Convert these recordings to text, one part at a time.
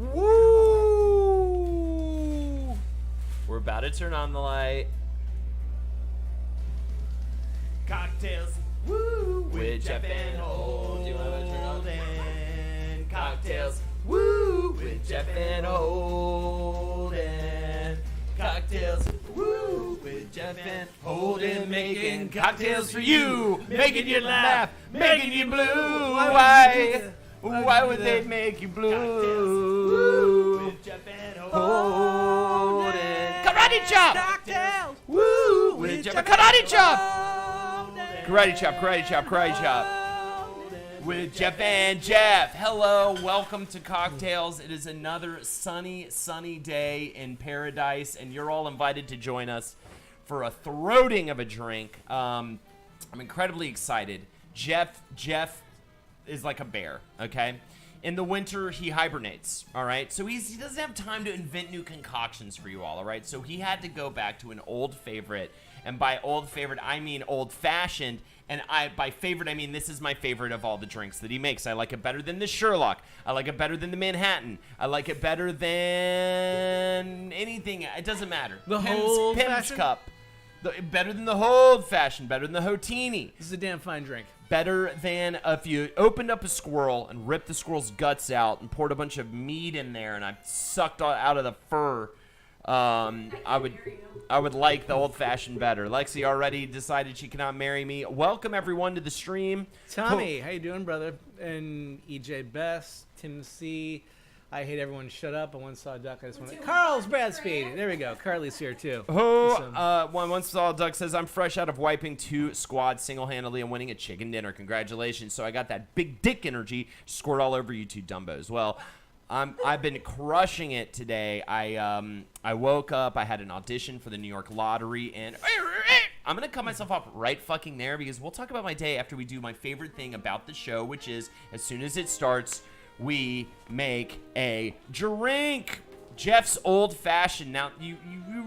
Woo! We're about to turn on the light. Cocktails, woo, With Jeff and Holden. Do you want to turn on? Cocktails, woo, with Jeff and Holden. Cocktails, woo, with Jeff and Holden, making cocktails for you, making you laugh, making you blue. Why would they make you blue? With Jeff and Holden. Karate chop! Cocktails, Woo! With Jeff. Karate chop! Karate chop, karate chop, karate chop. With Jeff and Jeff. Hello, welcome to CockTails. It is another sunny day in paradise, and you're all invited to join us for a throating of a drink. I'm incredibly excited. Jeff is like a bear, okay? In the winter, he hibernates, all right? So he doesn't have time to invent new concoctions for you all, all right? So he had to go back to an old favorite, and by old favorite, I mean old-fashioned, and by favorite, I mean this is my favorite of all the drinks that he makes. I like it better than the Sherlock. I like it better than the Manhattan. I like it better than anything. It doesn't matter. The whole Pim's Cup. Better than the old fashioned. Better than the Hotini. This is a damn fine drink. Better than if you opened up a squirrel and ripped the squirrel's guts out and poured a bunch of meat in there and I sucked out of the fur. I would like the old fashioned better. Lexi already decided she cannot marry me. Welcome everyone to the stream. Tommy, how you doing, brother? And EJ Best, Tim C. I hate everyone. Shut up. I once saw a duck. I just want to. Carl's Bradspeed. There we go. Carly's here too. Once saw a duck says I'm fresh out of wiping 2 squads single-handedly and winning a chicken dinner. Congratulations. So I got that big dick energy squirt all over you two dumbos. Well, I've been crushing it today. I woke up. I had an audition for the New York Lottery, and I'm gonna cut myself off right fucking there because we'll talk about my day after we do my favorite thing about the show, which is as soon as it starts, we make a drink. Jeff's Old Fashioned. Now, you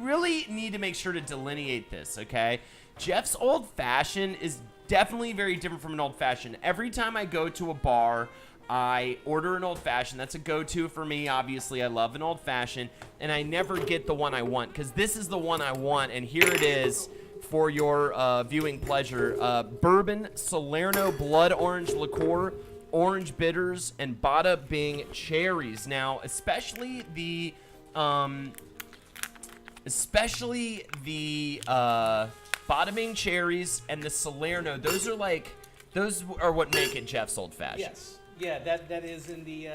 really need to make sure to delineate this, okay? Jeff's Old Fashioned is definitely very different from an Old Fashioned. Every time I go to a bar, I order an Old Fashioned. That's a go-to for me, obviously. I love an Old Fashioned, and I never get the one I want because this is the one I want, and here it is for your viewing pleasure. Bourbon Salerno Blood Orange Liqueur, orange bitters, and bada bing cherries. Now, especially the bada bing cherries and the Salerno, those are what make it Jeff's Old Fashioned. Yes. Yeah, that is in the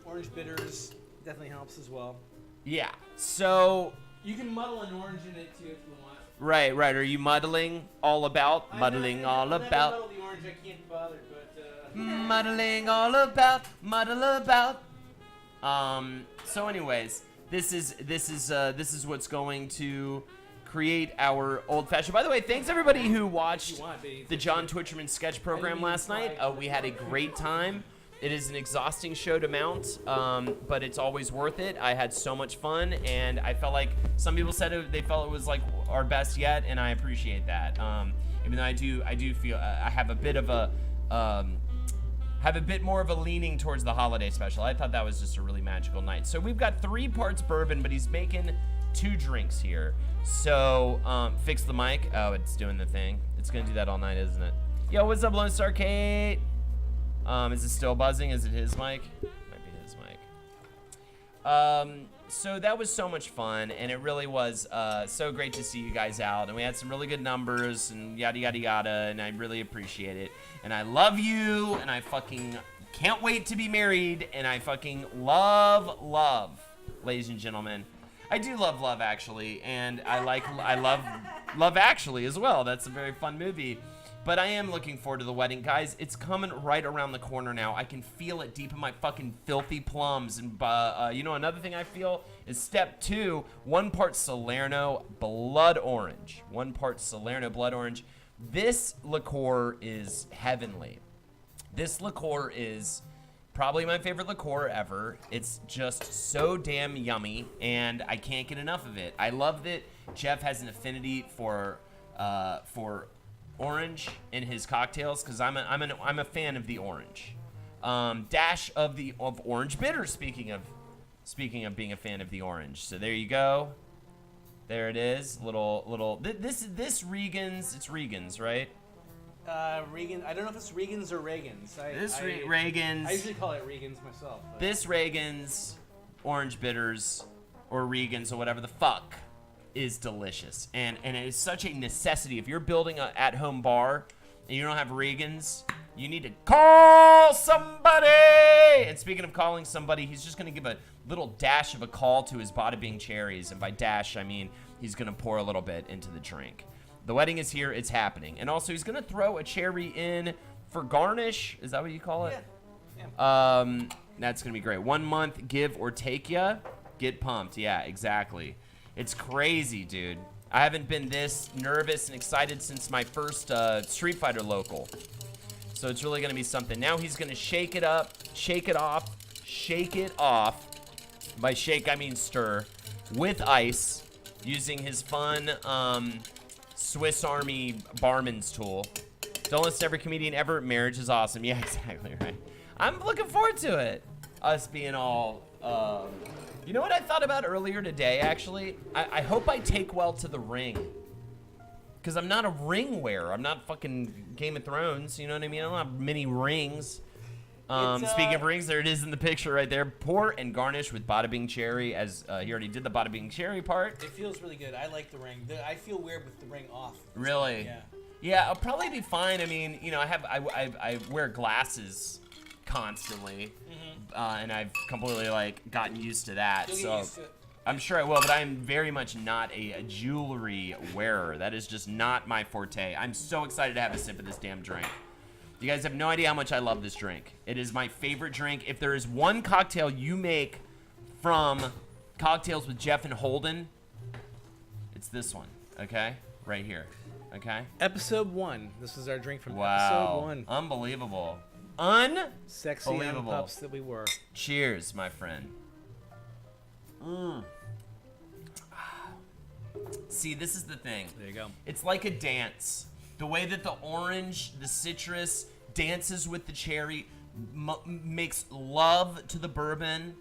orange bitters definitely helps as well. Yeah. So you can muddle an orange in it too if you want. Right. Are you muddling all about? Muddling all about. Muddle the orange, I can't be bothered, but muddling all about. Muddle about. So, anyways, this is what's going to create our old fashioned. By the way, thanks everybody who watched the John Twitcherman sketch program last night. We had a great time. It is an exhausting show to mount, but it's always worth it. I had so much fun, and I felt like some people said they felt it was like our best yet, and I appreciate that. Even though I do feel I have a bit more of a leaning towards the holiday special. I thought that was just a really magical night. So we've got 3 parts bourbon, but he's making 2 drinks here. So fix the mic. Oh, it's doing the thing. It's gonna do that all night, isn't it? Yo, what's up, Lone Star Kate? Is it still buzzing? Is it his mic? Might be his mic. So that was so much fun, and it really was so great to see you guys out. And we had some really good numbers, and yada, yada, yada, and I really appreciate it. And I love you, and I fucking can't wait to be married, and I fucking love, ladies and gentlemen. I do love Love Actually, and I love Love Actually as well. That's a very fun movie. But I am looking forward to the wedding, guys. It's coming right around the corner now. I can feel it deep in my fucking filthy plums. And another thing I feel is step 2, 1 part Salerno Blood Orange. 1 part Salerno Blood Orange. This liqueur is heavenly. This liqueur is probably my favorite liqueur ever. It's just so damn yummy, and I can't get enough of it. I love that Jeff has an affinity for orange in his cocktails because I'm a fan of the orange. dash of orange bitter. Speaking of being a fan of the orange, so there you go. There it is. This Regan's. It's Regan's, right? Regan. I don't know if it's Regan's or Reagan's. Regan's. I usually call it Regan's myself. But. This Regan's orange bitters or Regan's or whatever the fuck is delicious, and it is such a necessity. If you're building an at-home bar and you don't have Regan's, you need to call somebody. And speaking of calling somebody, he's just gonna give a little dash of a call to his Bada Bing cherries, and by dash I mean he's gonna pour a little bit into the drink. The wedding is here, it's happening, and also he's gonna throw a cherry in for garnish. Is that what you call it? Yeah. That's gonna be great. 1 month, give or take ya. Get pumped. Yeah, exactly. It's crazy, dude. I haven't been this nervous and excited since my first Street Fighter local. So it's really gonna be something. Now he's gonna shake it up, shake it off. By shake, I mean stir, with ice, using his fun Swiss Army barman's tool. Don't listen to every comedian ever. Marriage is awesome. Yeah, exactly right. I'm looking forward to it. Us being all, you know what I thought about earlier today, actually? I hope I take well to the ring. Because I'm not a ring wearer. I'm not fucking Game of Thrones, you know what I mean? I don't have many rings. Speaking of rings, there it is in the picture right there. Pour and garnish with Bada Bing cherry, as he already did the Bada Bing cherry part. It feels really good. I like the ring. I feel weird with the ring off. Really? Yeah. Yeah, I'll probably be fine. I mean, you know, I wear glasses constantly, and I've completely like gotten used to that. You'll so get used to it. I'm sure I will, but I am very much not a jewelry wearer. That is just not my forte. I'm so excited to have a sip of this damn drink. You guys have no idea how much I love this drink. It is my favorite drink. If there is one cocktail you make from CockTails with Jeff and Holden, it's this one, okay? Right here, okay? Episode 1. This is our drink from Wow. episode 1. Unbelievable. Sexy young Unbelievable. pups that we were. Cheers, my friend. See, this is the thing. There you go. It's like a dance. The way that the orange, the citrus, dances with the cherry, makes love to the bourbon.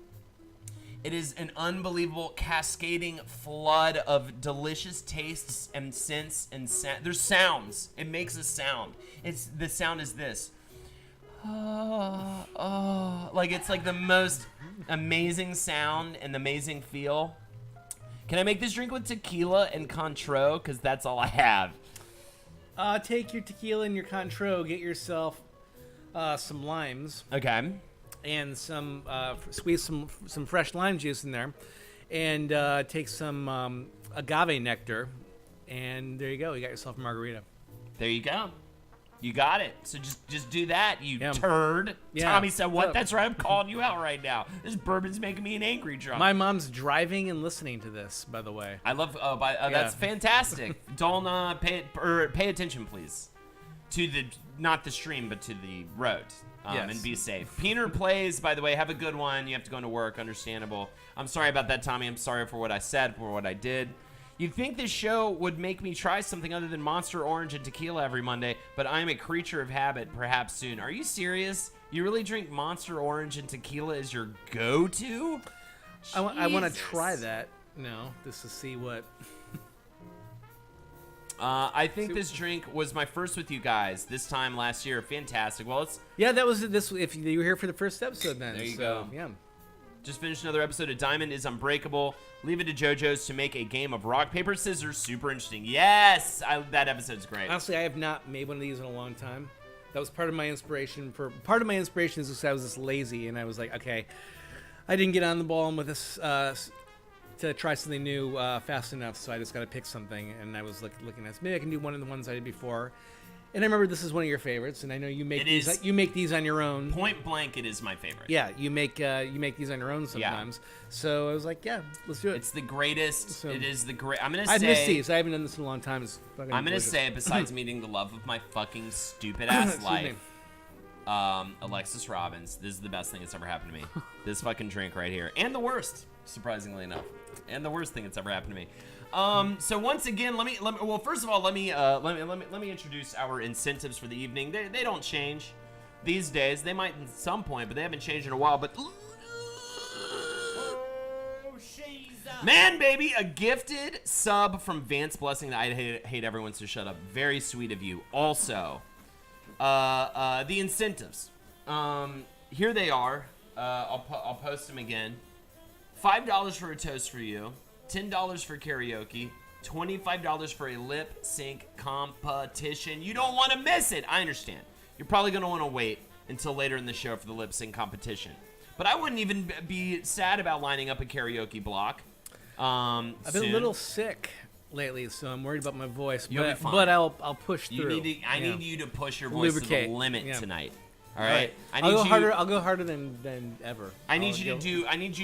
It is an unbelievable cascading flood of delicious tastes and scents and there's sounds. It makes a sound. The sound is this. Like it's like the most amazing sound and amazing feel. Can I make this drink with tequila and Cointreau? Because that's all I have. Take your tequila and your Cointreau. Get yourself some limes. Okay. And squeeze some fresh lime juice in there. And take some agave nectar. And there you go. You got yourself a margarita. There you go. You got it. So just do that, you Yeah. turd. Yeah. Tommy said, what? So- That's right. I'm calling you out right now. This bourbon's making me an angry drunk. My mom's driving and listening to this, by the way. I love. That's fantastic. Don't pay attention, please, to not the stream, but to the road. Yes. And be safe. Peener plays. By the way, have a good one. You have to go into work. Understandable. I'm sorry about that, Tommy. I'm sorry for what I said, for what I did. You'd think this show would make me try something other than Monster Orange and tequila every Monday, but I'm a creature of habit. Perhaps soon. Are you serious? You really drink Monster Orange and tequila as your go-to? I want to Jesus. try that. No, just to see what. I think this drink was my first with you guys this time last year. Fantastic. Well, let's Yeah, that was this. If you were here for the first episode, then There you so, go. Yeah. just finish another episode of Diamond is Unbreakable. Leave it to JoJo's to make a game of rock, paper, scissors. Super interesting. Yes! That episode's great. Honestly, I have not made one of these in a long time. That was part of my inspiration. Part of my inspiration is because I was this lazy, and I was like, okay, I didn't get on the ball with this to try something new fast enough, so I just got to pick something. And I was looking at maybe I can do one of the ones I did before. And I remember this is one of your favorites, and I know you make It these. is. You make these on your own. Point blank, it is my favorite. Yeah, you make these on your own sometimes. So I was like, yeah, let's do it. It's the greatest. So- it is the great. I'm going to I've say. missed these. I haven't done this in a long time. It's fucking I'm going to delicious. say, besides meeting the love of my fucking stupid ass Excuse life, me. Alexis Robbins, this is the best thing that's ever happened to me. This fucking drink right here. And the worst, surprisingly enough. And the worst thing that's ever happened to me. So once again, let me well, first of all, let me introduce our incentives for the evening. They don't change. these days. They might at some point, but they haven't changed in a while. But man, baby, a gifted sub from Vance Blessing that I hate everyone, so shut up. Very sweet of you. Also, the incentives. Here they are. I'll post them again. $5 for a toast for you. $10 for karaoke. $25 for a lip sync competition. You don't want to miss it. I understand. You're probably going to want to wait until later in the show for the lip sync competition. But I wouldn't even be sad about lining up a karaoke block. I've been a little sick lately, so I'm worried about my voice. You'll be fine. But I'll push through. I need you to push your voice Lubricate. to the limit Yeah. tonight. All right. I'll go harder than ever. I need you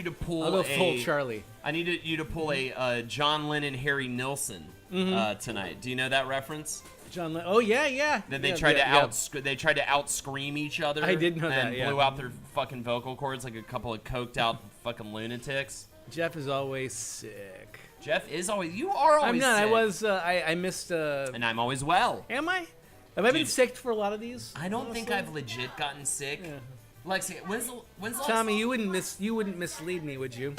to pull. I'll go full Charlie. I need you to pull a John Lennon, Harry Nilsson tonight. Do you know that reference? John Lennon. Oh yeah. That they Yeah, tried yeah, to out scream each other. I did know that, and yeah. blew out their fucking vocal cords like a couple of coked out fucking lunatics. Jeff is always sick. Jeff is always. You are always. I'm not. Sick. I was. I missed. And I'm always well. Am I? Have I been Dude. sick for a lot of these? I don't think honestly? I've legit gotten sick. Yeah. Lexi, when's the last Tommy, you wouldn't mislead me, would you?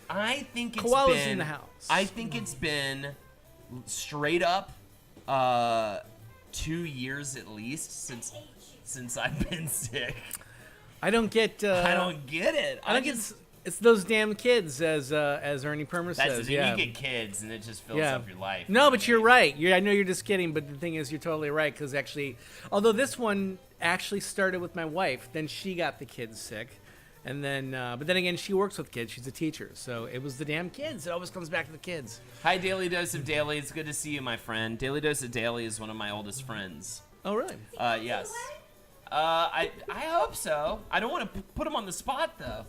I think it's Koala's been in the house. I think it's been straight up 2 years at least since I've been sick. I don't get. I don't get it. I don't get. It's those damn kids, as Ernie Permer That's says. the Yeah. You get kids, and it just fills Yeah. up your life. No, but you're right. I know you're just kidding, but the thing is, you're totally right. Because actually, although this one actually started with my wife, then she got the kids sick, and then, but then again, she works with kids. She's a teacher, so it was the damn kids. It always comes back to the kids. Hi, Daily Dose of Daily. It's good to see you, my friend. Daily Dose of Daily is one of my oldest friends. Oh, really? Yes. I hope so. I don't want to put him on the spot though.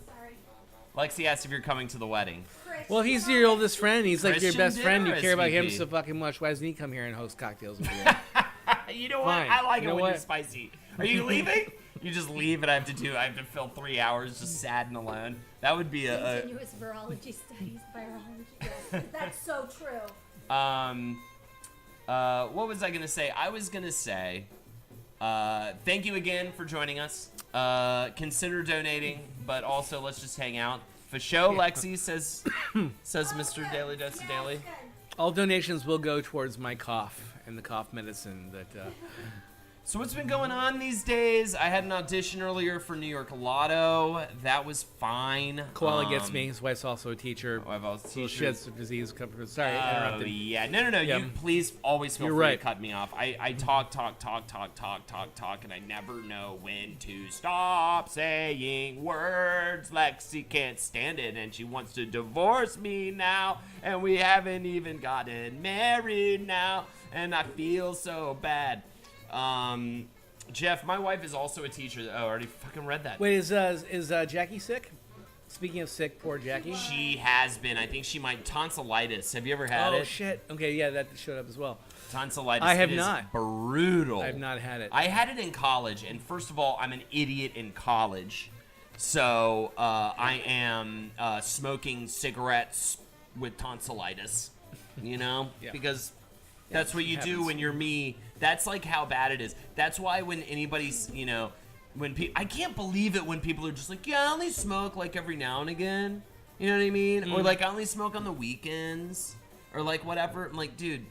Lexi asked if you're coming to the wedding. Well, he's your oldest friend. He's like your Christian best friend. You dinner, care about him SVP. so fucking much. Why doesn't he come here and host cocktails with you? You know what? Fine. I like You it know when what? you're spicy. Are you leaving? You just leave and I have to fill 3 hours just sad and alone. That would be a Continuous virology studies, virology. Yes, that's so true. what was I gonna say? I was gonna say thank you again for joining us. Consider donating, but also let's just hang out. For show, Lexi says Mr. Daily Dose of Daily. All donations will go towards my cough and the cough medicine that. So what's been going on these days? I had an audition earlier for New York Lotto. That was fine. Koala gets me. His wife's also a teacher. I've also So she has some disease. Sorry, Oh, interrupted. yeah. No. Yeah. You please always feel You're free right. to cut me off. I talk, and I never know when to stop saying words. Lexi can't stand it, and she wants to divorce me now, and we haven't even gotten married now, and I feel so bad. Jeff, my wife is also a teacher. Oh, I already fucking read that. Wait, is Jackie sick? Speaking of sick, poor Jackie. She has been. I think she might tonsillitis. Have you ever had Oh it? shit. Okay, yeah, that showed up as well. Tonsillitis. I have It is not. Brutal. I have not had it. I had it in college, and first of all, I'm an idiot in college, so I am smoking cigarettes with tonsillitis. You know, Yeah. because that's what you do happens. when you're me. That's like how bad it is. That's why when anybody's, when I can't believe it when people are just like, yeah, I only smoke like every now and again. You know what I mean? Or like I only smoke on the weekends, or like whatever. I'm like, dude,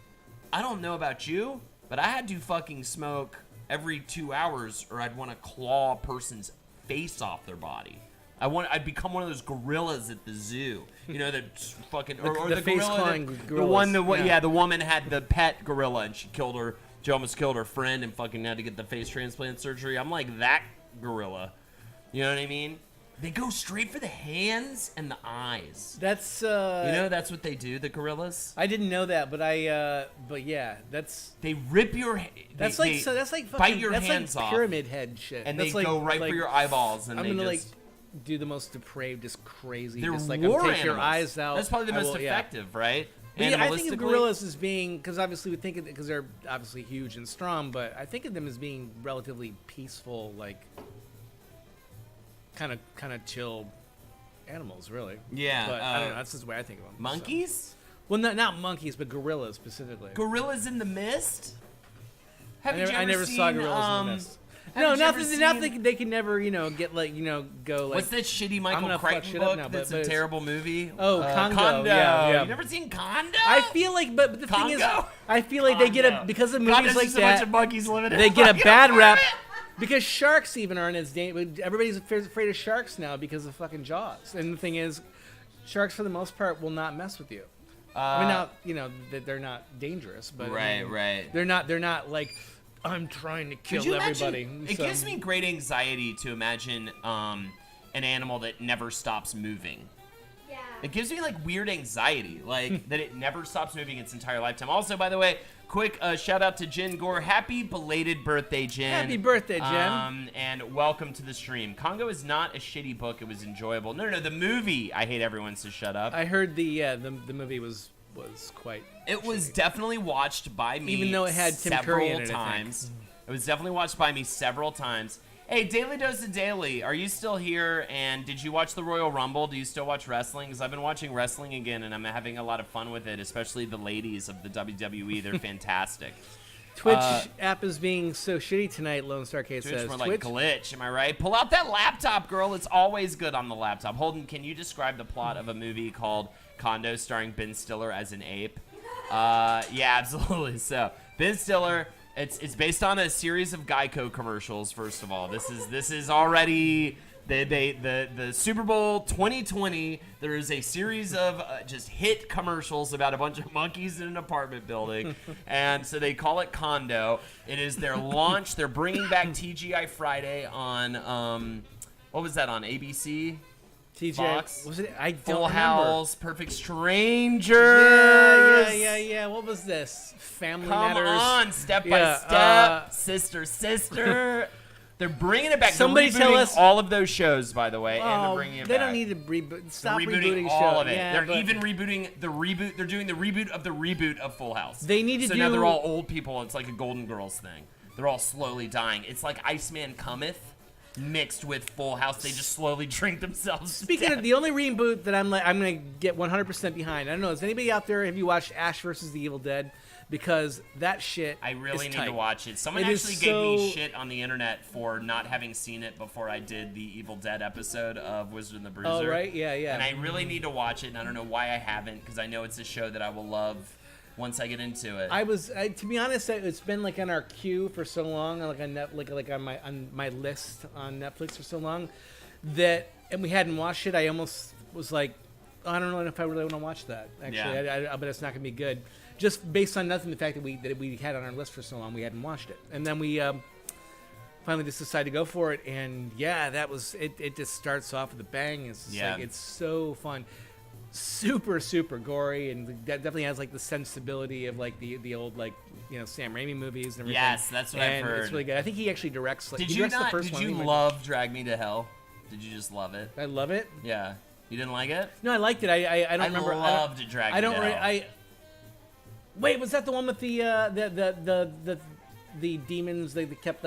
I don't know about you, but I had to fucking smoke every 2 hours, or I'd want to claw a person's face off their body. I'd become one of those gorillas at the zoo. You know, that fucking or the the face gorilla, clawing the one that gorillas, yeah, the woman had the pet gorilla and she killed her. She almost killed her friend and fucking had to get the face transplant surgery. I'm like that gorilla. You know what I mean? They go straight for the hands and the eyes. That's That's what they do, the gorillas. I didn't know that, but yeah, that's They rip your. that's they like fucking, bite your that's hands like off, pyramid head shit. and that's they go right for your eyeballs, and I'm they gonna just. do the most depraved, just crazy. They're just like war take your animals. eyes out. That's probably the I most will- yeah. effective, right? But yeah, I think of Animalistically? gorillas as being, because obviously we think of it because they're obviously huge and strong, but I think of them as being relatively peaceful, like kind of chill animals, really. Yeah, But I don't know. That's just the way I think of them. so. Monkeys? Well, not monkeys, but gorillas specifically. Gorillas in the Mist? Have you I never seen, saw gorillas in the mist. No, Haven't you ever nothing. They can never, get go like. What's that shitty I'm Michael gonna fuck Crichton shit up book now, that's but a it's- terrible movie? Oh, Congo. Yeah. You never seen Congo? I feel like, but the thing is, Congo? I feel like they get because of movies Congo's like just a bunch that, of monkeys living in they a get a fucking bad rep. apartment. Because sharks even aren't as dangerous. Everybody's afraid of sharks now because of fucking Jaws. And the thing is, sharks for the most part will not mess with you. I mean, now that they're not dangerous, but I mean, Right. They're not like I'm trying to kill Could you everybody. imagine? It So- gives me great anxiety to imagine an animal that never stops moving. Yeah. It gives me like weird anxiety, like that it never stops moving its entire lifetime. Also, by the way, quick shout out to Jen Gore. Happy belated birthday, Jen. Happy birthday, Jen. And welcome to the stream. Congo is not a shitty book. It was enjoyable. No, the movie. I hate everyone, so shut up. I heard the movie was quite. It was definitely watched by me, Even though it had Tim several Curry in it, I think. times. It was definitely watched by me several times. Hey, Daily Dose of Daily, are you still here? And did you watch the Royal Rumble? Do you still watch wrestling? Because I've been watching wrestling again, and I'm having a lot of fun with it, especially the ladies of the WWE. They're fantastic. Twitch app is being so shitty tonight. Lone Star K Twitch says. more like glitch, am I right? Pull out that laptop, girl. It's always good on the laptop. Holden, can you describe the plot of a movie called Condo starring Ben Stiller as an ape? Yeah, absolutely. So, Ben Stiller... It's based on a series of Geico commercials. First of all, this is already the Super Bowl 2020. There is a series of just hit commercials about a bunch of monkeys in an apartment building, and so they call it Condo. It is their launch. They're bringing back TGI Friday on what was that on ABC? TJ, Fox? was it? I don't Full remember. House, Perfect Strangers. Yeah. What was this? Family Come Matters. on, step Yeah, by step, sister. They're bringing it back. Somebody They're tell rebooting us- all of those shows, by the way, and they're Oh, bringing it they back. don't need to reboot. Stop They're rebooting all show. of it. Yeah, They're but even rebooting the reboot. They're doing the reboot of the reboot of Full House. They need to so do. now they're all old people. It's like a Golden Girls thing. They're all slowly dying. It's like Iceman Cometh mixed with Full House. They just slowly drink themselves. Speaking of the only reboot that I'm gonna get 100% behind. I don't know. Is anybody out there? Have you watched Ash versus the Evil Dead? Because that shit. I really is need to tight. watch it. Someone It is actually gave me so- shit on the internet for not having seen it before I did the Evil Dead episode of Wizard and the Bruiser. Oh right, yeah. And I really need to watch it, and I don't know why I haven't, because I know it's a show that I will love once I get into it. To be honest, it's been like on our queue for so long, like on like on my list on Netflix for so long, and we hadn't watched it. I almost was like, oh, I don't know if I really want to watch that. Actually, Yeah. but it's not gonna be good, just based on nothing. The fact that we had on our list for so long, we hadn't watched it, and then we finally just decided to go for it. And yeah, that was it. It just starts off with a bang. It's just Yeah. like, it's so fun. Super gory, and that definitely has like the sensibility of like the old like Sam Raimi movies and everything. Yes, that's what I've And heard. It's really good. I think he actually directs. Like, Did he you directs not? the first Did one. you He might- love Drag Me to Hell? Did you just love it? I love it. Yeah. You didn't like it? No, I liked it. I don't I remember. loved Drag Me I don't. to Hell. Wait, was that the one with the demons? They kept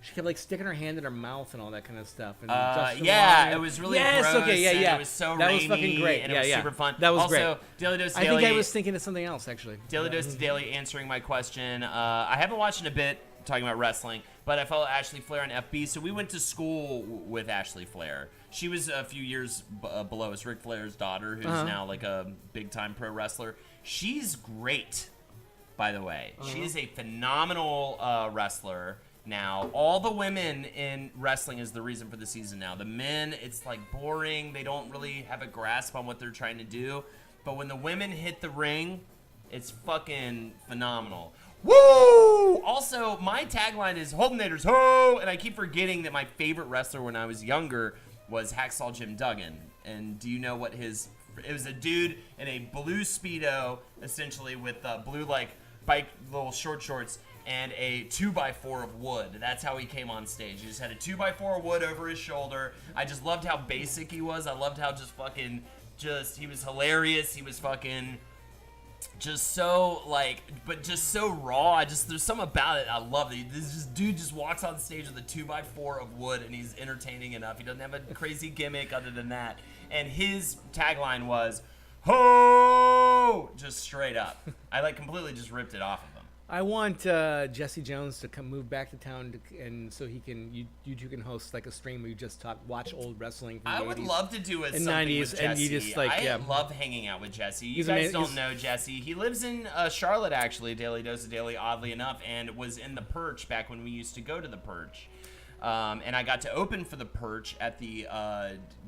she kept like sticking her hand in her mouth and all that kind of stuff. And Justin yeah, Long- it was really yes, gross. okay, and yeah. It was so that was rainy, fucking great. and yeah, it was yeah. super fun. That was also, great. Daily Dose I Daily. think I was thinking of something else actually. Daily Dose Daily answering my question. I haven't watched in a bit talking about wrestling, but I follow Ashley Flair on FB. So we went to school with Ashley Flair. She was a few years below us. Ric Flair's daughter, who's now like a big time pro wrestler. She's great, by the way. She is a phenomenal wrestler. Now, all the women in wrestling is the reason for the season now. The men, it's like boring. They don't really have a grasp on what they're trying to do. But when the women hit the ring, it's fucking phenomenal. Woo! Also, my tagline is Holdenators Ho! And I keep forgetting that my favorite wrestler when I was younger was Hacksaw Jim Duggan. And do you know what his... It was a dude in a blue Speedo, essentially, with blue, like, bike little short shorts, and a 2x4 of wood. That's how he came on stage. He just had a 2x4 of wood over his shoulder. I just loved how basic he was. I loved how he was hilarious. He was fucking just so, like, but just so raw. There's something about it I love. This dude just walks on stage with a 2x4 of wood, and he's entertaining enough. He doesn't have a crazy gimmick other than that. And his tagline was, ho! Just straight up. I, like, completely just ripped it off of him. I want Jesse Jones to move back to town, and so you two can host like a stream where you just watch old wrestling. From I the would 80s. love to do something 90s, with Jesse. and you just, like, I love hanging out with Jesse. You He's guys amazing. don't know Jesse. He lives in Charlotte, actually, Daily Dose of Daily, oddly enough, and was in the Perch back when we used to go to the Perch. And I got to open for the Perch at the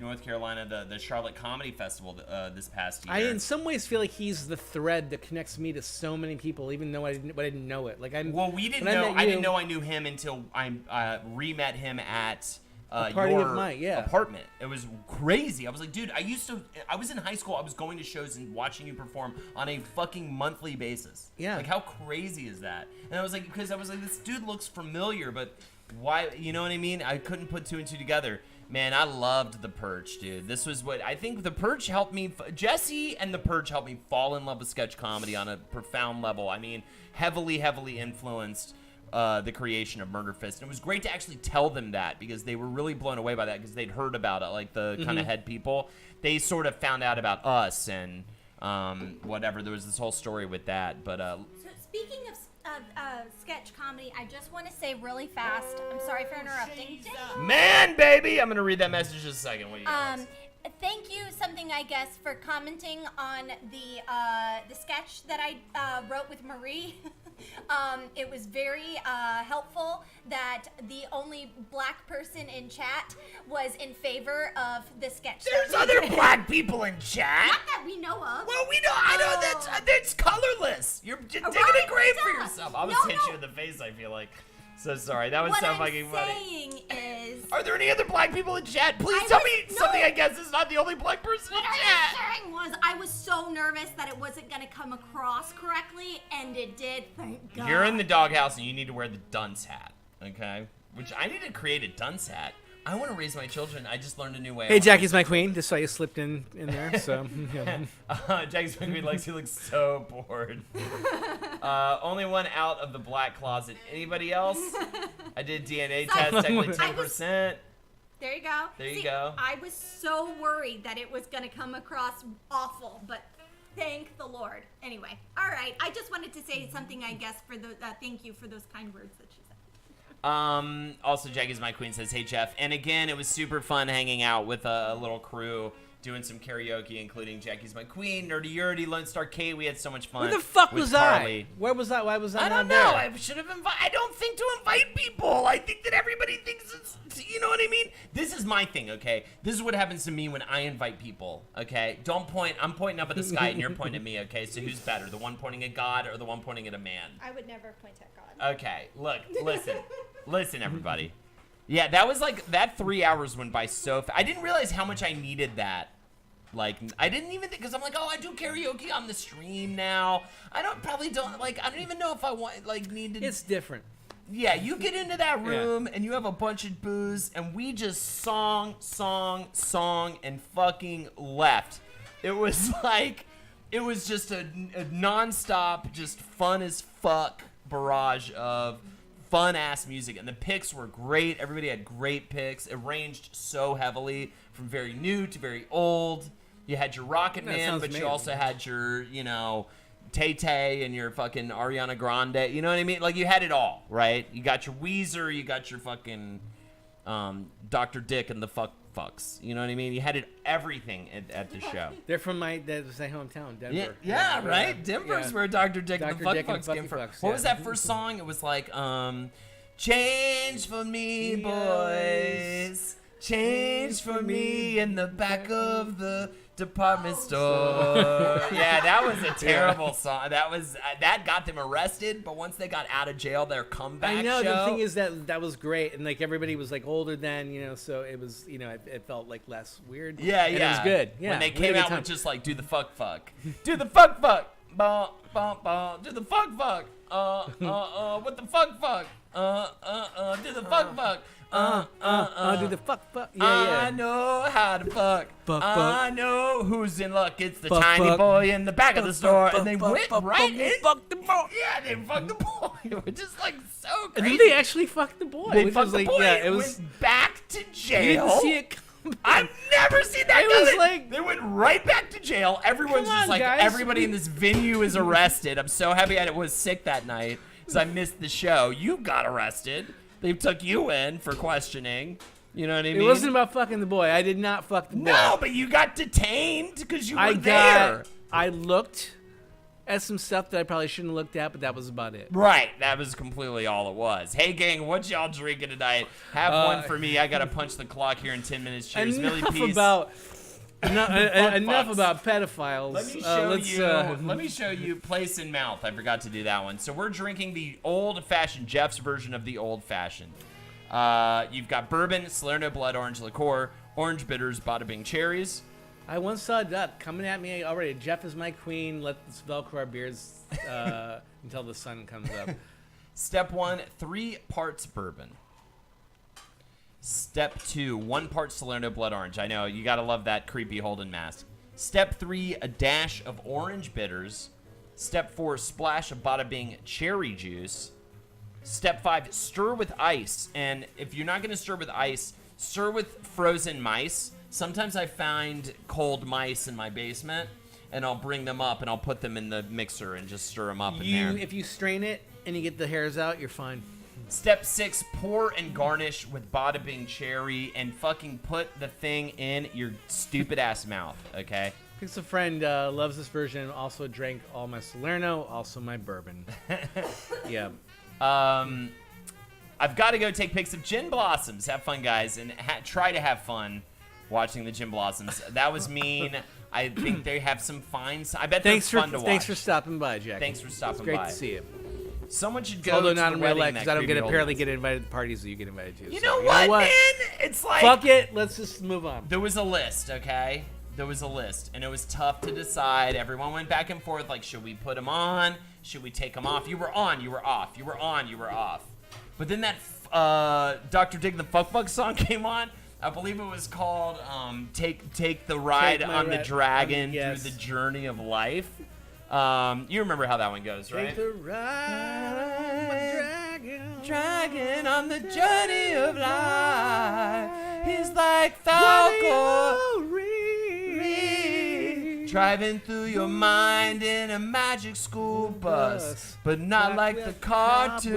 North Carolina, the Charlotte Comedy Festival this past year. I, in some ways, feel like he's the thread that connects me to so many people, even though I didn't know it. Like Well, we didn't know. I didn't know I knew him until I re-met him at party your of mine, yeah. apartment. It was crazy. I was like, dude, I was in high school. I was going to shows and watching you perform on a fucking monthly basis. Yeah. Like, how crazy is that? And I was like, because I was like, this dude looks familiar, but why? You know what I mean? I couldn't put two and two together. Man, I loved the Perch, dude. This was what I think the Perch helped me. Jesse and the Perch helped me fall in love with sketch comedy on a profound level. I mean, heavily influenced the creation of Murder Fist. And it was great to actually tell them that because they were really blown away by that because they'd heard about it, like the kind of head people. They sort of found out about us and whatever. There was this whole story with that. But So speaking of sketch comedy, I just want to say really fast. I'm sorry for interrupting. man, baby, I'm gonna read that message in a second. What do you guys? Thank you, something I guess, for commenting on the sketch that I wrote with Marie. It was very helpful that the only black person in chat was in favor of the sketch. There's that we other did. black people in chat. Not that we know of. Well, we know. I know that's colorless. You're digging Right, a grave for duh. yourself. I was No, hit no. you in the face. I feel like. So sorry. That was What so I'm fucking funny. saying is, Are there any other black people in chat? Please I tell was- me no. something. I guess is not the only black person in what I chat. was saying was I was so nervous that it wasn't going to come across correctly, and it did. Thank God. You're in the doghouse and you need to wear the dunce hat. Okay. Which I need to create a dunce hat. I want to raise my children. I just learned a new way. Hey, Jackie's my queen. Just saw you slipped in there. So yeah. Jackie's queen likes he looks so bored. Only one out of the black closet. Anybody else? I did DNA test, technically 10%. There you go. There you go. I was so worried that it was going to come across awful, but thank the Lord. Anyway, all right. I just wanted to say something, I guess, for the thank you for those kind words that she said. Also, Jackie's My Queen says, hey, Jeff. And again, it was super fun hanging out with a little crew, doing some karaoke, including Jackie's My Queen, Nerdy Yurdy, Lone Star Kate. We had so much fun. Where the fuck with was Carly. I? Where was I? Why was I I not don't know. there? I should have invited. I don't think to invite people. I think that everybody thinks it's. You know what I mean? This is my thing, okay? This is what happens to me when I invite people, okay? Don't point. I'm pointing up at the sky and you're pointing at me, okay? So who's better, the one pointing at God or the one pointing at a man? I would never point at God. Okay, look, listen, everybody. Yeah, that was like that 3 hours went by so fast. I didn't realize how much I needed that. Like, I didn't even think, because I'm like, oh, I do karaoke on the stream now. I don't even know if I want, like, need to. It's different. Yeah, you get into that room and you have a bunch of booze and we just song, and fucking left. It was like, it was just a nonstop, just fun as fuck barrage of fun-ass music. And the picks were great. Everybody had great picks. It ranged so heavily from very new to very old. You had your Rocket That Man, sounds but you amazing. also had your, Tay-Tay and your fucking Ariana Grande. You know what I mean? Like, you had it all, right? You got your Weezer. You got your fucking Dr. Dick and the fucks. You know what I mean? You had everything at the show. They're from my hometown, Denver. Yeah, right? Denver's Yeah. where Dr. Dick and Dr. the Dick and fucks the came from. Fucky Fucks, What was yeah. that first song? It was like, change for me, boys. Change for me in the back of the department store. Yeah, that was a terrible song. That got them arrested, but once they got out of jail, their comeback I know. show. The thing is that was great, and like everybody was like older then, so it was, it felt like less weird. Yeah, and yeah. it was good. Yeah, When they we had a came good out time. with just like, do the fuck. Do the fuck. Bum, bum, bum. Do the fuck. What the fuck. Do the fuck. do the fuck. Yeah, I yeah. know how to fuck. Fuck. I know who's in luck. It's the Fuck, tiny fuck. boy in the back of the store. Fuck, And they fuck, went fuck, right fuck, in. fuck the boy. Yeah, they fucked the boy. Which is like so And crazy. then they actually fucked the boy. They which fucked was the like, boy. yeah, it was. Went back to You jail. didn't see it come. I've never seen that It was coming. like- They went right back to jail. Everyone's Come just on, like, guys. everybody in this venue is arrested. I'm so happy I was sick that night. because I missed the show. You got arrested. They took you in for questioning. You know what I mean? It wasn't about fucking the boy. I did not fuck the boy. No, but you got detained because you were there. I looked at some stuff that I probably shouldn't have looked at, but that was about it. Right, that was completely all it was. Hey, gang, what y'all drinking tonight? Have one for me. I got to punch the clock here in 10 minutes. Cheers, Millie Peace. Enough about pedophiles. Let me show you place in mouth. I forgot to do that one. So we're drinking the old-fashioned, Jeff's version of the old-fashioned. You've got bourbon, Salerno blood orange liqueur, orange bitters, Bada Bing cherries. I once saw a duck coming at me already. Jeff is my queen. Let's Velcro our beards until the sun comes up. Step 1, 3 parts bourbon. Step 2, 1 part Salerno blood orange. I know, you gotta love that creepy Holden mask. Step 3, a dash of orange bitters. Step 4, splash of Bada Bing cherry juice. Step 5, stir with ice. And if you're not gonna stir with ice, stir with frozen mice. Sometimes I find cold mice in my basement, and I'll bring them up and I'll put them in the mixer and just stir them up in there. If you strain it and you get the hairs out, you're fine. Step 6, pour and garnish with Bada Bing cherry and fucking put the thing in your stupid ass mouth, okay? Because a friend loves this version, also drank all my Salerno, also my bourbon. Yeah. I've got to go take pics of gin blossoms. Have fun, guys, and try to have fun watching the gin blossoms. That was mean. I think they have some fine. I bet they're fun to watch. Thanks for stopping by, Jack. Thanks for stopping It's great by. to see you. Someone should go. Although to not the in real wedding life, that because I don't creepy apparently old get invited to parties that you get invited to. You so, know what, man? It's like fuck it. Let's just move on. there was a list, okay? There was a list, and it was tough to decide. Everyone went back and forth, like, should we put them on? Should we take them off? You were on, you were off. You were on, you were off. But then that Dr. Dig the Fuckbug song came on. I believe it was called Take the Ride on the Dragon yes. Through the Journey of Life. You remember how that one goes, right? Take the ride, Dragon on the journey of life. He's like Falcon. Driving through your mind in a magic school bus, but not like the cartoon.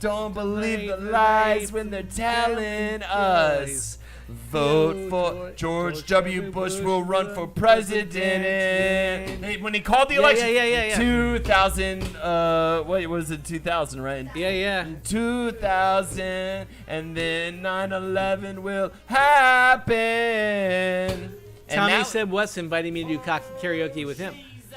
Don't believe the lies when they're telling us. Vote for George W. Bush will run for president. Hey, when he called the election, yeah. 2000, what was it, 2000, right? Yeah. 2000, and then 9/11 will happen. And Tommy that, said Wes invited me to do karaoke with him.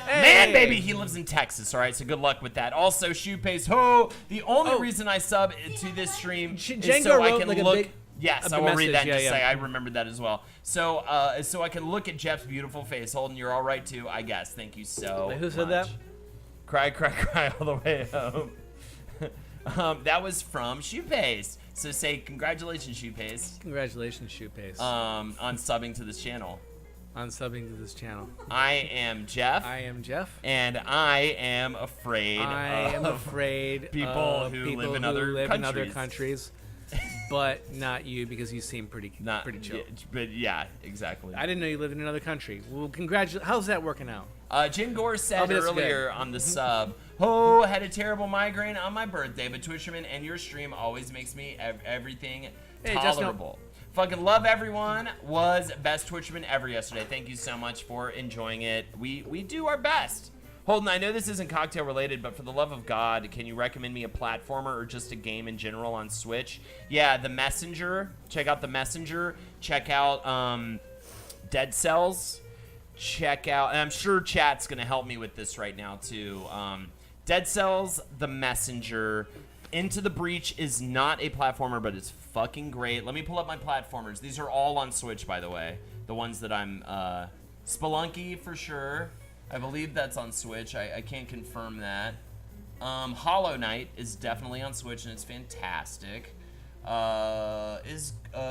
Man, baby, he lives in Texas, all right, so good luck with that. Also, Shoe Pays Ho, the only reason I sub to this stream is Django so I wrote can like look. Yes, I will read that and just yeah. say I remembered that as well. So so I can look at Jeff's beautiful face. Holden, you're all right too, I guess. Thank you so much. Who said that? Cry, cry, cry all the way home. That was from Shoe Pays. So say congratulations, Shoe Pays. Congratulations, Shoe Pace. On subbing to this channel. On subbing to this channel. I am Jeff. I am Jeff. And I am afraid people who live in other countries. But not you, because you seem pretty chill. But yeah, exactly. I didn't know you lived in another country. Well, congratulations. How's that working out? Jim Gore said that's earlier on the sub, "Oh, had a terrible migraine on my birthday, but Twitcherman and your stream always makes me everything tolerable." Fucking love everyone. Was best Twitcherman ever yesterday. Thank you so much for enjoying it. We do our best. Holden, I know this isn't cocktail related, but for the love of God, can you recommend me a platformer or just a game in general on Switch? Yeah, The Messenger. Check out The Messenger. Check out Dead Cells. Check out, and I'm sure chat's going to help me with this right now too. Dead Cells, The Messenger. Into the Breach is not a platformer, but it's fucking great. Let me pull up my platformers. These are all on Switch, by the way. The ones that I'm... Spelunky, for sure. I believe that's on Switch. I can't confirm that. Hollow Knight is definitely on Switch, and it's fantastic.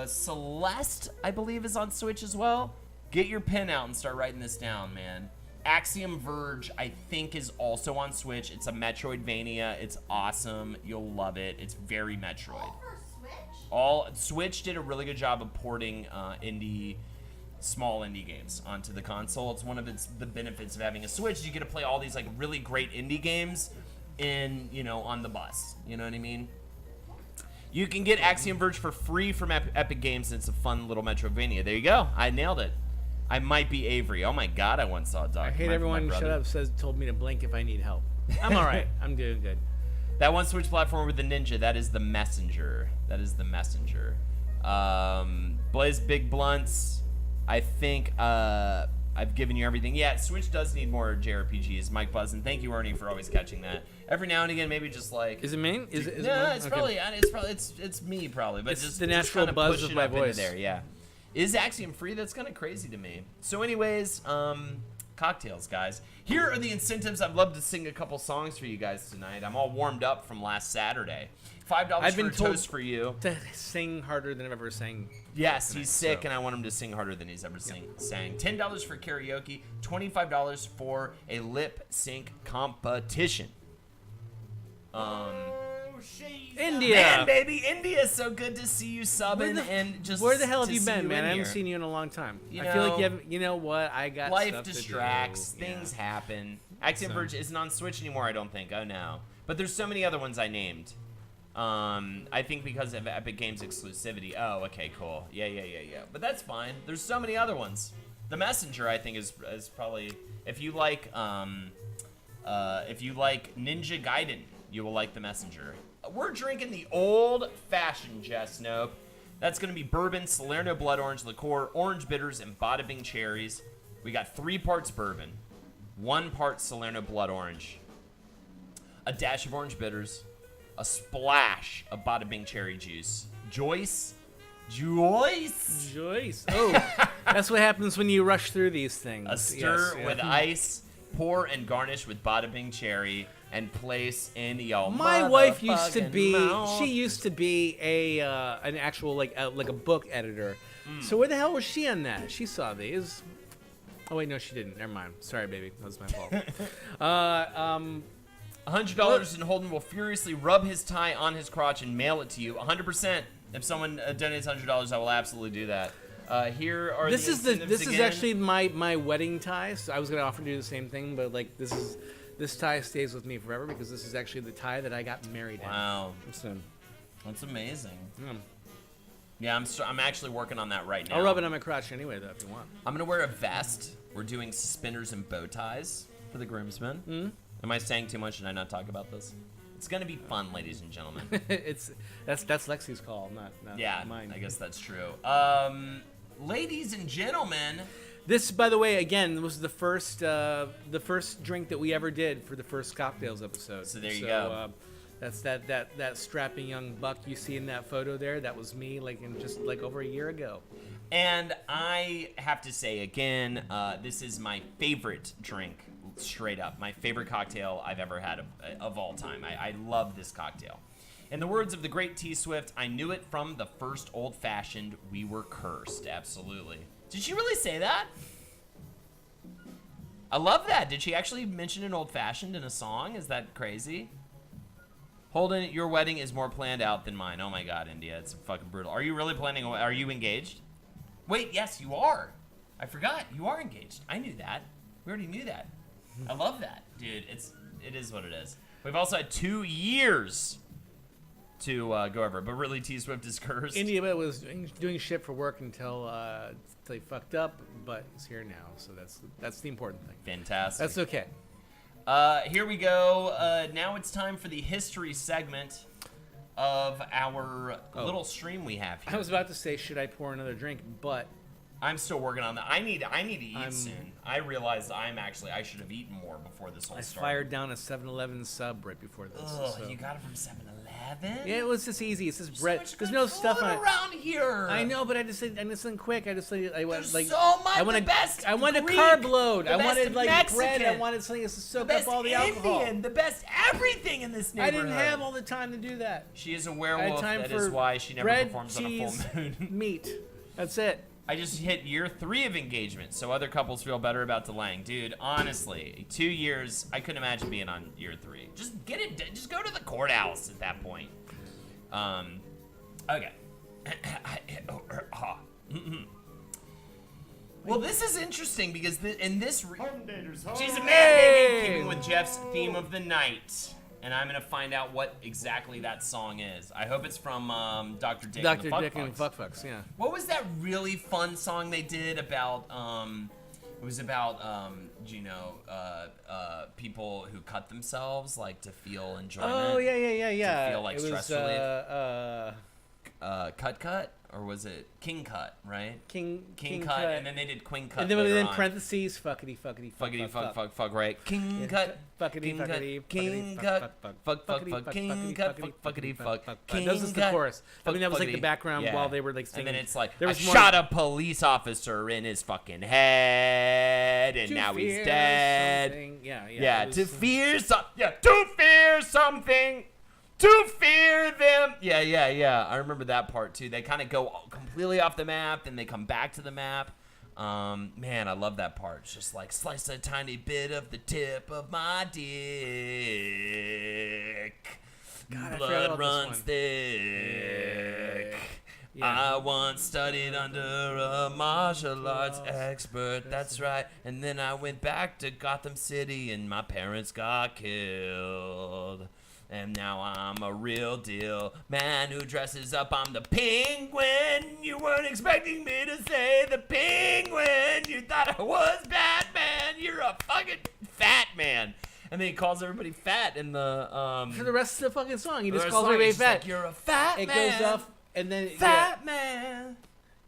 Celeste, I believe, is on Switch as well. Get your pen out and start writing this down, man. Axiom Verge, I think, is also on Switch. It's a Metroidvania. It's awesome. You'll love it. It's very Metroid. For Switch? Switch did a really good job of porting indie small indie games onto the console. It's one of the benefits of having a Switch. You get to play all these like really great indie games on the bus. You know what I mean? You can get Axiom Verge for free from Epic Games, and it's a fun little Metrovania. There you go. I nailed it. I might be Avery. Oh my God, I once saw a dog. I hate everyone shut up told me to blink if I need help. I'm all right. I'm doing good. That one Switch platform with the Ninja, that is the Messenger. Blaze Big Blunts, I think I've given you everything. Yeah, Switch does need more JRPGs. Mike Buzzin, thank you, Ernie, for always catching that. Every now and again, maybe just like... Is it me? Is it no, mine? it's Okay. probably it's me probably, but It's just the just natural kinda buzz push of it my up into voice. there, yeah. Is Axiom free? That's kind of crazy to me. So anyways, CockTails, guys. Here are the incentives. I'd love to sing a couple songs for you guys tonight. I'm all warmed up from last Saturday. $5 I've for been a told toast for you. to sing harder than I've ever sang. Yes, tonight, he's sick, so- and I want him to sing harder than he's ever sang. $10 for karaoke, $25 for a lip sync competition. India. Man, baby, India, so good to see you Where subbing the, and just. where the hell have to you see been, man? in I haven't here. seen you in a long time. You I feel like know, you haven't. You know what? I got Life stuff distracts, to do. things happen. Axiom Verge isn't on Switch anymore, I don't think. Oh no, but there's so many other ones I named. I think because of Epic Games exclusivity. Oh, okay, cool. Yeah. But that's fine. There's so many other ones. The Messenger, I think, is probably if you like Ninja Gaiden, you will like the Messenger. We're drinking the old-fashioned Jess Nope. That's going to be bourbon, Salerno blood orange liqueur, orange bitters, and Bada Bing cherries. We got 3 parts bourbon, 1 part Salerno blood orange, a dash of orange bitters, a splash of Bada Bing cherry juice. Joyce. Joyce. Oh, that's what happens when you rush through these things. A stir Yes, yeah. with ice. Pour and garnish with Bada Bing cherry and place in your My wife used to motherfucking be. mouth. She used to be an actual like a book editor. So where the hell was she on that? She saw these. Oh wait, no, she didn't. Never mind. Sorry, baby. That was my fault. $100 and Holden will furiously rub his tie on his crotch and mail it to you. 100%. If someone donates $100, I will absolutely do that. Here are This the is the incentives this is again. actually my wedding tie. So I was gonna offer to do the same thing, but like this tie stays with me forever because this is actually the tie that I got married Wow, in. So, that's amazing. yeah. Yeah, I'm actually working on that right now. I'll rub it on my crotch anyway, though, if you want. I'm gonna wear a vest. We're doing suspenders and bow ties for the groomsmen. Mm-hmm. Am I saying too much? Did I not talk about this? It's gonna be fun, ladies and gentlemen. That's Lexi's call, not Yeah, mine. I guess that's true. Ladies and gentlemen, This, by the way, again, was the first drink that we ever did for the first CockTails episode. So there you go. That's that strapping young buck you see in that photo there. That was me, just over a year ago. and I have to say again, this is my favorite drink, straight up. My favorite cocktail I've ever had of all time. I love this cocktail. In the words of the great T Swift, I knew it from the first old-fashioned. We were cursed. Absolutely. Did she really say that? I love that. Did she actually mention an old-fashioned in a song? Is that crazy? Holden, your wedding is more planned out than mine. Oh my God, India, it's fucking brutal. Are you really planning? Are you engaged? Wait, yes, you are. I forgot. You are engaged. I knew that. We already knew that. I love that, dude. It is what it is. We've also had 2 years to go over, but really, T Swift is cursed. India was doing shit for work until he fucked up, but he's here now, so that's the important thing. Fantastic. That's okay. Here we go. Now it's time for the history segment of our little stream we have here. I was about to say, should I pour another drink, but I'm still working on that. I need to eat soon. I realized I should have eaten more before this whole I started. fired down a 7-Eleven sub right before this. Ugh, so. you got it from 7-Eleven? Yeah, it was just easy. It's just bread. So There's much no good stuff food on it. around here. I know, but I just something quick. I There's so much. the wanted best I wanted Greek, a carb load. the I best wanted bread. I Mexican, wanted something to the soak best up all the alcohol. Indian, the best everything in this I neighborhood. didn't have all the time to do that. She is a I had werewolf. time That for is why she never bread, performs cheese, on a full moon. meat. That's it. I just hit year 3 of engagement, so other couples feel better about delaying. Dude, honestly, 2 years, I couldn't imagine being on year 3. Just get it, just go to the courthouse at that point. Okay. Well, this is interesting because in this... Home She's a man, Hey! baby, keeping with Jeff's theme of the night. And I'm going to find out what exactly that song is. I hope it's from Dr. Dick and the Dr. Dick Fuck and Fucks. Fuckfucks, yeah. What was that really fun song they did about, it was about, people who cut themselves, like, to feel enjoyment. Oh, yeah. feel like it stress was, relief. Cut? Or was it King Cut, right? King Cut, and then they did Queen Cut and then later in on. parentheses, fuck, Right? King Yeah. Cut. Fuckity, King Cut, fuckity, King fuckity, Cut, fuck, fuck, King Cut, fuckity, fuck, That was just the chorus. I mean, that was like the background Yeah. while they were like singing. And then it's like, There I was more- shot a police officer in his fucking head, and To now he's fear dead. something. Yeah. Yeah, it to was- fear something. To fear them. Yeah. I remember that part too. They kind of go completely off the map, then they come back to the map. Man, I love that part. It's just like, slice a tiny bit of the tip of my dick. God, I forgot Blood about this runs one. thick. Yeah. I once studied under a martial arts expert, that's right. And then I went back to Gotham City and my parents got killed. And now I'm a real deal man who dresses up. I'm the Penguin. You weren't expecting me to say the Penguin. You thought I was Batman. You're a fucking fat man. And then he calls everybody fat in the For the rest of the fucking song, he the just rest calls of the song, everybody he's just fat. like, you're a fat It man. goes off, and then Fat man.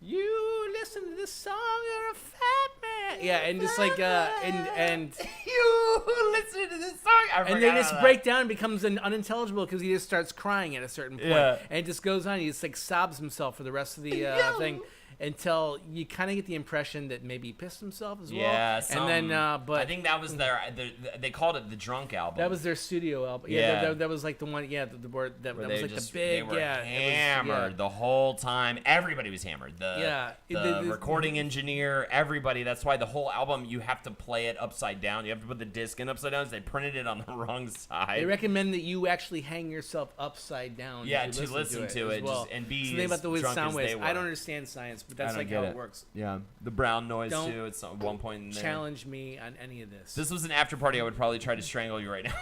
you listen to this song, you're a fat man. Yeah, and just like and You listen to this song. I and they forgot just about break down and becomes unintelligible because he just starts crying at a certain point. Yeah. And it just goes on. He just like sobs himself for the rest of the Yo. thing until you kind of get the impression that maybe he pissed himself as well. Yeah, and then but I think that was they called it the Drunk album. that was their studio album. Yeah. That was like the one. Yeah, the word that where was they like just, the big. they were yeah, hammered the whole time. Everybody was hammered. The The- recording engineer, everybody. That's why the whole album you have to play it upside down. You have to put the disc in upside down. So they printed it on the wrong side. They recommend that you actually hang yourself upside down. Yeah, as you to listen to as it, well. just- and be So think as about the way drunk sound as waves. they were. I don't understand science, but that's I don't like get how it. it works. Yeah, the brown noise Don't too. It's at one point in there. Challenge me on any of this. This was an after party. I would probably try to strangle you right now.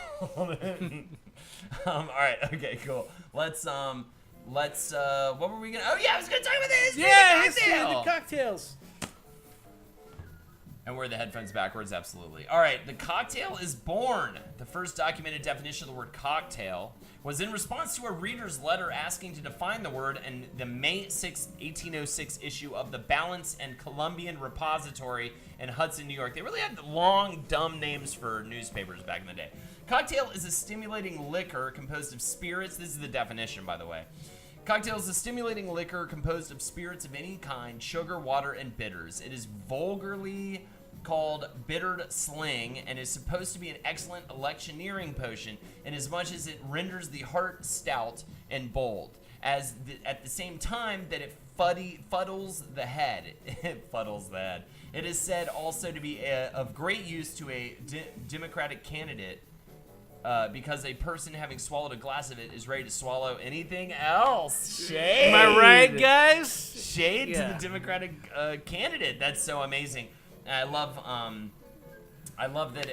All right. Okay. Cool. Let's. What were we gonna? Oh yeah, I was gonna talk about this. yeah, history of the cocktails. And wear the headphones backwards, absolutely. All right, the cocktail is born. The first documented definition of the word cocktail was in response to a reader's letter asking to define the word in the May 6, 1806 issue of the Balance and Columbian Repository in Hudson, New York. They really had long, dumb names for newspapers back in the day. Cocktail is a stimulating liquor composed of spirits. This is the definition, by the way. Cocktail is a stimulating liquor composed of spirits of any kind, sugar, water, and bitters. It is vulgarly called bittered sling and is supposed to be an excellent electioneering potion in as much as it renders the heart stout and bold, at the same time that it fuddles the head. It fuddles the head. It is said also to be of great use to a Democratic candidate because a person having swallowed a glass of it is ready to swallow anything else. Shade. Am I right, guys? Shade Yeah. to the Democratic candidate. That's so amazing. I love that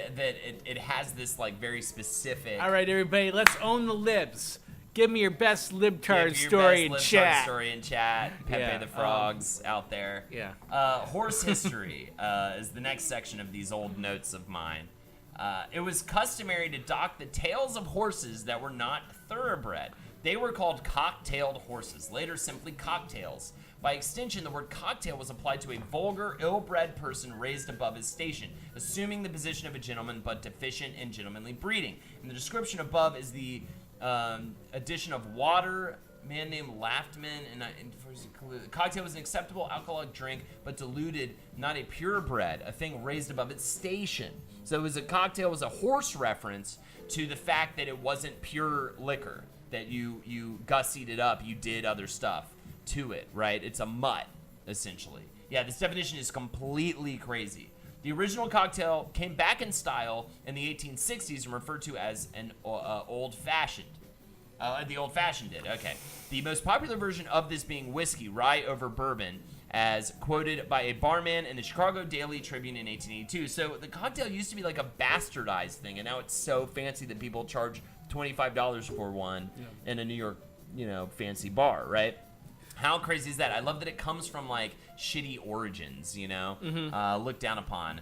it has this like very specific. All right, everybody, let's own the libs. Give me your best libtard Give your story in best libtard chat. Story in chat. Pepe Yeah, the Frogs out there. Yeah. Horse history is the next section of these old notes of mine. It was customary to dock the tails of horses that were not thoroughbred. They were called cock-tailed horses, later simply cocktails. By extension, the word cocktail was applied to a vulgar, ill-bred person raised above his station, assuming the position of a gentleman but deficient in gentlemanly breeding. In the description above is the addition of water, man named Laftman, and cocktail was an acceptable alcoholic drink, but diluted, not a purebred, a thing raised above its station. So it was a cocktail was a horse reference to the fact that it wasn't pure liquor, that you gussied it up, you did other stuff to it, right? It's a mutt, essentially. Yeah, this definition is completely crazy. The original cocktail came back in style in the 1860s and referred to as an old-fashioned. The old-fashioned did, okay. The most popular version of this being whiskey, rye over bourbon, as quoted by a barman in the Chicago Daily Tribune in 1882. So the cocktail used to be like a bastardized thing, and now it's so fancy that people charge $25 for one in a New York, fancy bar, right? How crazy is that? I love that it comes from like shitty origins, looked down upon.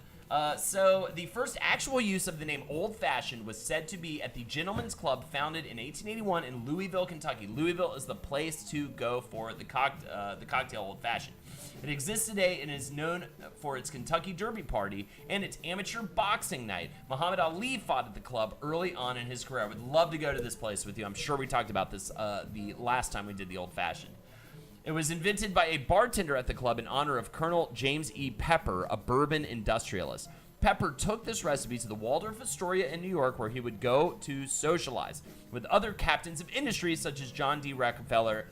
So the first actual use of the name Old Fashioned was said to be at the Gentlemen's Club founded in 1881 in Louisville, Kentucky. Louisville is the place to go for the cocktail Old Fashioned. It exists today and is known for its Kentucky Derby Party and its amateur boxing night. Muhammad Ali fought at the club early on in his career. I would love to go to this place with you. I'm sure we talked about this the last time we did the Old Fashioned. It was invented by a bartender at the club in honor of Colonel James E. Pepper, a bourbon industrialist. Pepper took this recipe to the Waldorf Astoria in New York, where he would go to socialize with other captains of industry such as John D. Rockefeller,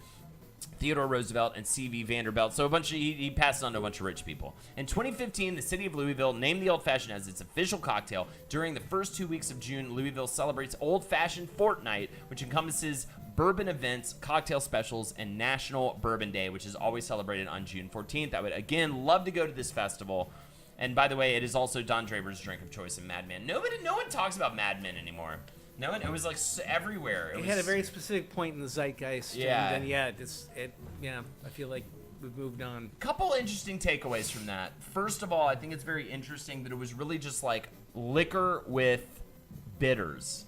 Theodore Roosevelt, and C.V. Vanderbilt. So he passed it on to a bunch of rich people. In 2015, the city of Louisville named the Old Fashioned as its official cocktail. During the first 2 weeks of June, Louisville celebrates Old Fashioned Fortnight, which encompasses bourbon events, cocktail specials, and National Bourbon Day, which is always celebrated on June 14th. I would, again, love to go to this festival. And by the way, it is also Don Draper's drink of choice in Mad Men. No one talks about Mad Men anymore. No one. It was like everywhere. It had a very specific point in the zeitgeist. Yeah. And then, I feel like we've moved on. Couple interesting takeaways from that. First of all, I think it's very interesting that it was really just like liquor with bitters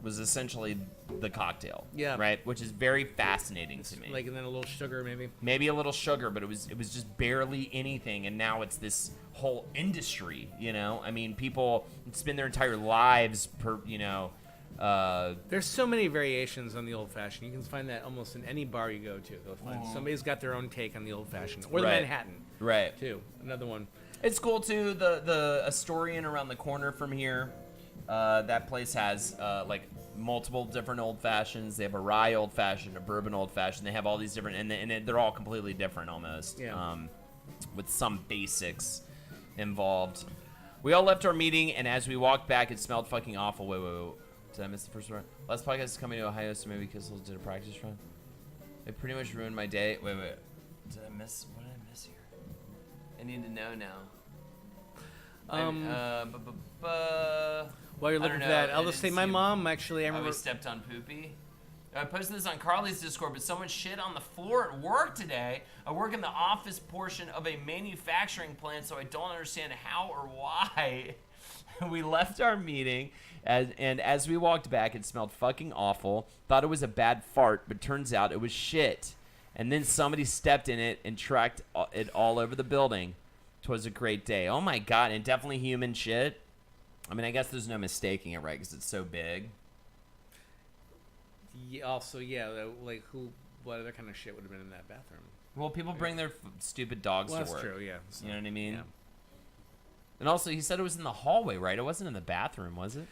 was essentially the cocktail. Yeah. Right? Which is very fascinating to me. Like, and then a little sugar, maybe. Maybe a little sugar, but it was just barely anything, and now it's this whole industry, I mean, people spend their entire lives there's so many variations on the Old Fashioned. You can find that almost in any bar you go to. They'll find somebody's got their own take on the Old Fashioned, or the Right. Manhattan, Right. too. Another one. It's cool too. The Astorian around the corner from here, that place has like multiple different Old Fashions. They have a rye Old Fashioned, a bourbon Old Fashioned. They have all these different, and they're all completely different almost. Yeah. With some basics involved. We all left our meeting, and as we walked back, it smelled fucking awful. Wait. Did I miss the first one? Last podcast is coming to Ohio, so maybe Kissel did a practice run. It pretty much ruined my day. Wait. Did I miss? What did I miss here? I need to know now. While you're looking for that, I'll just say my mom I Oh, remember. we stepped on Poopy. I posted this on Carly's Discord, but someone shit on the floor at work today. I work in the office portion of a manufacturing plant, so I don't understand how or why. We left our meeting, and as we walked back, it smelled fucking awful. Thought it was a bad fart, but turns out it was shit. And then somebody stepped in it and tracked it all over the building. 'Twas a great day. Oh my god, and definitely human shit. I mean, I guess there's no mistaking it, right? Because it's so big. Also, what other kind of shit would have been in that bathroom? Well, people bring their stupid dogs Well, to that's work. true, yeah. So, You know what I mean? yeah. And also, he said it was in the hallway, right? It wasn't in the bathroom, was it?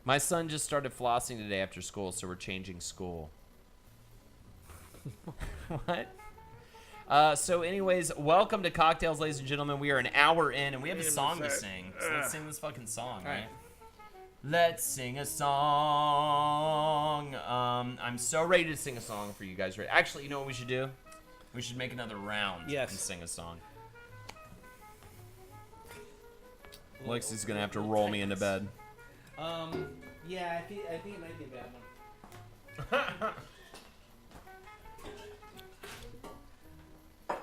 My son just started flossing today after school, so we're changing school. What? So anyways, welcome to Cocktails, ladies and gentlemen. We are an hour in, and we have a song to sing. So let's sing this fucking song, right? Let's sing a song. I'm so ready to sing a song for you guys. Actually, you know what we should do? We should make another round and sing a song. Lexi's gonna have to roll me into bed. Yeah, I think it might be a bad one.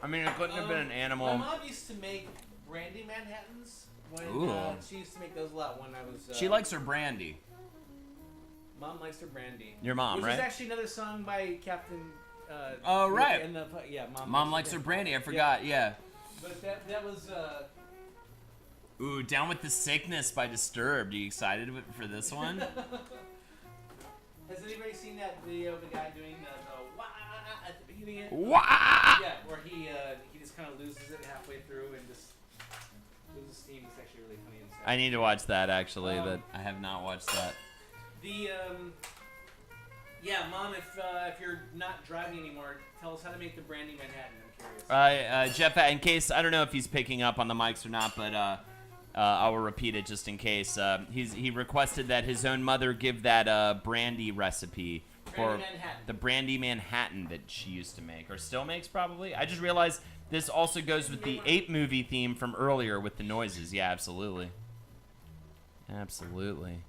I mean, it couldn't have been an animal. My mom used to make brandy Manhattans. She used to make those a lot when I was. She likes her brandy. Mom likes her brandy. Your mom, Which right? is actually another song by Captain. Oh, right. In the, Mom likes her brandy. I forgot. Yeah. But that was. Ooh, Down with the Sickness by Disturbed. Are you excited for this one? Has anybody seen that video of the guy doing the wah at the beginning? Wah! Yeah, where he just kind of loses it halfway through and just loses steam. It's actually really funny and sad. I need to watch that actually, but I have not watched that. Mom, if you're not driving anymore, tell us how to make the brandy Manhattan. I'm curious. Jeff, in case, I don't know if he's picking up on the mics or not, but I will repeat it just in case. He requested that his own mother give that brandy recipe for the Brandy Manhattan that she used to make, or still makes probably. I just realized this also goes with the Ape movie theme from earlier with the noises. Yeah, absolutely. Absolutely.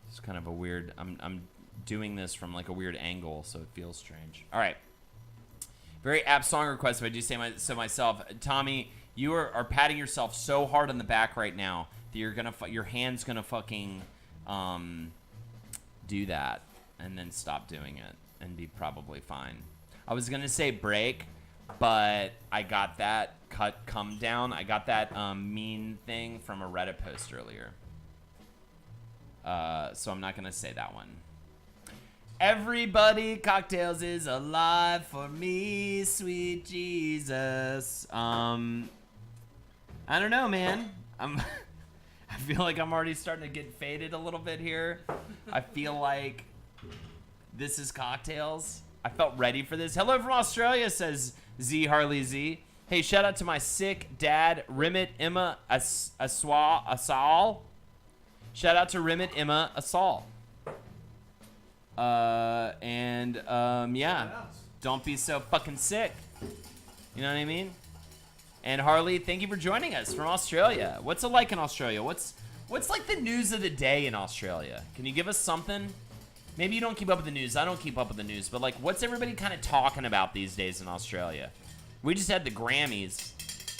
It's kind of a weird, I'm doing this from like a weird angle, so it feels strange. All right. Very apt song request, if I do say so myself. Tommy, you are patting yourself so hard on the back right now that your hand's gonna fucking do that and then stop doing it and be probably fine. I was gonna say break, but I got that come down. I got that mean thing from a Reddit post earlier. So I'm not gonna say that one. Everybody, CockTails is alive for me, sweet Jesus. I don't know, man. I feel like I'm already starting to get faded a little bit here. I feel like this is CockTails. I felt ready for this. Hello from Australia, says Z Harley Z. Hey, shout out to my sick dad, Rimit Emma Asal. Shout out to Rimit Emma Asal. Yeah, don't be so fucking sick. You know what I mean? And Harley, thank you for joining us from Australia. What's it like in Australia? What's like the news of the day in Australia? Can you give us something? Maybe you don't keep up with the news. I don't keep up with the news, but like, what's everybody kind of talking about these days in Australia? We just had the Grammys,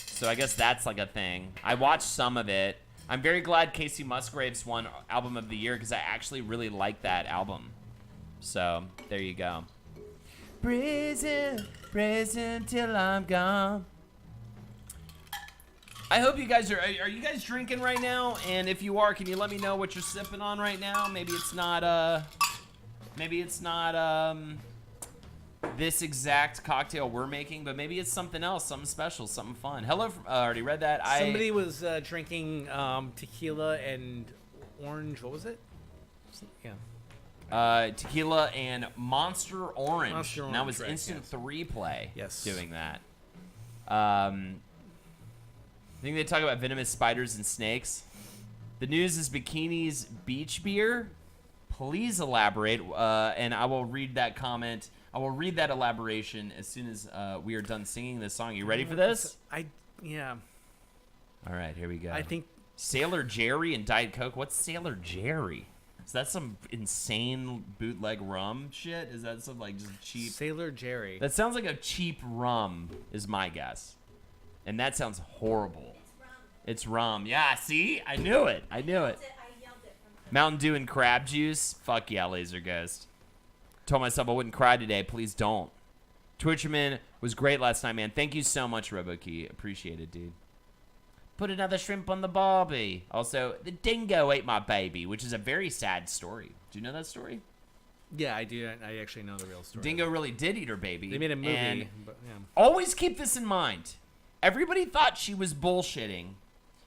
so I guess that's like a thing. I watched some of it. I'm very glad Casey Musgraves won Album of the Year because I actually really like that album. So, there you go. Prison till I'm gone. I hope you guys are you guys drinking right now? And if you are, can you let me know what you're sipping on right now? Maybe it's not this exact cocktail we're making, but maybe it's something else, something special, something fun. Hello, I already read that. Somebody was drinking tequila and orange. What was it? Yeah. Tequila and Monster Orange. Monster And that Orange, was right, Instant yes. 3 play. Yes. Doing that. I think they talk about venomous spiders and snakes. The news is bikinis beach beer. Please elaborate, and I will read that comment. I will read that elaboration as soon as we are done singing this song. You ready for this? Yeah. All right, here we go. I think Sailor Jerry and Diet Coke. What's Sailor Jerry? Is that some insane bootleg rum shit? Is that some like just cheap? Sailor Jerry. That sounds like a cheap rum, is my guess. And that sounds horrible. It's rum. Yeah, see? I knew it. I yelled it from Mountain Dew and crab juice. Fuck yeah, Laser Ghost. Told myself I wouldn't cry today. Please don't. Twitcherman was great last night, man. Thank you so much, RoboKey. Appreciate it, dude. Put another shrimp on the barbie. Also, the dingo ate my baby, which is a very sad story. Do you know that story? Yeah, I do. I actually know the real story. Dingo really did eat her baby. They made a movie. And But, yeah. always keep this in mind. Everybody thought she was bullshitting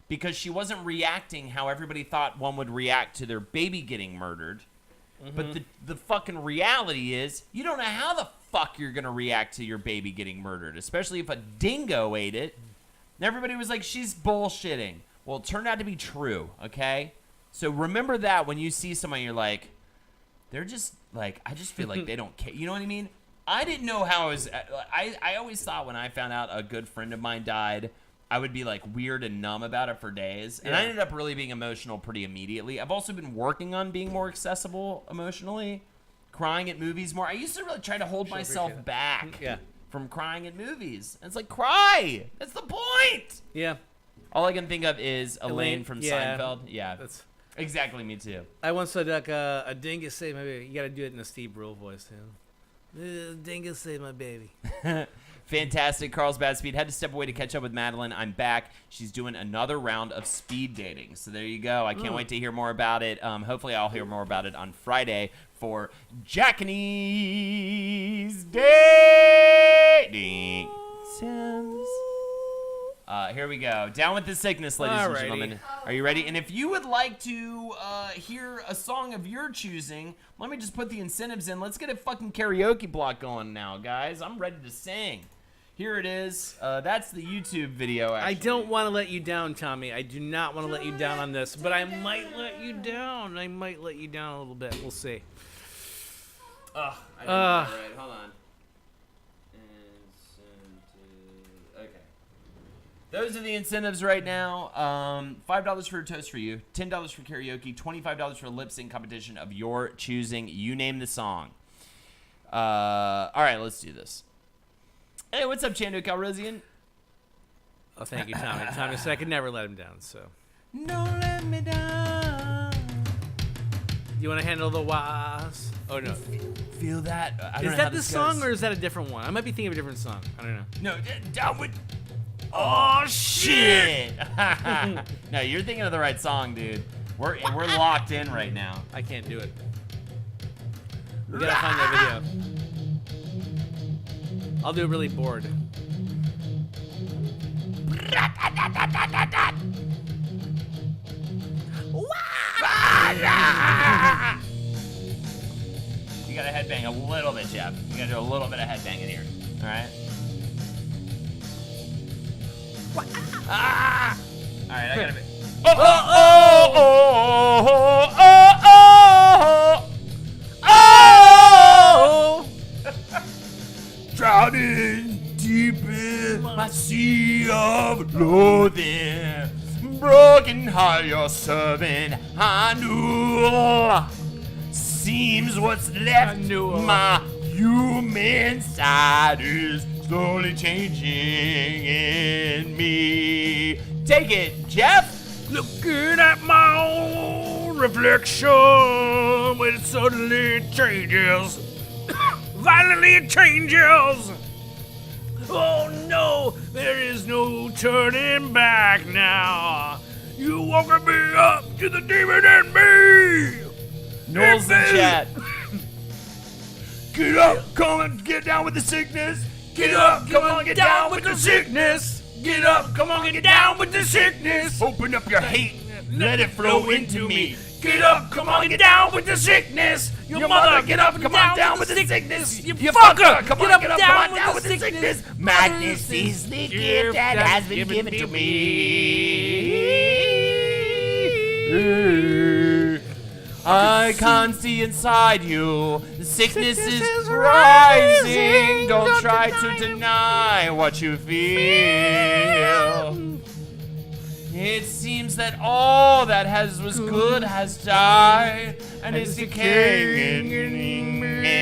because she wasn't reacting how everybody thought one would react to their baby getting murdered. Mm-hmm. But the fucking reality is, you don't know how the fuck you're going to react to your baby getting murdered, especially if a dingo ate it. And everybody was like, she's bullshitting. Well, it turned out to be true, okay? So remember that when you see somebody, you're like, they're just, like, I just feel like they don't care. You know what I mean? I didn't know how I was, I always thought when I found out a good friend of mine died, I would be, like, weird and numb about it for days. And I ended up really being emotional pretty immediately. I've also been working on being more accessible emotionally, crying at movies more. I used to really try to hold myself back from crying at movies. And it's like, cry! That's the point! Yeah. All I can think of is Elaine from Seinfeld. Yeah, That's exactly me too. I once said like a dingus saved my baby. You got to do it in a Steve Brule voice too. Dingus saved my baby. Fantastic. Carl's Bad Speed. Had to step away to catch up with Madeline. I'm back. She's doing another round of speed dating. So there you go. I can't wait to hear more about it. Hopefully I'll hear more about it on Friday for Jackie's Dating Sims. Here we go. Down with the sickness, ladies and gentlemen. Are you ready? And if you would like to hear a song of your choosing, let me just put the incentives in. Let's get a fucking karaoke block going now, guys. I'm ready to sing. Here it is. That's the YouTube video, actually. I don't want to let you down, Tommy. I do not want to let you down on this, but I might let you down. I might let you down a little bit. We'll see. Ugh, I didn't get it right. Hold on. Okay. Those are the incentives right now. $5 for a toast for you, $10 for karaoke, $25 for a lip sync competition of your choosing. You name the song. All right, let's do this. Hey, what's up, Chando Calrissian? Oh, thank you, Tommy. Tommy said I could never let him down, so. Don't let me down. You want to handle the was? Oh, no. Feel that? I don't Is know how that this this song goes. or is that a different one? I might be thinking of a different song. I don't know. No, down with. Oh shit! No, you're thinking of the right song, dude. We're locked in right now. I can't do it. We gotta find that video. I'll do it really bored. You gotta headbang a little bit, Jeff. You gotta do a little bit of headbanging here. All right. Ah! All right, I gotta be. Oh oh oh oh oh oh! Drowning deep in my sea of loathing, broken heart you're serving. I knew. Seems what's left my human side is slowly changing in me. Take it, Jeff. Looking at my own reflection when it suddenly changes. Violently it changes. Oh no, there is no turning back now. You woke me up to the demon in me. Knowles in chat. Get up, come and get down with the sickness. Get up, come on, get down with the sickness. Get up, come on, get down with the sickness. Open up your hate, let it flow into me. Get up, come on, get down with the sickness. Your mother, get up, come on down with the sickness. You fucker, come on, get up, get up, come on down down with with the the sickness. Madness is the gift that has been given to me. I can't see inside you. The sickness is rising. Don't try to deny what you feel. It seems that all that was good has died and is decaying in me.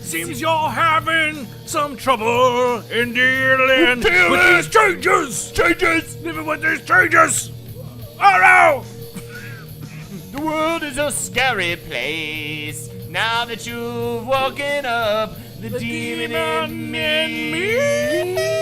Seems you're having some trouble in dealing with these strangers. Living with these strangers. Oh no! The world is a scary place. Now that you've woken up, the demon in me.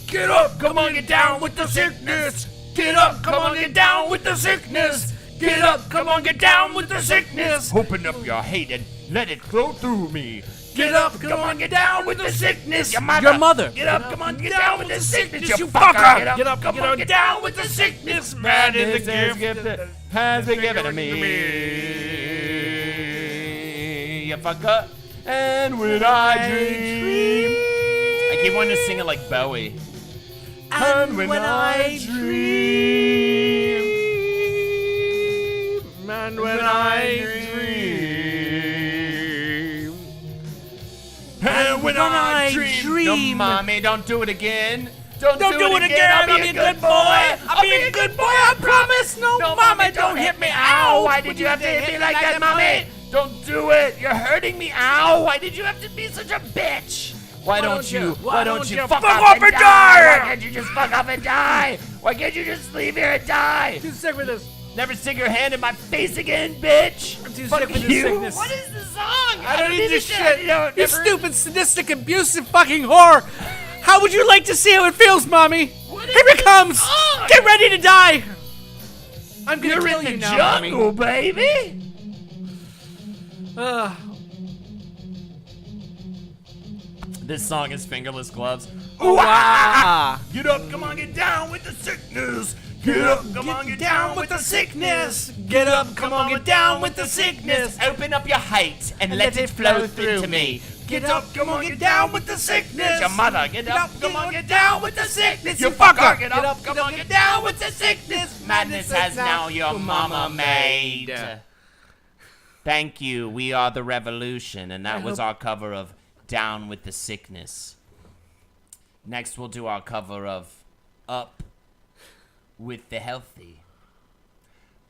Get up, come on, get down with the sickness. Get up, come on, get down with the sickness. Get up, come on, get down with the sickness. Open up your hate and let it flow through me. Get up, come on, get down with the sickness. Your mother. Get up, come on, get down with the sickness, you fucker. Get up, come on, get down with the sickness. Man is the gift that has been given to me. You fucker. And when I dream, I keep wanting to sing it like Bowie. And when I dream, and when I dream, and when I dream, no, mommy, don't do it again. Don't do it again. I'll be a good boy. I'll be a good boy. I promise. No, mama, don't hit me. Ow! Why did you have to hit me like that, mommy? Don't do it. You're hurting me. Ow! Why did you have to be such a bitch? Why don't you fuck off and die? Why can't you just fuck off and die? Why can't you just leave here and die? Too sick for this. Never stick your hand in my face again, bitch. I'm too Fuck sick for this you. sickness. What is the song? I don't need this shit. You You stupid, sadistic, abusive fucking whore. How would you like to see how it feels, mommy? What Here is it comes. this song? Get ready to die. I'm gonna You're kill in the you now, jungle, baby. mommy. This song is Fingerless Gloves. Wow. Get up, come on, get down with the sickness. Get up, come on, get down with the sickness. Get up, come on, get down with the sickness. Open up your hate and let it flow through to me. Get up, come on, get down with the sickness. Your mother, get up, come on, get down with the sickness. You fucker. Get up, come on, get down with the sickness. Madness has now your mama made. Thank you. We are the revolution, and that was our cover of Down with the Sickness. Next, we'll do our cover of Up with the Healthy.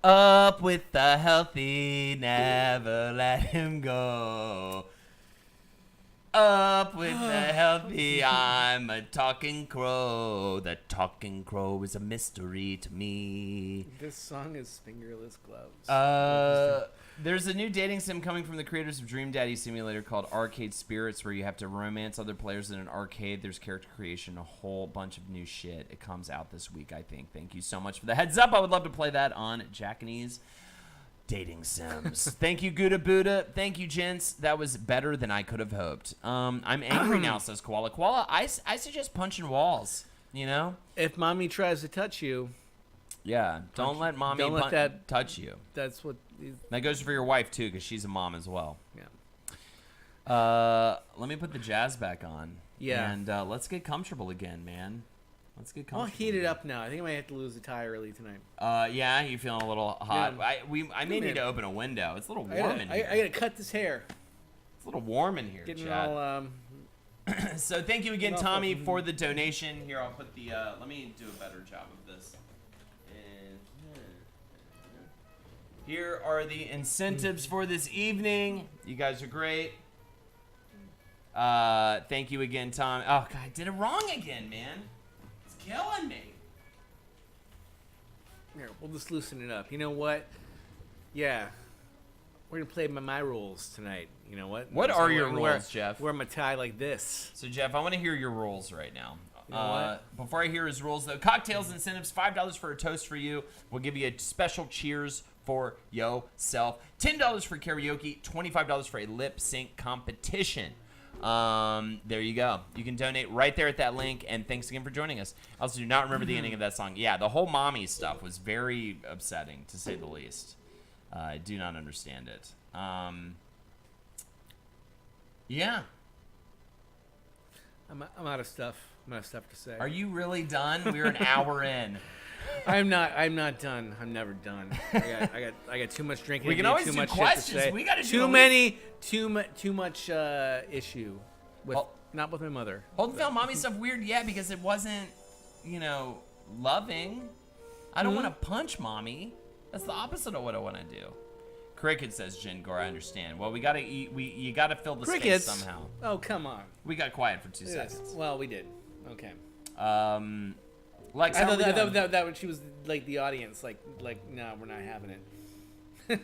Up with the healthy, never let him go. Up with the healthy, I'm a talking crow. The talking crow is a mystery to me. This song is Fingerless Gloves. There's a new dating sim coming from the creators of Dream Daddy Simulator called Arcade Spirits, where you have to romance other players in an arcade. There's character creation, a whole bunch of new shit. It comes out this week, I think. Thank you so much for the heads up. I would love to play that on Japanese dating sims. Thank you, Gouda Buddha. Thank you, gents. That was better than I could have hoped. I'm angry now, says Koala. Koala, I suggest punching walls, you know? If mommy tries to touch you, yeah, don't let mommy don't let that touch you. That's what. That goes for your wife, too, because she's a mom as well. Yeah. Let me put the jazz back on. Yeah. And let's get comfortable again, man. Let's get comfortable. I'll heat it up now. I think I might have to lose the tie early tonight. Yeah, you feeling a little hot? Yeah. I may need to open a window. It's a little I warm in here. I gotta cut this hair. It's a little warm in here, Getting Chad. all So thank you again, Tommy, for the donation. Here, I'll put the. Let me do a better job of this. And here are the incentives for this evening. You guys are great. Thank you again, Tom. Oh God, I did it wrong again, man. It's killing me. Here, we'll just loosen it up. You know what? Yeah. We're gonna play by my rules tonight. You know what? What So are we're your gonna rules, Jeff? Wear my tie like this. So Jeff, I want to hear your rules right now. You know what? Before I hear his rules, though, CockTails incentives: $5 for a toast for you. We'll give you a special cheers for yourself. $10 for karaoke. $25 for a lip sync competition. There you go. You can donate right there at that link. And thanks again for joining us. I also do not remember the ending of that song. Yeah, the whole mommy stuff was very upsetting, to say the least. I do not understand it. Yeah. I'm out of stuff. I'm out of stuff to say. Are you really done? We're an hour in. I'm not done. I'm never done. I got too much drinking. We to can do, always too do much questions. Shit to say. We gotta do too at many. Too much issue with Well, not with my mother. Holden found mommy stuff weird, yeah, because it wasn't, loving. I don't want to punch mommy. That's the opposite of what I want to do. Cricket says Jen Gore, I understand. Well, we gotta eat. You gotta fill the Crickets? space somehow. Oh, come on. We got quiet for 2 Yes. seconds. Well, we did. Okay. Lex, I how are we thought doing? that she was like the audience. Like no, we're not having it.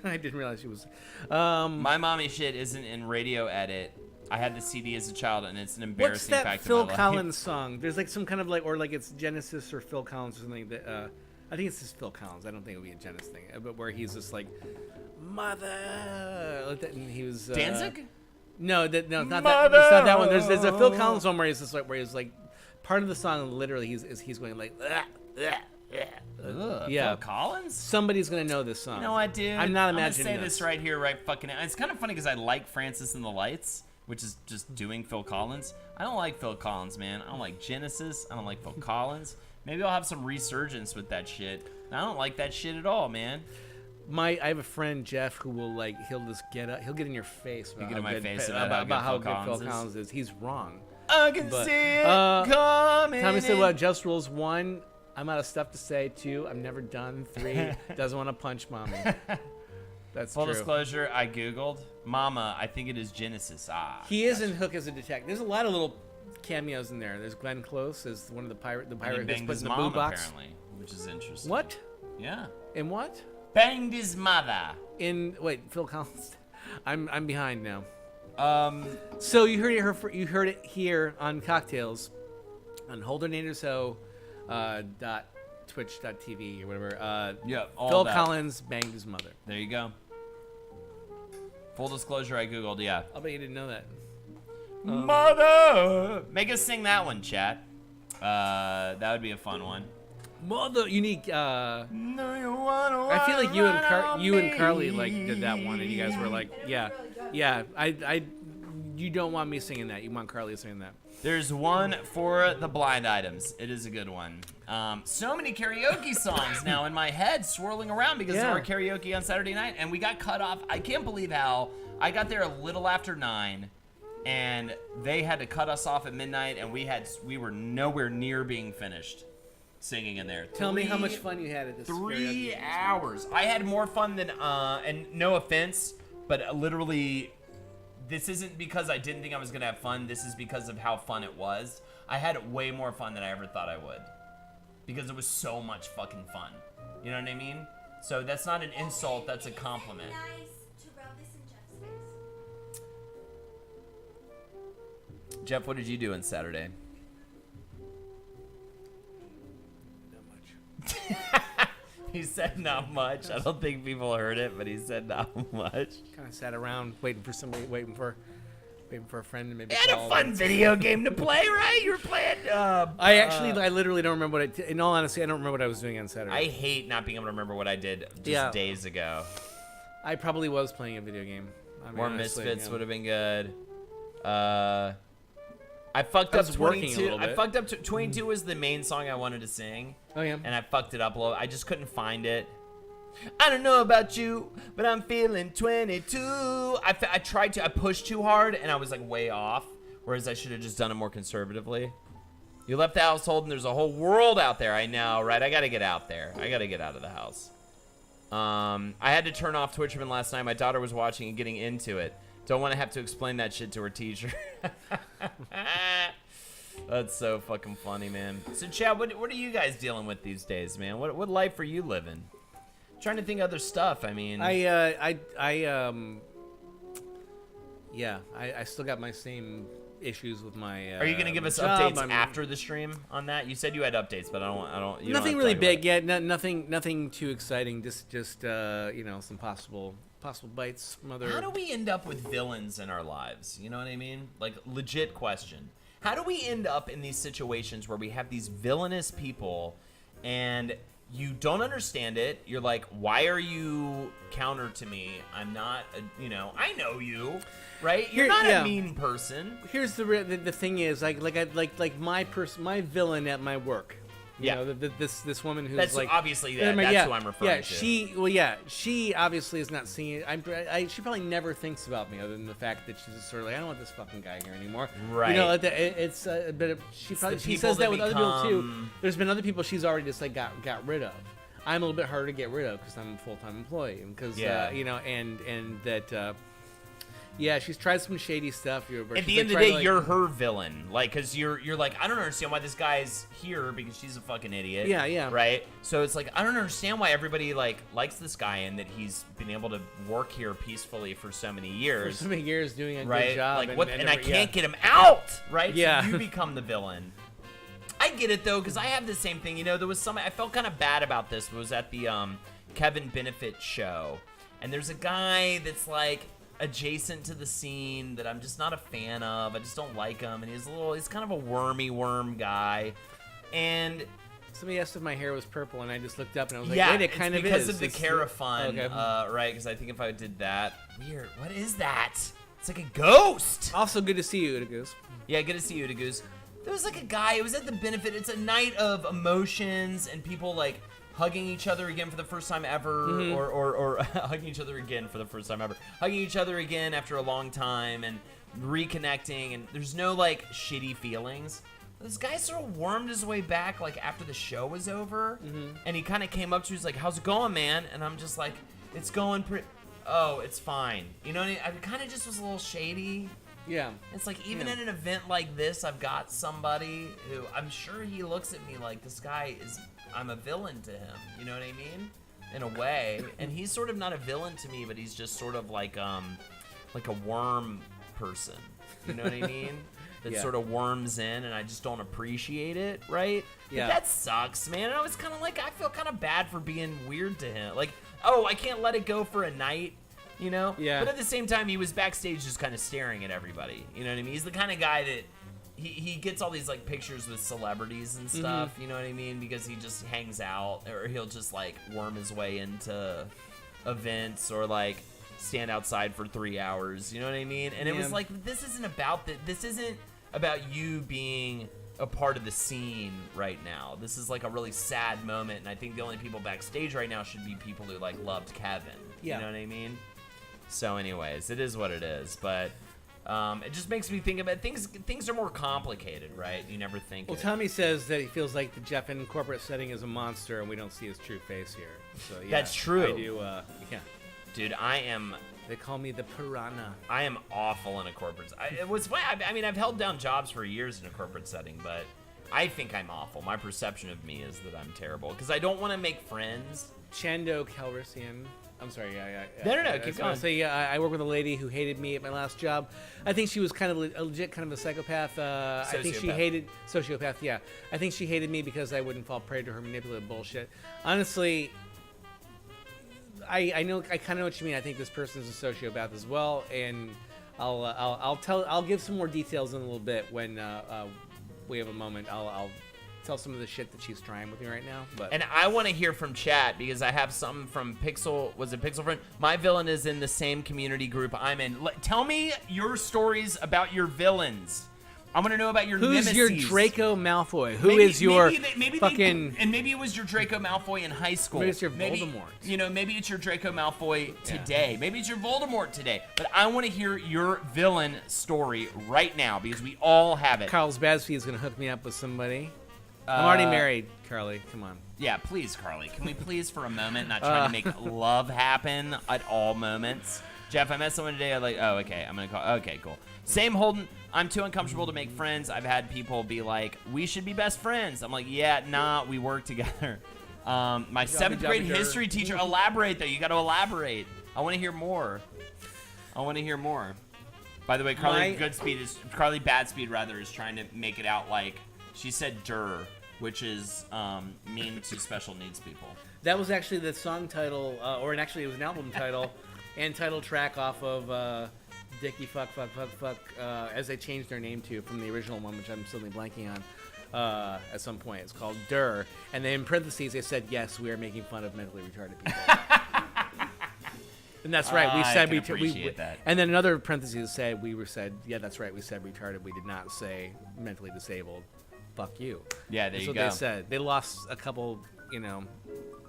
I didn't realize she was. My mommy shit isn't in radio edit. I had the CD as a child, and it's an What's embarrassing that fact Phil of my life. Collins song? There's like some kind of or it's Genesis or Phil Collins or something that. I think it's just Phil Collins. I don't think it would be a Genesis thing. But where he's just like, mother, like that, and he was. Danzig? No, not that. It's not that one. There's a Phil Collins one where he's just like part of the song literally he's going like. Ugh, Yeah. Phil Collins? Somebody's gonna know this song. You know what, dude? I'm not gonna imagining say this right here, right fucking now. It's kind of funny because I like Francis and the Lights, which is just doing Phil Collins. I don't like Phil Collins, man. I don't like Genesis. I don't like Phil Collins. Maybe I'll have some resurgence with that shit. I don't like that shit at all, man. I have a friend Jeff who will he'll just get up, he'll get in your face about get in how my good face about about how good good Phil Phil Collins is. He's wrong. I can But, see it coming. Tommy said, "Well, just rules 1. I'm out of stuff to say. 2. I'm never done. 3. Doesn't want to punch mommy." That's Full true. disclosure, I googled Mama. I think it is Genesis. He is in Hook as a detective. There's a lot of little cameos in there. There's Glenn Close as one of the pirate. The And pirate he who's banged put his in the mom, boo box. apparently, which is interesting. What? Yeah. In what? Banged his mother. Wait, Phil Collins. I'm behind now. Um, So you heard it here on CockTails on holdernatorso.twitch.tv or whatever. yeah, all Phil that. Collins banged his mother. There you go. Full disclosure, I googled, yeah. I'll bet you didn't know that. Mother! Make us sing that one, chat. That would be a fun one. Mother, unique. I No, you wanna feel like you and Carly me. did that one, and you guys were like, yeah. I you don't want me singing that. You want Carly singing that. There's one for the blind items. It is a good one. So many karaoke songs now in my head swirling around because of our karaoke on Saturday night, and we got cut off. I can't believe how I got there a little after 9, and they had to cut us off at midnight, and we were nowhere near being finished singing in there. Tell me how much fun you had at this. 3 hours. I had more fun than and no offense, but literally. This isn't because I didn't think I was going to have fun. This is because of how fun it was. I had way more fun than I ever thought I would. Because it was so much fucking fun. You know what I mean? So that's not an insult. That's a compliment. Nice to rub this in Jeff's face. Jeff, what did you do on Saturday? Not much. He said not much. I don't think people heard it, but he said not much. Kind of sat around waiting for a friend to maybe You had call. a fun video game to play, right? You were playing. I literally don't remember what in all honesty, I don't remember what I was doing on Saturday. I hate not being able to remember what I did just days ago. I probably was playing a video game. I mean, More honestly, Misfits yeah. would have been good. I fucked I up was working a 22. little I bit. fucked up 22 was the main song I wanted to sing. Oh yeah. And I fucked it up a little. I just couldn't find it. I don't know about you, but I'm feeling 22. I tried to. I pushed too hard, and I was like way off. Whereas I should have just done it more conservatively. You left the household, and there's a whole world out there. I know, right? I got to get out there. I got to get out of the house. I had to turn off Twitch from last night. My daughter was watching and getting into it. Don't want to have to explain that shit to her teacher. That's so fucking funny, man. So, Chad, what are you guys dealing with these days, man? What life are you living? Trying to think of other stuff. I mean, I still got my same issues with my. Are you gonna give us job. updates after the stream on that? You said you had updates, but I don't. You Nothing don't really have to talk big yet. Nothing too exciting. Just some possible bites from other. How do we end up with villains in our lives? You know what I mean? Like, legit question. How do we end up in these situations where we have these villainous people and you don't understand it? You're like, why are you counter to me? I'm not, I know you, right? You're not a mean person. Here's the thing is like my villain at my work. You know, this woman who's that's like obviously that's who I'm referring to. She obviously is not seeing it. She probably never thinks about me other than the fact that she's just sort of like, I don't want this fucking guy here anymore. Right. You know, it's a bit of she says that with other people too. There's been other people she's already just like got rid of. I'm a little bit harder to get rid of because I'm a full-time employee because and that. Yeah, she's tried some shady stuff. At the end of the day, you're her villain. Like, because you're like, I don't understand why this guy's here because she's a fucking idiot. Yeah. Right? So it's like, I don't understand why everybody, likes this guy and that he's been able to work here peacefully for so many years. For so many years doing a right? good job. Like, what? And I can't get him out, right? Yeah. So you become the villain. I get it, though, because I have the same thing. There was I felt kind of bad about this. It was at the Kevin Benefit show. And there's a guy that's, like, adjacent to the scene that I'm just not a fan of. I just don't like him, and he's kind of a worm guy. And somebody asked if my hair was purple, and I just looked up and I was like, yeah, wait, it kind of is. because of the Carafun, okay. right? Because I think if I did that, weird. What is that? It's like a ghost. Also, good to see you, Udagoose. Yeah, good to see you, Udagoose. There was like a guy. It was at the Benefit. It's a night of emotions and people like hugging each other again for the first time ever, or hugging each other again for the first time ever, hugging each other again after a long time, and reconnecting, and there's no, like, shitty feelings. This guy sort of wormed his way back, like, after the show was over, and he kind of came up to me, he's like, how's it going, man? And I'm just like, it's going it's fine. You know what I mean? I kind of just was a little shady. Yeah. It's like, even at an event like this, I've got somebody who I'm sure he looks at me like this guy is... I'm a villain to him, you know what I mean? In a way, and he's sort of not a villain to me, but he's just sort of like a worm person, you know what I mean? That sort of worms in, and I just don't appreciate it, right? Yeah. But that sucks, man. And I was kind of like, I feel kind of bad for being weird to him. Like, oh, I can't let it go for a night, you know? Yeah. But at the same time, he was backstage just kind of staring at everybody, you know what I mean? He's the kind of guy that he gets all these, like, pictures with celebrities and stuff, you know what I mean? Because he just hangs out, or he'll just, like, worm his way into events, or, like, stand outside for 3 hours. You know what I mean? And it was Yeah. like, this isn't about that. This isn't about you being a part of the scene right now. This is like a really sad moment, and I think the only people backstage right now should be people who like loved Kevin. Yeah. You know what I mean? So anyways, it is what it is, but it just makes me think about things are more complicated, right? You never think Well, it. Tommy says that he feels like the Jeff in corporate setting is a monster, and we don't see his true face here. So yeah, That's true. I do. Yeah, Dude, I am they call me the piranha. awful in a corporate. It was funny. I mean, I've held down jobs for years in a corporate setting, but I think I'm awful. My perception of me is that I'm terrible because I don't want to make friends. Chando Calrissian. I'm sorry. Yeah. No, I keep was going. gonna say, I work with a lady who hated me at my last job. I think she was kind of a legit kind of a psychopath. I think she Sociopath. hated sociopath. Yeah, I think she hated me because I wouldn't fall prey to her manipulative bullshit. Honestly, I kind of know what you mean. I think this person is a sociopath as well, and I'll give some more details in a little bit when we have a moment. I'll tell some of the shit that she's trying with me right now. But And I want to hear from chat because I have something from Pixel. Was it Pixel Friend? My villain is in the same community group I'm in. Tell me your stories about your villains. I want to know about your who's nemesis. your Draco Malfoy? Who is your fucking? And maybe it was your Draco Malfoy in high school. Maybe it's your Voldemort. You know, maybe it's your Draco Malfoy today. Maybe it's your Voldemort today. But I want to hear your villain story right now because we all have it. Carl's Badsby is gonna hook me up with somebody. I'm already married, Carly. Come on. Yeah, please, Carly. Can we please, for a moment, not try to make love happen at all moments? Jeff, I met someone today. I'm like, oh, okay. I'm going to call. Okay, cool. Same Holden. I'm too uncomfortable to make friends. I've had people be like, we should be best friends. I'm like, yeah, nah, we work together. My seventh grade history teacher. Elaborate, though. You got to elaborate. I want to hear more. By the way, Carly Badspeed rather is trying to make it out like she said "der," which is mean to special needs people. That was actually the song title, actually it was an album title and title track off of Dickie Fuck, as they changed their name to from the original one, which I'm suddenly blanking on at some point. It's called "Der," and then in parentheses they said, "Yes, we are making fun of mentally retarded people." And that's right. We said I can appreciate that. And then another parentheses said yeah, that's right. We said retarded. We did not say mentally disabled. Fuck you. Yeah, there That's you what go. they said. They lost a couple, people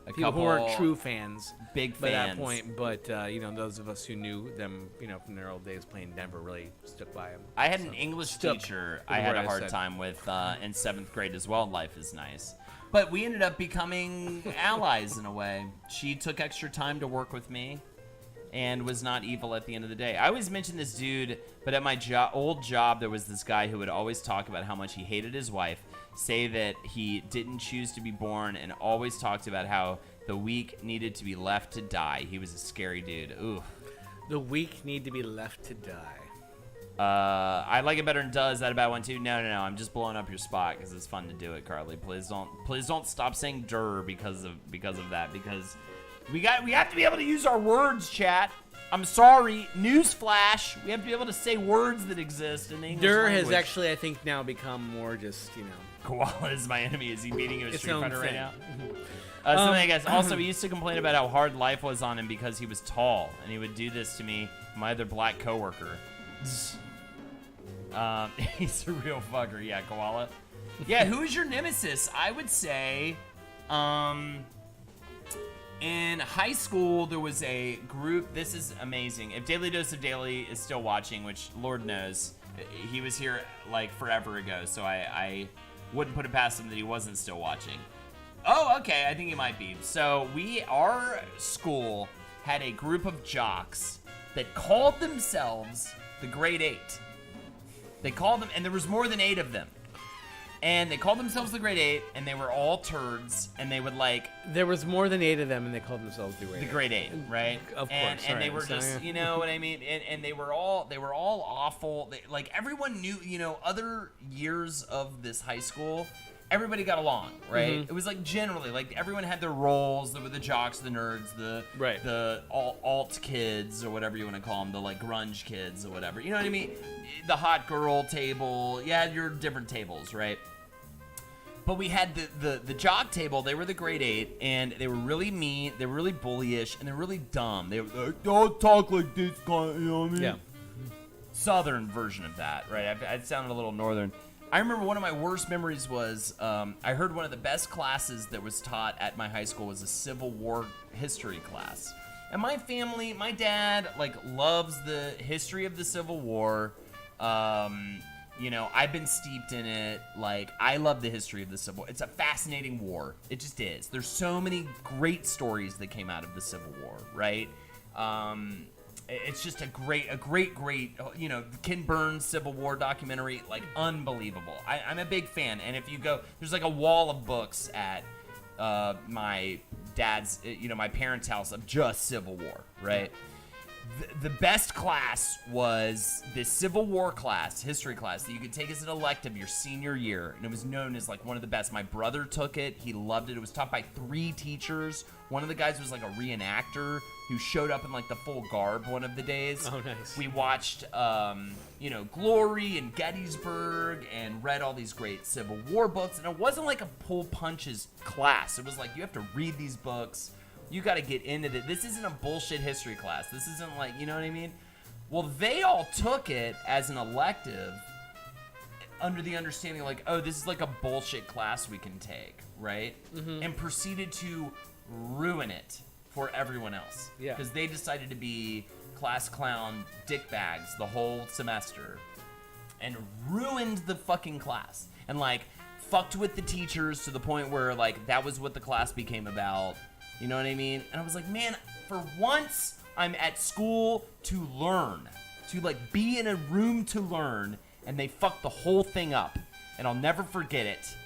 couple who weren't true fans. big by that fans. point, but those of us who knew them, from their old days playing Denver, really stuck by them. I had an English Stuck teacher with I had what a I hard said. time with in 7th grade as well. Life is nice. But we ended up becoming allies in a way. She took extra time to work with me and was not evil at the end of the day. I always mention this dude, but at my old job, there was this guy who would always talk about how much he hated his wife, say that he didn't choose to be born, and always talked about how the weak needed to be left to die. He was a scary dude. Ooh. The weak need to be left to die. I like it better than does. That a bad one too? No. I'm just blowing up your spot because it's fun to do it, Carly. Please don't stop saying "der" because of that. Because we have to be able to use our words, chat. I'm sorry. Newsflash. We have to be able to say words that exist in the English Der language. has actually, I think, now become more just, Koala is my enemy. Is he beating you with its Street own Fighter right thing. now? Something I guess. Also, he used to complain about how hard life was on him because he was tall, and he would do this to me, my other black coworker. He's a real fucker. Yeah, Koala. Yeah, who is your nemesis? I would say, in high school, there was a group. This is amazing. If Daily Dose of Daily is still watching, which Lord knows, he was here like forever ago, so I wouldn't put it past him that he wasn't still watching. Oh, okay, I think he might be. So our school had a group of jocks that called themselves the Grade 8. They called them, and there was more than 8 of them. And they called themselves the Grade 8, and they were all turds, and they would There was more than 8 of them, and they called themselves the Grade 8, right? Of course, and sorry, they were so, just, yeah. you know what I mean? And they were all awful. Everyone knew, other years of this high school, everybody got along, right? Mm-hmm. It was generally, everyone had their roles. There were the jocks, the nerds, the alt kids, or whatever you want to call them, the grunge kids or whatever. You know what I mean? The hot girl table. You had your different tables, right? But we had the jock table. They were the grade 8, and they were really mean. They were really bullyish, and they were really dumb. They were like, don't talk like this, you know what I mean? Yeah. Southern version of that, right? I sounded a little northern. I remember one of my worst memories was I heard one of the best classes that was taught at my high school was a Civil War history class. And my family, my dad, like, loves the history of the Civil War. You know, I've been steeped in it. Like, I love the history of the Civil War. It's a fascinating war. It just is. There's so many great stories that came out of the Civil War, right? It's just a great, you know, Ken Burns Civil War documentary, like, unbelievable. I'm a big fan. And if you go, there's like a wall of books at my dad's, you know, my parents' house of just Civil War, right? The best class was this Civil War class, history class, that you could take as an elective your senior year, and it was known as, like, one of the best. My brother took it. He loved it. It was taught by 3 teachers. One of the guys was, like, a reenactor who showed up in, like, the full garb one of the days. Oh, nice. We watched, you know, Glory and Gettysburg and read all these great Civil War books, and it wasn't like a pull punches class. It was like, you have to read these books. You got to get into it. This isn't a bullshit history class. This isn't like, you know what I mean? Well, they all took it as an elective under the understanding like, oh, this is like a bullshit class we can take, right? Mm-hmm. And proceeded to ruin it for everyone else. Yeah. Because they decided to be class clown dickbags the whole semester and ruined the fucking class. And like, fucked with the teachers to the point where like, that was what the class became about. You know what I mean? And I was like, man, for once I'm at school to learn, to like be in a room to learn, and they fucked the whole thing up, and I'll never forget it. So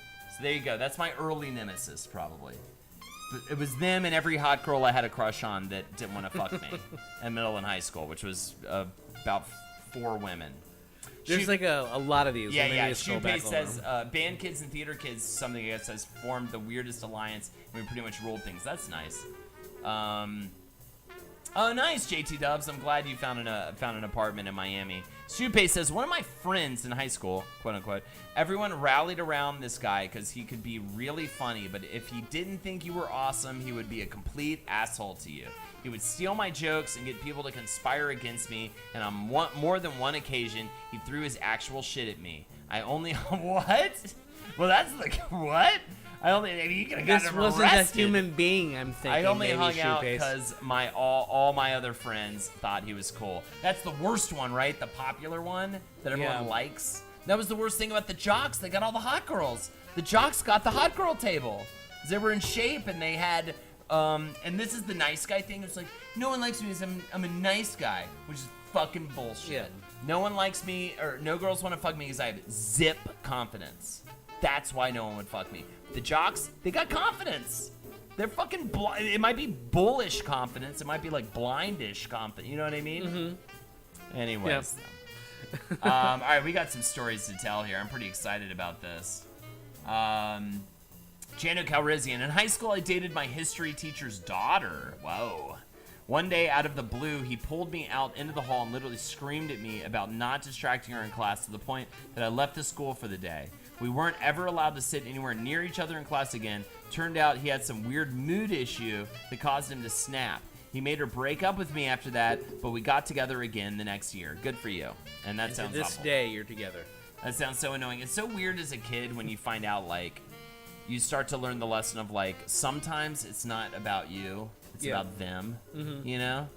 there you go. That's my early nemesis, probably. It was them and every hot girl I had a crush on that didn't want to fuck me in middle and high school, which was about 4 women. There's like a lot of these. Yeah. Shoepay says, band kids and theater kids, something I guess has formed the weirdest alliance. And we pretty much ruled things. That's nice. Oh, nice, JT Dubs. I'm glad you found an apartment in Miami. Shoepay says, one of my friends in high school, quote unquote, everyone rallied around this guy because he could be really funny, but if he didn't think you were awesome, he would be a complete asshole to you. He would steal my jokes and get people to conspire against me, and on more than one occasion, he threw his actual shit at me. I only... What? Well, that's like... What? Maybe you could have gotten him arrested. This wasn't a human being, I'm thinking. I only maybe hung out Shoepace. because all my other friends thought he was cool. That's the worst one, right? The popular one that everyone likes. That was the worst thing about the jocks. They got all the hot girls. The jocks got the hot girl table. They were in shape, and they had... and this is the nice guy thing. It's like, no one likes me because I'm a nice guy, which is fucking bullshit. Yeah. No one likes me, or no girls want to fuck me because I have zip confidence. That's why no one would fuck me. The jocks, they got confidence. They're fucking it might be bullish confidence. It might be like blindish confidence. You know what I mean? Mm-hmm. Anyways. Yep. All right, we got some stories to tell here. I'm pretty excited about this. Jano Calrissian. In high school, I dated my history teacher's daughter. Whoa. One day, out of the blue, he pulled me out into the hall and literally screamed at me about not distracting her in class to the point that I left the school for the day. We weren't ever allowed to sit anywhere near each other in class again. Turned out he had some weird mood issue that caused him to snap. He made her break up with me after that, but we got together again the next year. Good for you. And that sounds awful. To this day, you're together. That sounds so annoying. It's so weird as a kid when you find out, like, you start to learn the lesson of, like, sometimes it's not about you. It's about them, you know?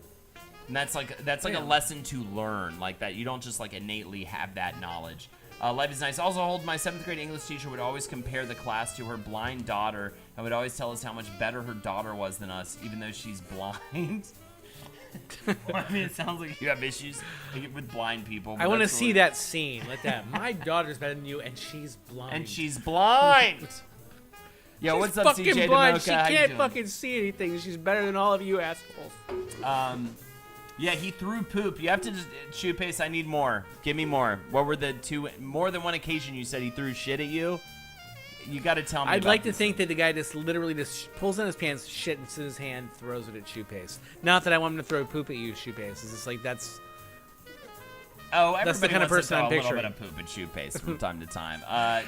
And that's like a lesson to learn, like that. You don't just, like, innately have that knowledge. Life is nice. Also, my 7th grade English teacher would always compare the class to her blind daughter and would always tell us how much better her daughter was than us, even though she's blind. I mean, it sounds like you have issues with blind people. I want to see that scene. Like that. My daughter's better than you, and she's blind. And she's blind. Yo, what's up, fucking CJ blind. Demoka? She can't fucking see anything. She's better than all of you assholes. Yeah, he threw poop. You have to just... Shoepace, I need more. Give me more. What were the 2... More than one occasion you said he threw shit at you? You got to tell me I'd about like to this. think that the guy just literally just pulls down his pants, shit in his hand, throws it at Shoepace. Not that I want him to throw poop at you, Shoepace. It's just like, that's... Oh, That's the everybody kind of wants to person I'm throw a little picturing. bit of poop and shoe paste from time to time.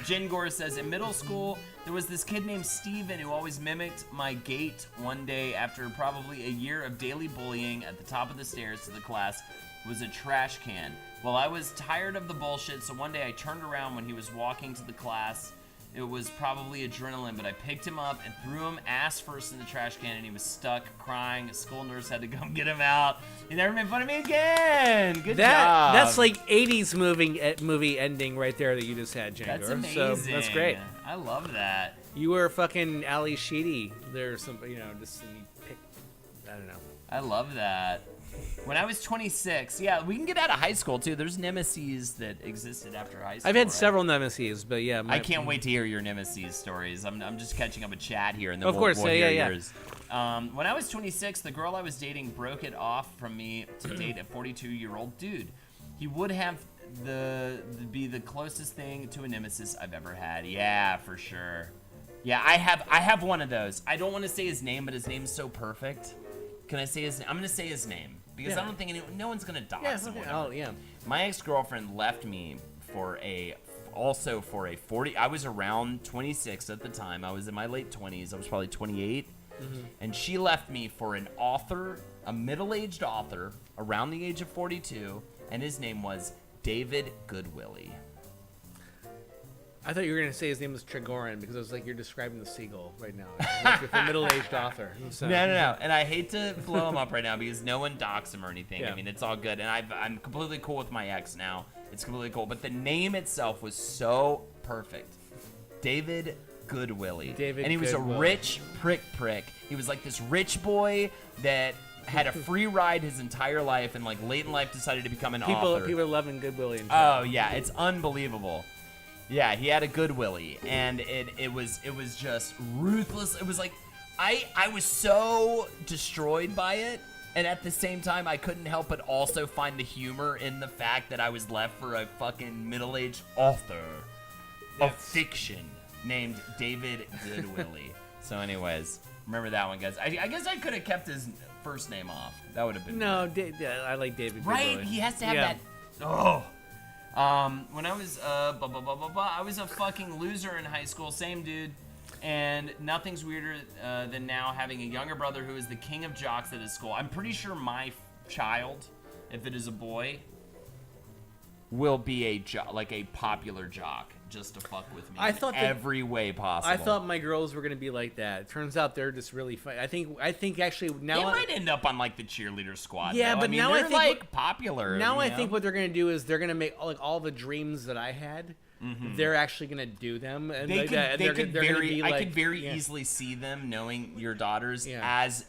Jen Gore says, in middle school, there was this kid named Steven who always mimicked my gait. One day, after probably a year of daily bullying, at the top of the stairs to the class was a trash can. Well, I was tired of the bullshit, so one day I turned around when he was walking to the class. It was probably adrenaline, but I picked him up and threw him ass first in the trash can, and he was stuck crying. A school nurse had to come get him out. He never made fun of me again. Good job. That's like 80s movie ending right there that you just had, Django. That's amazing. So that's great. I love that. You were fucking Ali Sheedy. There's some, just you pick. I don't know. I love that. When I was 26, yeah, we can get out of high school too. There's nemesis that existed after high school. I've had right? several nemesis, but yeah. I can't wait to hear your nemesis stories. I'm just catching up with Chad here, and then Of course, we'll hear yeah. yours. When I was 26, the girl I was dating broke it off from me to date a 42-year-old dude. He would have be the closest thing to a nemesis I've ever had. Yeah, for sure. Yeah, I have one of those. I don't want to say his name, but his name's so perfect. Can I say his name? I'm going to say his name because I don't think no one's going to dox him. Oh, yeah. My ex-girlfriend left me for a 40. I was around 26 at the time. I was in my late 20s. I was probably 28. And she left me for an author, a middle-aged author around the age of 42, and his name was David Goodwillie. I thought you were going to say his name was Trigorin because I was like, you're describing the seagull right now. Like you're a middle-aged author. So. No. And I hate to blow him up right now because no one docks him or anything. Yeah. I mean, it's all good. And I'm completely cool with my ex now. It's completely cool. But the name itself was so perfect. David Goodwillie. And he was a rich prick. He was like this rich boy that had a free ride his entire life and like late in life decided to become an author. People are loving Goodwillie. Oh, yeah. It's unbelievable. Yeah, he had a Goodwillie, and it was just ruthless. It was like I was so destroyed by it, and at the same time I couldn't help but also find the humor in the fact that I was left for a fucking middle-aged author of fiction named David Goodwillie. So anyways, remember that one, guys. I guess I could have kept his first name off. That would have been I like David right. Goodwillie. He has to have that. Oh. When I was, I was a fucking loser in high school, same dude, and nothing's weirder than now having a younger brother who is the king of jocks at his school. I'm pretty sure my child, if it is a boy, will be a popular jock just to fuck with me in every way possible. I thought my girls were gonna be like that. It turns out they're just really fun. I think actually now they might end up on like the cheerleader squad. Yeah, though. but I mean, now they're I think like popular. Now I think what they're gonna do is they're gonna make like all the dreams that I had. They're actually gonna do them, and I could very easily see them knowing your daughters as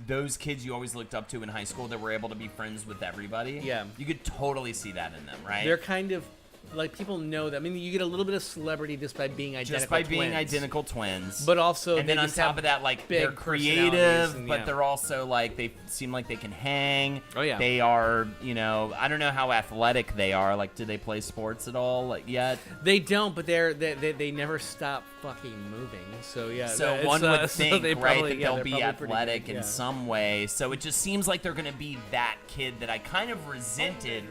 those kids you always looked up to in high school that were able to be friends with everybody. Yeah, you could totally see that in them, right? They're kind of like people know that. I mean, you get a little bit of celebrity just by being identical twins. But also, and then on top of that, like they're creative, but they're also like they seem like they can hang. Oh yeah, they are. I don't know how athletic they are. Like, do they play sports at all? Like yet? They don't, but they never stop fucking moving. So yeah. So one would think, right, that they'll be athletic in some way. So it just seems like they're gonna be that kid that I kind of resented.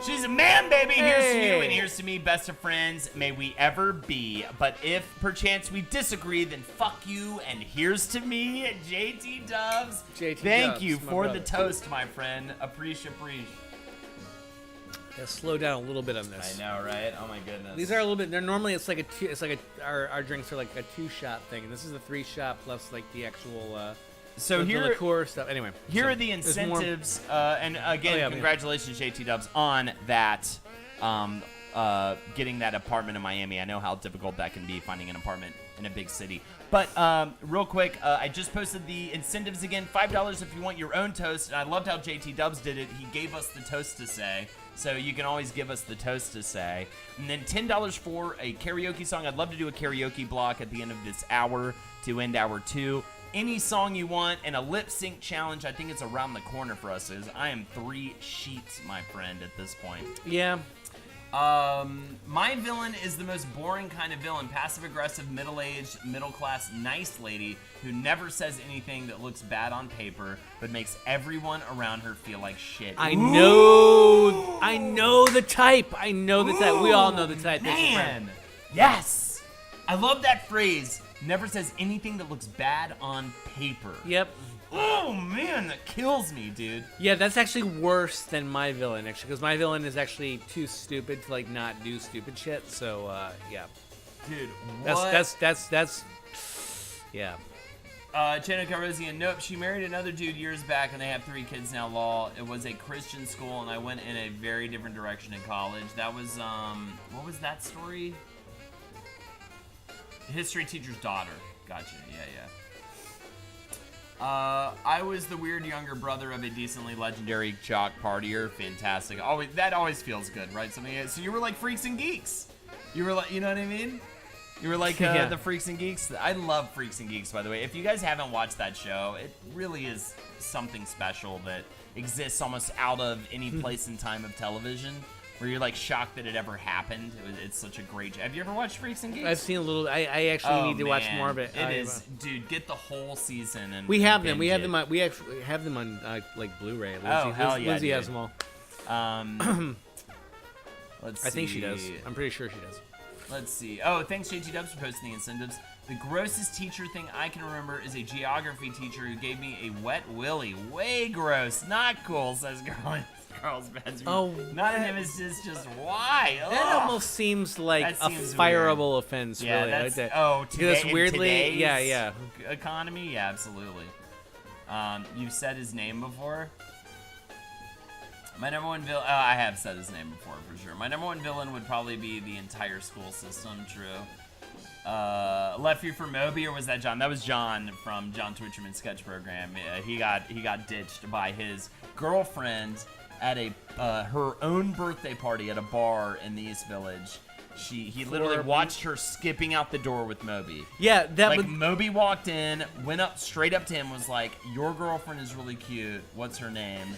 She's a man, baby. Here's to you, and here's to me, best of friends. May we ever be. But if perchance we disagree, then fuck you. And here's to me, JT Dubs. Thank you for the toast, my friend. Appreciate. Yeah, slow down a little bit on this. I know, right? Oh my goodness. These are a little bit. They're normally our drinks are like a 2-shot thing, and this is a 3-shot plus like the actual. So the liqueur stuff. Anyway, here are the incentives, and again, congratulations, JT Dubs, on that. Getting that apartment in Miami. I know how difficult that can be, finding an apartment in a big city. But real quick, I just posted the incentives again. $5 if you want your own toast. And I loved how JT Dubs did it. He gave us the toast to say. So you can always give us the toast to say. And then $10 for a karaoke song. I'd love to do a karaoke block at the end of this hour to end hour 2. Any song you want, and a lip sync challenge. I think it's around the corner for us. I am 3 sheets, my friend, at this point. Yeah. My villain is the most boring kind of villain. Passive-aggressive, middle-aged, middle-class, nice lady who never says anything that looks bad on paper, but makes everyone around her feel like shit. I know the type. We all know the type. Man, yes. I love that phrase. Never says anything that looks bad on paper. Yep. Oh man, that kills me, dude. Yeah, that's actually worse than my villain, actually, because my villain is actually too stupid to like not do stupid shit. So yeah, Dude, what? that's yeah. Chana Carosian, nope, she married another dude years back and they have 3 kids now, lol. It was a Christian school and I went in a very different direction in college. That was, what was that story? History teacher's daughter. Gotcha, yeah. I was the weird younger brother of a decently legendary jock partier. Fantastic. That always feels good, right? So you were like Freaks and Geeks. You were like, you know what I mean? You were like Yeah. the Freaks and Geeks. I love Freaks and Geeks, by the way. If you guys haven't watched that show, it really is something special that exists almost out of any place and time of television, where you're like shocked that it ever happened. It's such a great show. Have you ever watched Freaks and Geeks? I've seen a little. I actually need to watch more of it. It is, dude. Get the whole season and We have them. We binge have it. them. We actually have them on like Blu-ray. Lindsay, Oh, hell yeah, Lindsay has dude. them all. Let's see. I think she does. I'm pretty sure she does. Let's see. Oh, thanks JT Dubs for posting the incentives. The grossest teacher thing I can remember is a geography teacher who gave me a wet willy. Way gross. Not cool, says Carl's bedroom. Oh, not a nemesis, just why? That Ugh. almost seems like That a seems fireable offense. Yeah, really. that's like that. today, Because weirdly, in yeah, today's yeah. economy, yeah, absolutely. You've said his name before. My number one villain. I have said his name before for sure. My number one villain would probably be the entire school system. True. Left you for Moby, or was that John? That was John from John Twitcherman's sketch program. He got ditched by his girlfriend at her own birthday party at a bar in the East Village. He literally watched her skipping out the door with Moby. Yeah, that Like would. Moby walked in, went up straight up to him, was like, "Your girlfriend is really cute. What's her name?"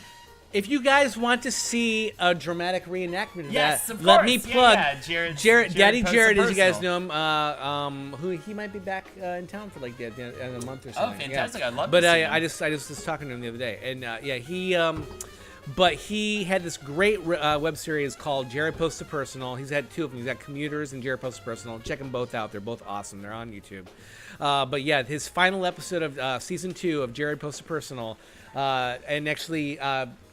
If you guys want to see a dramatic reenactment of Yes, that, of let course. me Yeah, plug yeah. Jared, Daddy Post Jared, the as you guys Personal. know him, who he might be back in town for like in a month or something. fantastic. Yeah. I'd love but to see him. I just was talking to him the other day, and but he had this great web series called Jared Posts a Personal. He's had 2 of them. He's got Commuters and Jared Posts a Personal. Check them both out. They're both awesome. They're on YouTube. But yeah, his final episode of season 2 of Jared Posts a Personal, and actually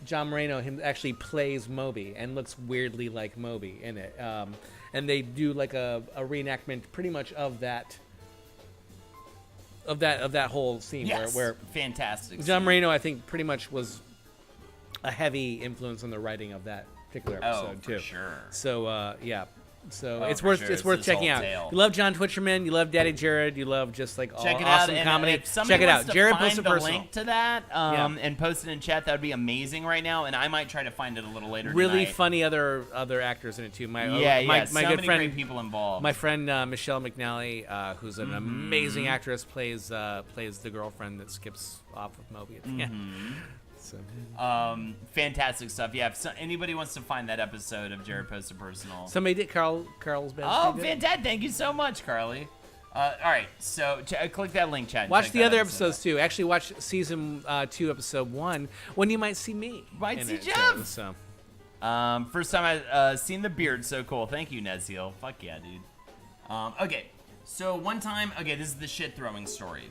John Moreno him actually plays Moby and looks weirdly like Moby in it. And they do like a reenactment pretty much of that whole scene Yes, where fantastic. John scene. Moreno, I think, pretty much was a heavy influence on the writing of that particular episode for too. sure. So yeah, so Oh, it's for worth sure. it's It's worth his checking whole out. tale. You love John Twitcherman, you love Daddy Jared, you love just like Check it awesome out, and comedy. if somebody Check it wants out. to Jared find Posts a the Personal. link to that Yeah. and post it in chat. That would be amazing right now, and I might try to find it a little later. Really tonight. funny other actors in it too. My So good many friend, great people involved. my friend Michelle McNally, who's an amazing actress, plays the girlfriend that skips off with Moby at the end. So. Fantastic stuff. Yeah, if anybody wants to find that episode of Jared Posts a Personal. Somebody did Carl's best. Oh, fantastic. Thank you so much, Carly. All right, so click that link, chat. and Watch check the that other episode episodes too. Actually, watch season 2, episode 1, when you might see me. Might in see it, Jeff. So. First time I seen the beard, so cool. Thank you, Nezeel. Fuck yeah, dude. Okay, so one time, this is the shit throwing story.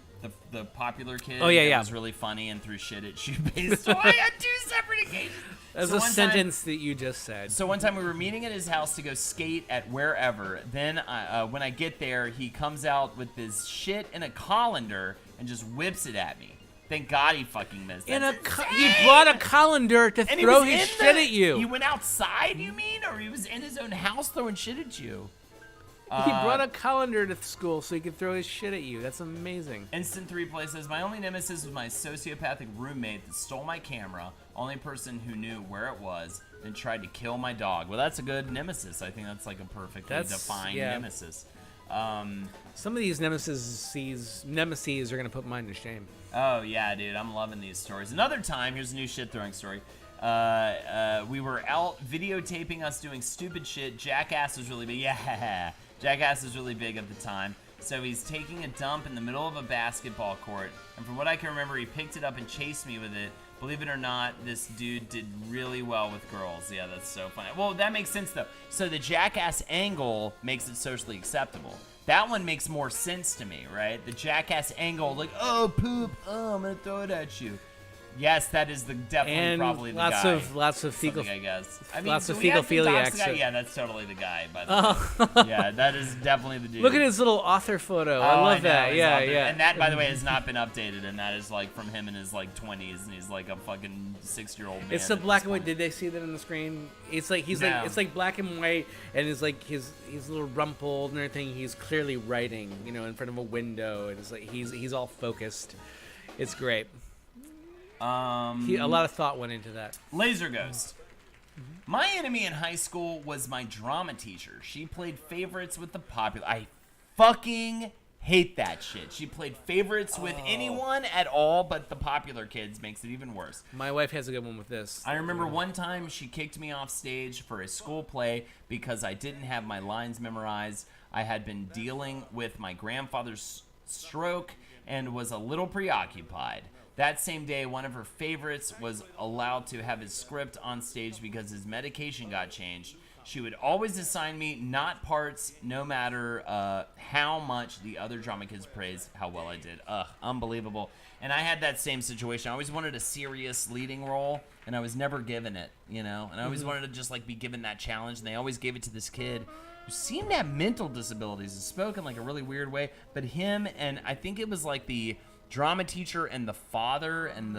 The popular kid. Oh, yeah, that yeah. was really funny and threw shit at shoebase. So I had 2 separate occasions. That's So a one sentence that you just said. So one time we were meeting at his house to go skate at wherever. Then when I get there, he comes out with this shit in a colander and just whips it at me. Thank God he fucking missed. He That's brought a colander to and he throw was his in shit at you. He went outside, you mean? Or he was in his own house throwing shit at you? He brought a colander to school so he could throw his shit at you. That's amazing. Instant 3 Play says, my only nemesis was my sociopathic roommate that stole my camera. Only person who knew where it was and tried to kill my dog. Well, that's a good nemesis. I think that's like a perfectly defined nemesis. Some of these nemesis are gonna put mine to shame. Oh, yeah, dude. I'm loving these stories. Another time, here's a new shit-throwing story. We were out videotaping us doing stupid shit. Jackass was really big. Yeah, Jackass was really big at the time. So he's taking a dump in the middle of a basketball court. And from what I can remember, he picked it up and chased me with it. Believe it or not, this dude did really well with girls. Yeah, that's so funny. Well, that makes sense, though. So the Jackass angle makes it socially acceptable. That one makes more sense to me, right? The Jackass angle, like, oh, poop, oh, I'm going to throw it at you. Yes, that is definitely And probably the lots guy. of fecal, Something, I guess. I mean, lots do of we have to dox fecal-philiacs the guy? that- Yeah, that's totally the guy, by the way. Yeah, that is definitely the dude. Look at his little author photo. I Oh, love know, that. his Yeah, author- yeah. And that, by the way, has not been updated, and that is like from him in his like 20s, and he's like a fucking 6-year-old man. It's the at black this and white. point. Did they see that on the screen? It's like he's No. like it's like black and white, and it's like he's a little rumpled and everything. He's clearly writing, in front of a window, and it's like he's all focused. It's great. A lot of thought went into that. Laser Ghost. My enemy in high school was my drama teacher. She played favorites with the popular. I fucking hate that shit. She played favorites with anyone at all, but the popular kids makes it even worse. My wife has a good one with this. I remember one time she kicked me off stage for a school play because I didn't have my lines memorized. I had been dealing with my grandfather's stroke and was a little preoccupied. That same day, one of her favorites was allowed to have his script on stage because his medication got changed. She would always assign me not parts, no matter how much the other drama kids praised how well I did. Unbelievable. And I had that same situation. I always wanted a serious leading role, and I was never given it, And I always wanted to just like be given that challenge, and they always gave it to this kid who seemed to have mental disabilities and spoke in like a really weird way. But him and I think it was like the drama teacher and the father and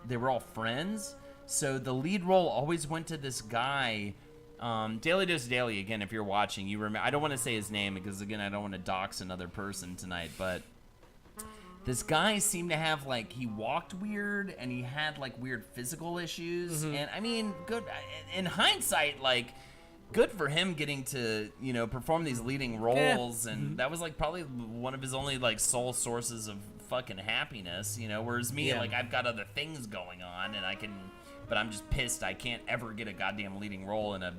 they were all friends. So the lead role always went to this guy. Daily Dose Daily, again, if you're watching, you remember. I don't want to say his name because, again, I don't want to dox another person tonight, but this guy seemed to have, like, he walked weird and he had, like, weird physical issues. And, I mean, good in hindsight, like, good for him getting to, perform these leading roles. And that was, like, probably one of his only, like, sole sources of fucking happiness, whereas me, like, I've got other things going on and but I'm just pissed I can't ever get a goddamn leading role in a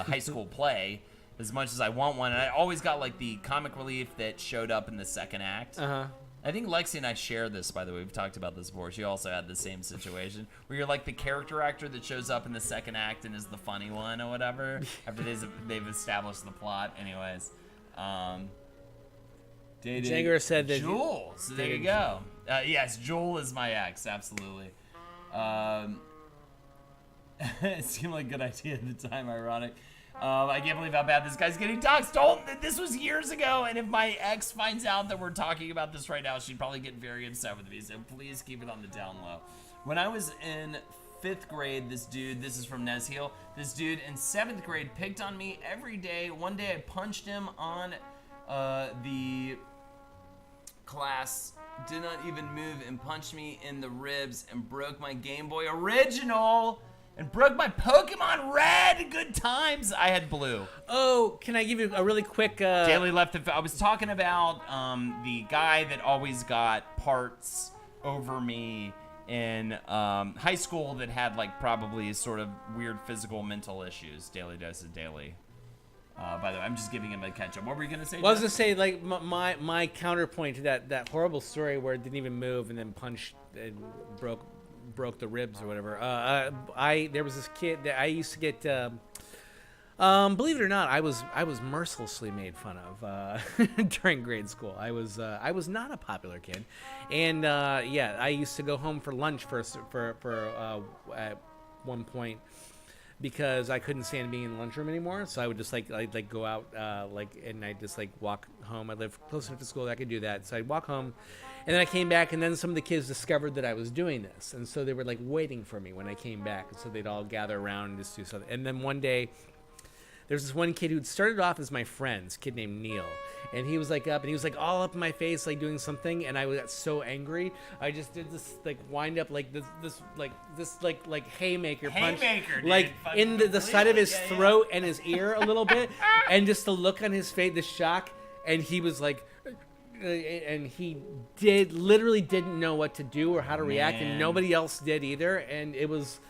high school play as much as I want one. And I always got, like, the comic relief that showed up in the second act. I think Lexi and I share this, by the way. We've talked about this before. She also had the same situation where you're, like, the character actor that shows up in the second act and is the funny one or whatever after they've established the plot. Anyways. Janger said that Jewel. So there you go. Yes, Joel is my ex. Absolutely. It seemed like a good idea at the time, ironic. I can't believe how bad this guy's getting doxxed. This was years ago, and if my ex finds out that we're talking about this right now, she'd probably get very upset with me, so please keep it on the down low. When I was in 5th grade, this is from Nesheal, this dude in 7th grade picked on me every day. One day I punched him on the class, did not even move, and punched me in the ribs and broke my Game Boy Original and broke my Pokemon Red. Good times. I had blue. Oh, can I give you a really quick... Daily left. I was talking about the guy that always got parts over me in high school that had like probably sort of weird physical mental issues. Daily Dose of Daily. By the way, I'm just giving him a catch up. What were you gonna say? Well, I was gonna say, like, my counterpoint to that horrible story where it didn't even move and then punched and broke the ribs or whatever. There was this kid that I used to get. Believe it or not, I was mercilessly made fun of during grade school. I was not a popular kid, and I used to go home for lunch at one point, because I couldn't stand being in the lunchroom anymore. So I would just I'd go out and I'd just walk home. I lived close enough to school that I could do that. So I'd walk home, and then I came back, and then some of the kids discovered that I was doing this, and so they were waiting for me when I came back. And so they'd all gather around and just do something. And then one day, there's this one kid who'd started off as my friend's kid named Neil, and he was up and he was all up in my face doing something, and I got so angry I just did this wind up this haymaker punch dude, in the side of his throat and his ear a little bit, and just the look on his face, the shock, and he was and he literally didn't know what to do or how to react, and nobody else did either, and it was.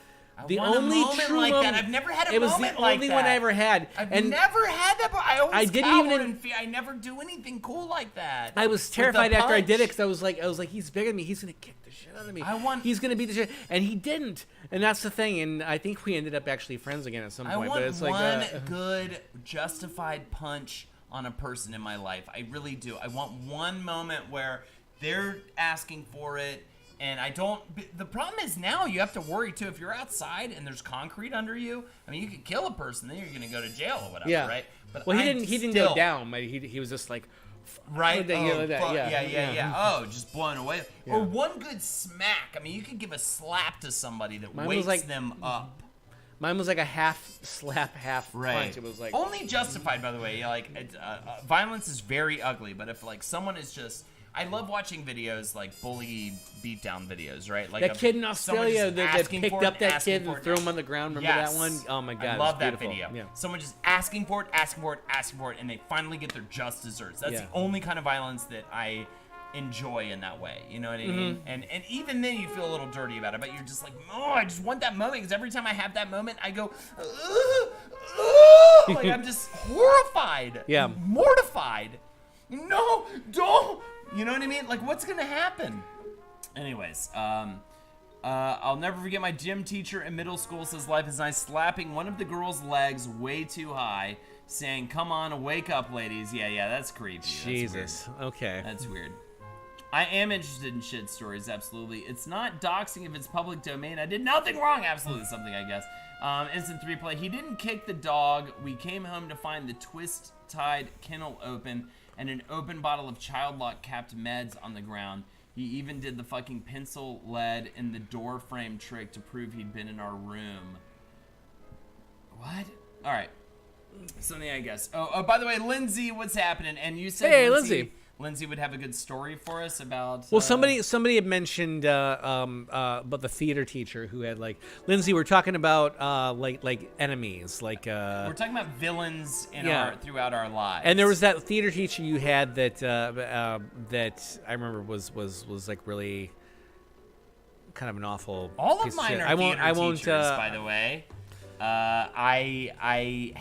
The want only a moment true like moment. that. I've never had a It was moment the like only that. one I ever had. I've And never had that. But I always I didn't cower even- in fear. I never do anything cool like that. I was With the terrified after I did it punch. because I was like, he's bigger than me. He's gonna kick the shit out of me. He's gonna beat the shit, and he didn't. And that's the thing. And I think we ended up actually friends again at some I point. want But it's one like good justified punch on a person in my life. I really do. I want one moment where they're asking for it. And I don't. The problem is now you have to worry too. If you're outside and there's concrete under you, I mean, you could kill a person, then you're gonna go to jail or whatever, yeah. right? But Well, he I didn't still- go down. But he was just like, right? Yeah, Oh, like that, fuck, yeah. yeah. Oh, just blown away. Yeah. Or one good smack. I mean, you could give a slap to somebody that Mine was wakes like- them up. mine was like a half slap, half Right. punch. It was like only justified, by the way. Like violence is very ugly, but if like someone is just, I love watching videos like bully beatdown videos, right? Like that kid in someone Australia just that asking picked for it, up that asking kid for and it. threw him on the ground. Remember Yes. that one? Oh my god, I it love was that beautiful. video. Yeah. Someone just asking for it, and they finally get their just desserts. That's Yeah. the only kind of violence that I enjoy in that way. You know what I mean? Mm-hmm. And even then you feel a little dirty about it, but you're just like, oh, I just want that moment, because every time I have that moment, I go, like I'm just horrified, Yeah. mortified. No, don't. You know what I mean? Like, what's gonna happen? Anyways, I'll never forget my gym teacher in middle school says life is nice, slapping one of the girl's legs way too high, saying, "Come on, wake up, ladies." Yeah, that's creepy. That's Jesus. Okay. That's weird. I am interested in shit stories, absolutely. It's not doxing if it's public domain. I did nothing wrong. Absolutely something, I guess. Instant 3 play. He didn't kick the dog. We came home to find the twist-tied kennel open and an open bottle of child lock capped meds on the ground. He even did the fucking pencil lead in the door frame trick to prove he'd been in our room. What? All right. Something, I guess. Oh, by the way, Lindsay, what's happening? And you said Hey, Lindsay. Lindsay would have a good story for us about. Well, somebody had mentioned about the theater teacher who had like Lindsay. We're talking about like enemies, like We're talking about villains in Yeah. throughout our lives. and there was that theater teacher you had that that I remember was like really kind of an awful. all piece of mine shit. are I won't. theater I won't. teachers, by the way. I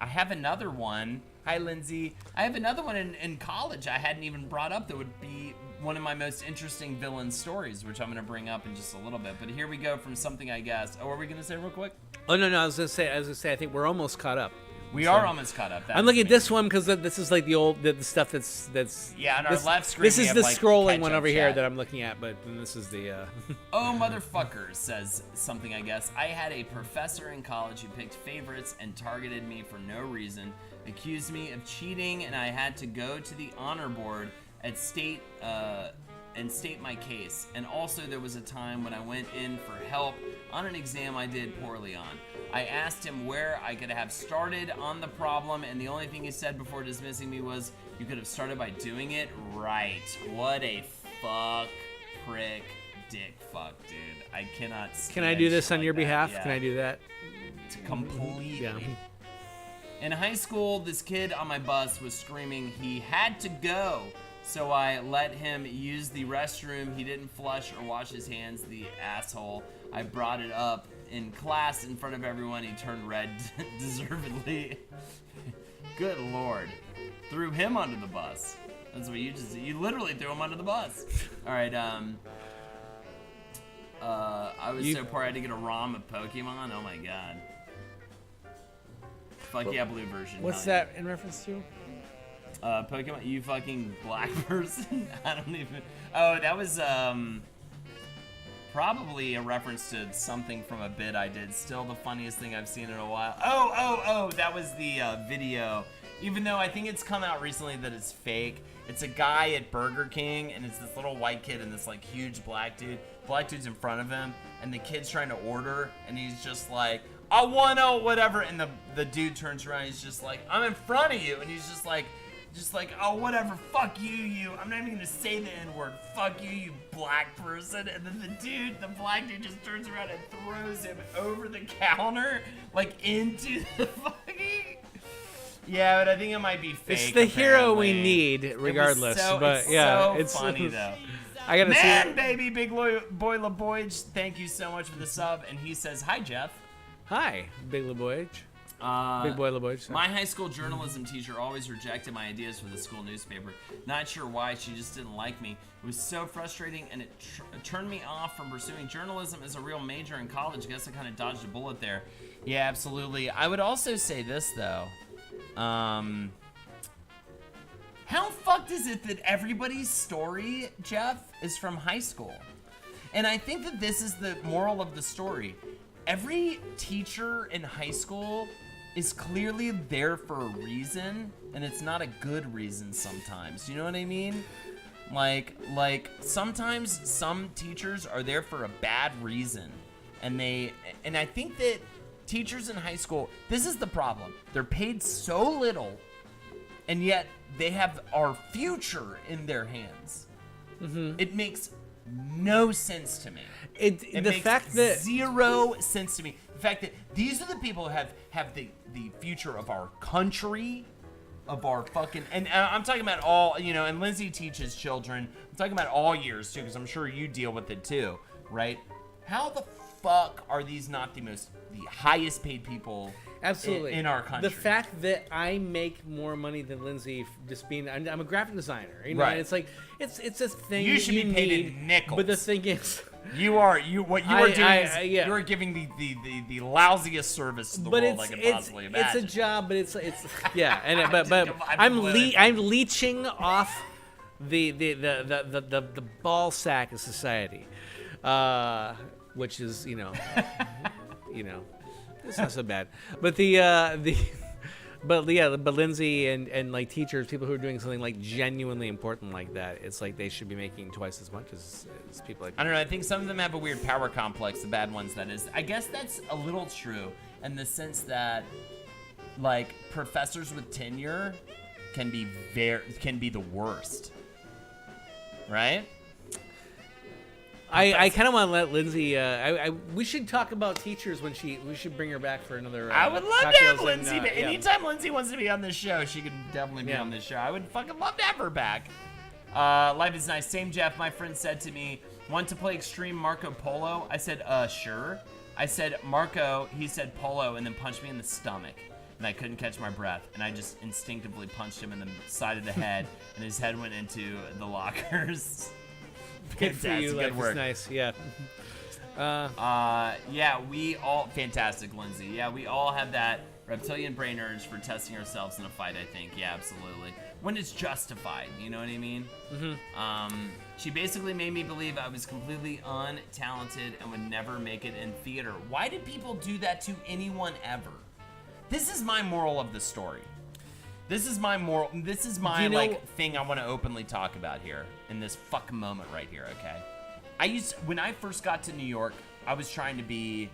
have another one. Hi, Lindsay. I have another one in college I hadn't even brought up that would be one of my most interesting villain stories, which I'm going to bring up in just a little bit. But here we go from something, I guess. Oh, are we going to say real quick? Oh no, I was gonna say. I think we're almost caught up. We are almost caught up. That I'm was looking at amazing. this one because this is like the stuff that's Yeah, on our this, left screen This we is have, the like, scrolling one catch-up over here chat. that I'm looking at, but then this is the. Oh, motherfucker, says something, I guess. I had a professor in college who picked favorites and targeted me for no reason, accused me of cheating, and I had to go to the honor board and state my case. And also there was a time when I went in for help on an exam I did poorly on. I asked him where I could have started on the problem, and the only thing he said before dismissing me was, "You could have started by doing it right." What a fuck, prick, dick fuck, dude. I cannot Can I stand do this shit on like your that. behalf? Yeah. Can I do that? Completely. Yeah. In high school, this kid on my bus was screaming he had to go, so I let him use the restroom. He didn't flush or wash his hands, the asshole. I brought it up in class in front of everyone. He turned red deservedly. Good lord. Threw him under the bus. That's what you literally threw him under the bus. All right, I was so poor I had to get a ROM of Pokemon. Oh my god. Fuck yeah, blue version. What's hell yeah. that in reference to? Pokemon, you fucking black person. I don't even. Oh, that was probably a reference to something from a bit I did. Still the funniest thing I've seen in a while. Oh, that was the video. Even though I think it's come out recently that it's fake. It's a guy at Burger King, and it's this little white kid and this like huge black dude. Black dude's in front of him, and the kid's trying to order, and he's just like, "I want to whatever," and the dude turns around, he's just like, "I'm in front of you," and he's just like, "Oh, whatever, fuck you, I'm not even gonna say the N-word, fuck you black person," and then the black dude just turns around and throws him over the counter, like into the fucking... Yeah, but I think it might be fake. It's the hero we apparently. need, regardless. But it's yeah, so it's funny though. I gotta see Man, it. baby, Big Boy LaBoyge, thank you so much for the sub. And he says, hi, Jeff. Hi, Big LeBoy. Big Boy LeBoy. My high school journalism teacher always rejected my ideas for the school newspaper. Not sure why, she just didn't like me. It was so frustrating, and it turned me off from pursuing journalism as a real major in college. Guess I kind of dodged a bullet there. Yeah, absolutely. I would also say this, though. How fucked is it that everybody's story, Jeff, is from high school? And I think that this is the moral of the story. Every teacher in high school is clearly there for a reason, and it's not a good reason sometimes. You know what I mean? Like sometimes some teachers are there for a bad reason, and I think that teachers in high school, this is the problem. They're paid so little, and yet they have our future in their hands. Mm-hmm. It makes no sense to me. It makes zero sense to me. The fact that these are the people who have the future of our country, of our fucking, and I'm talking about all, and Lindsay teaches children. I'm talking about all years too, because I'm sure you deal with it too, right? How the fuck are these not the highest paid people Absolutely. in our country? The fact that I make more money than Lindsay, just being, I'm a graphic designer, Right. and it's like, it's a thing You that should be paid need, in nickels. But the thing is, what you are doing is yeah. you are giving the lousiest service to the world I can possibly imagine. It's a job, but it's yeah, and but I'm I'm leeching off the ball sack of society, which is it's not so bad, but but Lindsay and like teachers, people who are doing something like genuinely important like that, it's like they should be making twice as much as people like. I don't know. I think some of them have a weird power complex. The bad ones, that is. I guess that's a little true in the sense that, like, professors with tenure can be the worst, right? I kind of want to let Lindsay. We should talk about teachers when we should bring her back for another. I would love to have Cocktails Lindsay. and, yeah. Anytime Lindsay wants to be on this show, she can definitely be Yeah. on this show. I would fucking love to have her back. Life is nice. Same Jeff. My friend said to me, "Want to play extreme Marco Polo?" I said, sure. I said Marco. He said Polo, and then punched me in the stomach, and I couldn't catch my breath, and I just instinctively punched him in the side of the head, and his head went into the lockers. Good for you. Good Life work. is nice. Yeah. Yeah, we all fantastic, Lindsay. Yeah, we all have that reptilian brain urge for testing ourselves in a fight. I think, yeah, absolutely. When it's justified, you know what I mean? Mm-hmm. She basically made me believe I was completely untalented and would never make it in theater. Why did people do that to anyone ever? This is my moral of the story. This is my moral. This is my thing I want to openly talk about here in this fucking moment right here. Okay, when I first got to New York, I was trying to be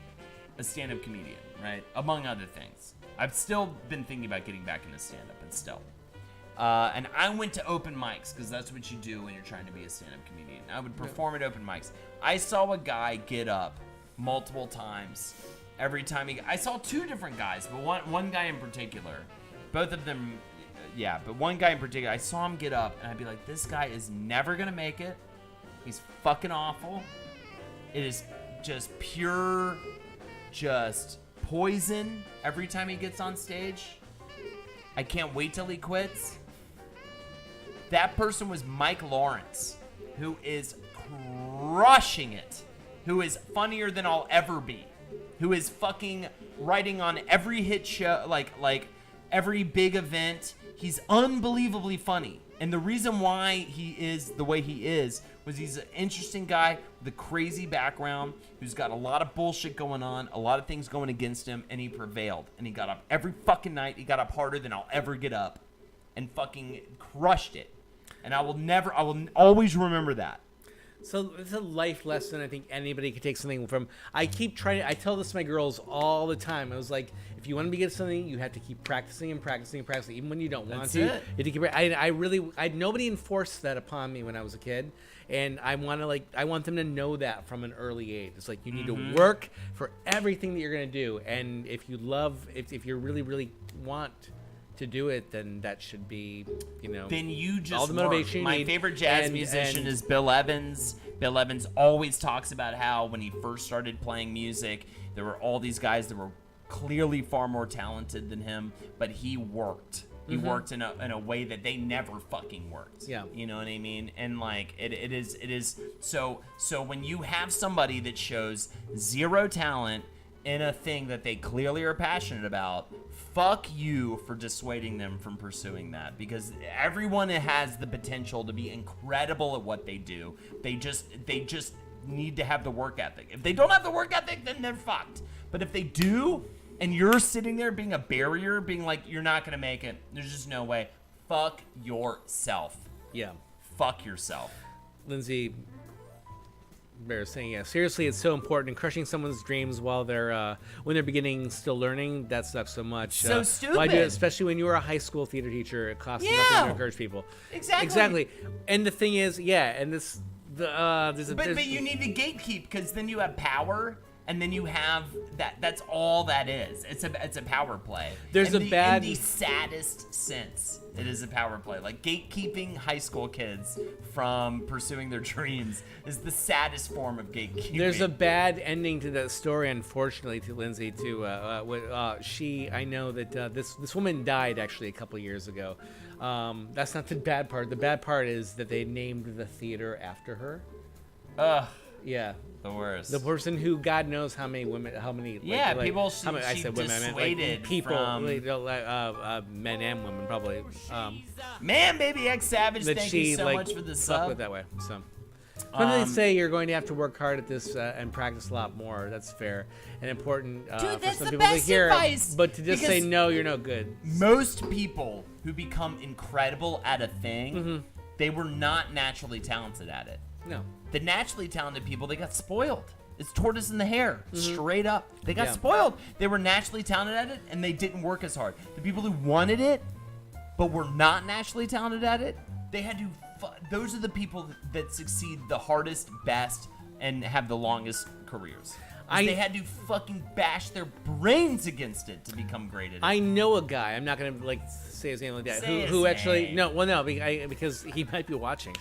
a stand-up comedian, right? Among other things. I've still been thinking about getting back into stand-up, but still. And I went to open mics because that's what you do when you're trying to be a stand-up comedian. I would perform at open mics. I saw a guy get up multiple times. Every time I saw two different guys, but one guy in particular. Both of them, yeah, but one guy in particular, I saw him get up, and I'd be like, this guy is never going to make it. He's fucking awful. It is just pure, just poison every time he gets on stage. I can't wait till he quits. That person was Mike Lawrence, who is crushing it, who is funnier than I'll ever be, who is fucking writing on every hit show, like every big event. He's unbelievably funny. And the reason why he is the way he is was he's an interesting guy with a crazy background who's got a lot of bullshit going on, a lot of things going against him, and he prevailed. And he got up every fucking night. He got up harder than I'll ever get up and fucking crushed it. And I will always remember that. So it's a life lesson I think anybody could take something from. I tell this to my girls all the time. I was like, if you want to be good at something, you have to keep practicing and practicing and practicing, even when you don't want to. It. You have to keep. Nobody enforced that upon me when I was a kid, and I want them to know that from an early age. It's like you need to work for everything that you're gonna do, and if you really, really want to do it, then that should be, Then you just all the motivation you My need. favorite jazz And- musician and- is Bill Evans. Bill Evans always talks about how when he first started playing music, there were all these guys that were clearly far more talented than him, but he worked. He worked in a way that they never fucking worked. Yeah. You know what I mean? And like it is so when you have somebody that shows zero talent in a thing that they clearly are passionate about, fuck you for dissuading them from pursuing that, because everyone has the potential to be incredible at what they do. They just need to have the work ethic. If they don't have the work ethic, then they're fucked. But if they do, and you're sitting there being a barrier, being like, you're not gonna make it, there's just no way, fuck yourself. Yeah. Fuck yourself. Lindsay Bear is saying, yeah, seriously, it's so important. And crushing someone's dreams while they're when they're beginning, still learning, that sucks so much. So Why do it, stupid. especially when you were a high school theater teacher? It costs nothing Yeah. to encourage people. Exactly. And the thing is, and this there's a But you need to gatekeep, because then you have power, and then you have that's all that is. It's a power play. There's in a bad- in the saddest sense. It is a power play. Like gatekeeping high school kids from pursuing their dreams is the saddest form of gatekeeping. There's a bad ending to that story, unfortunately, to Lindsay. I know that this woman died actually a couple years ago. That's not the bad part. The bad part is that they named the theater after her. Ugh, Yeah. the worst. The person who God knows how many women, Yeah, people how many, I she said women, I meant like dissuaded people, from- men and women probably. Man, baby X Savage, That thank she you so like much for the stuck sub. with that way. So when they say you're going to have to work hard at this and practice a lot more, that's fair and important Dude, for that's some the people to best hear. advice, But to just say because- no, you're no good. Most people who become incredible at a thing, Mm-hmm. they were not naturally talented at it. No. The naturally talented people, they got spoiled. It's tortoise in the hair, straight up. They got Yeah. spoiled. They were naturally talented at it, and they didn't work as hard. The people who wanted it, but were not naturally talented at it, they had to. Those are the people that succeed the hardest, best, and have the longest careers. 'Cause they had to fucking bash their brains against it to become great at it. I know a guy. I'm not gonna say his name like that. Say Who his actually? name. No, well, no, because he might be watching.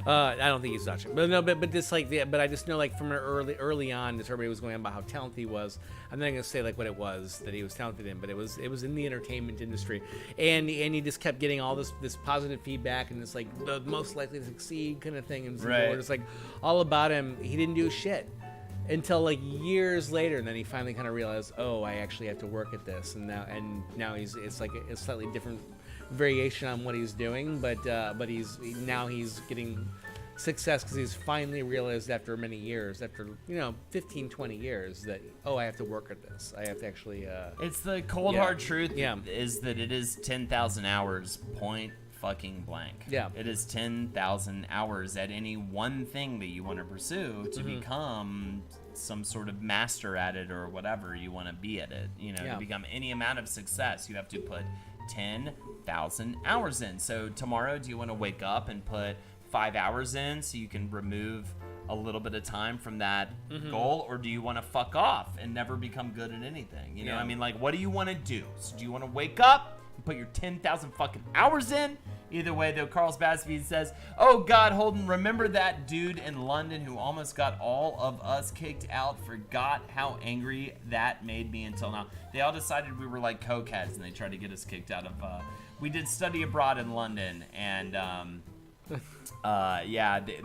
I don't think he's watching. But no, but just like but I just know like from early on, as everybody was going on about how talented he was. I'm not gonna say like what it was that he was talented in, but it was in the entertainment industry, and he just kept getting all this positive feedback and this like the most likely to succeed kind of thing, and people Right. were just like all about him. He didn't do shit. Until like years later, and then he finally kind of realized, oh, I actually have to work at this, and now it's like a slightly different variation on what he's doing, but he's getting success because he's finally realized after many years, after 15, 20 years, that I have to work at this. I have to actually. It's the cold Yeah. hard truth. Yeah. Is that it is 10,000 hours. Point fucking blank. Yeah. It is 10,000 hours at any one thing that you want to pursue to Mm-hmm. become some sort of master at it or whatever you want to be at it. Yeah. To become any amount of success, you have to put 10,000 hours in. So tomorrow, do you want to wake up and put 5 hours in so you can remove a little bit of time from that Mm-hmm. goal, or do you want to fuck off and never become good at anything? Yeah. I mean, like, what do you want to do? So do you want to wake up and put your 10,000 fucking hours in? Either way, though, Carl's Basby says, "Oh God, Holden, remember that dude in London who almost got all of us kicked out? Forgot how angry that made me until now." They all decided we were like cokeheads, and they tried to get us kicked out of. We did study abroad in London, and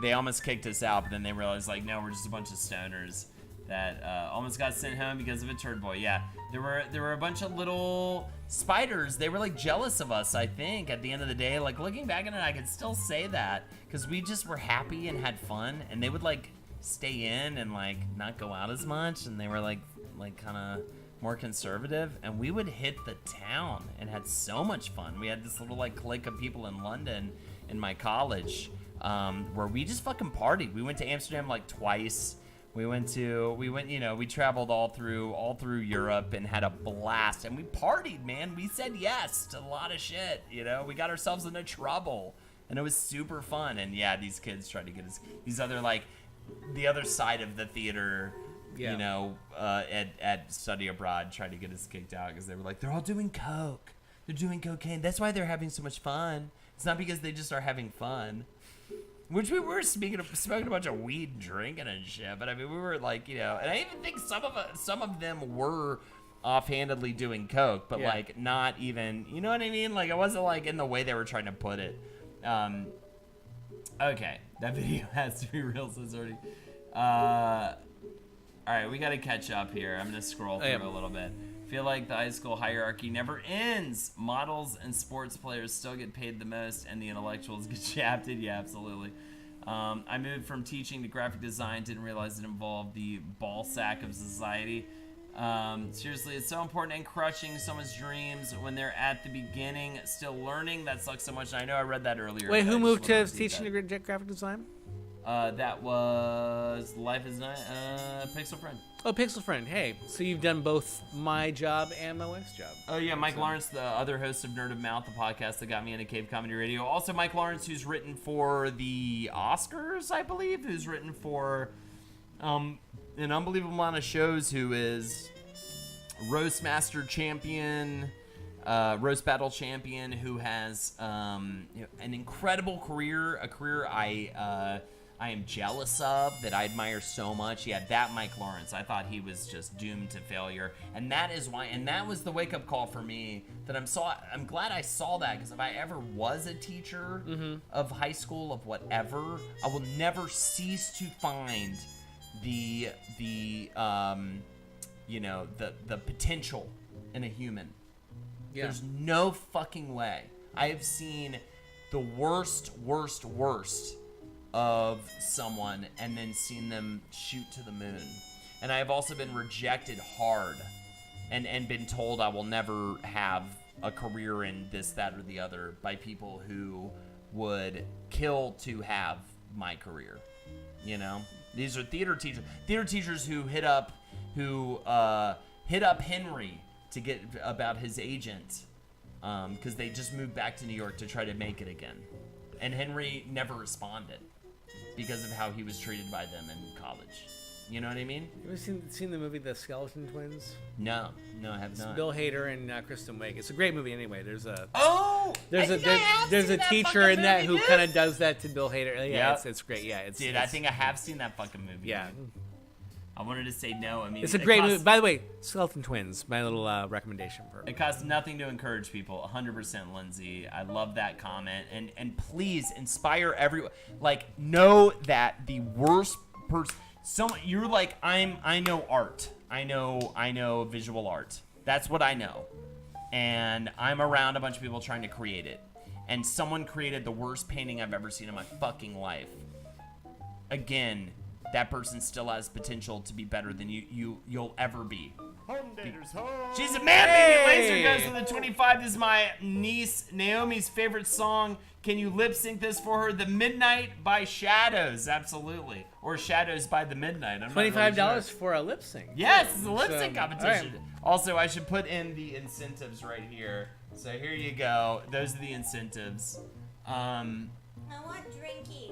they almost kicked us out, but then they realized, like, no, we're just a bunch of stoners that almost got sent home because of a turd boy. Yeah, there were a bunch of little spiders. They were like jealous of us, I think, at the end of the day. Like, looking back at it, I could still say that because we just were happy and had fun, and they would like stay in and like not go out as much, and they were like kind of more conservative, and we would hit the town and had so much fun. We had this little like clique of people in London in my college where we just fucking partied. We went to Amsterdam like twice. We traveled all through Europe and had a blast, and we partied, man. We said yes to a lot of shit, we got ourselves into trouble, and it was super fun. And yeah, these kids tried to get us, these other like the other side of the theater, Yeah. at study abroad, tried to get us kicked out because they were like, they're all doing coke. They're doing cocaine. That's why they're having so much fun. It's not because they just are having fun. Which we were smoking a bunch of weed and drinking and shit. But I mean, we were like, and I even think some of them were offhandedly doing coke, but like not even, you know what I mean? Like it wasn't like in the way they were trying to put it. Okay, that video has to be real, says Orty. All right, we got to catch up here. I'm gonna scroll through a little bit. Feel like the high school hierarchy never ends. Models and sports players still get paid the most, and the intellectuals get shafted. Yeah, absolutely. I moved from teaching to graphic design. Didn't realize it involved the ball sack of society. Seriously, it's so important and crushing someone's dreams when they're at the beginning, still learning. That sucks so much. And I know I read that earlier. Wait, who moved to teaching to graphic design? That was Life is Nice, Pixel Friend. Oh, Pixel Friend. Hey, so you've done both my job and my wife's job. Oh, yeah, Mike Lawrence, the other host of Nerd of Mouth, the podcast that got me into Cave Comedy Radio. Also, Mike Lawrence, who's written for the Oscars, I believe, who's written for an unbelievable amount of shows, who is Roast Master Champion, Roast Battle Champion, who has an incredible career, a career I am jealous of, that I admire so much. Yeah, that Mike Lawrence, I thought he was just doomed to failure. And that is why, and that was the wake-up call for me, that I'm glad I saw that, because if I ever was a teacher of high school, of whatever, I will never cease to find the potential in a human. Yeah. There's no fucking way. I have seen the worst of someone and then seen them shoot to the moon. And I have also been rejected hard and been told I will never have a career in this, that, or the other by people who would kill to have my career. These are theater teachers who hit up Henry to get about his agent, because they just moved back to New York to try to make it again. And Henry never responded because of how he was treated by them in college. You know what I mean? You ever seen the movie The Skeleton Twins? No, I have not. Bill Hader and Kristen Wiig. It's a great movie anyway. There's a teacher in that who kind of does that to Bill Hader. Yeah, it's great. Yeah, I think I have seen that fucking movie. Yeah. I wanted to say no. I mean, it's a great movie. By the way, Skeleton Twins, my little recommendation for it. It costs nothing to encourage people. 100%, Lindsay. I love that comment. And please inspire everyone. Like, know that the worst person. You're like, I know art. I know visual art. That's what I know. And I'm around a bunch of people trying to create it. And someone created the worst painting I've ever seen in my fucking life. Again, that person still has potential to be better than you'll ever be. She's a man, baby. Laser goes to the 25. This is my niece Naomi's favorite song. Can you lip sync this for her? The Midnight by Shadows, absolutely, or Shadows by the Midnight. I'm $25 really sure. For a lip sync. Yes, it's a lip sync competition. Right. Also, I should put in the incentives right here. So here you go. Those are the incentives. I want drinky.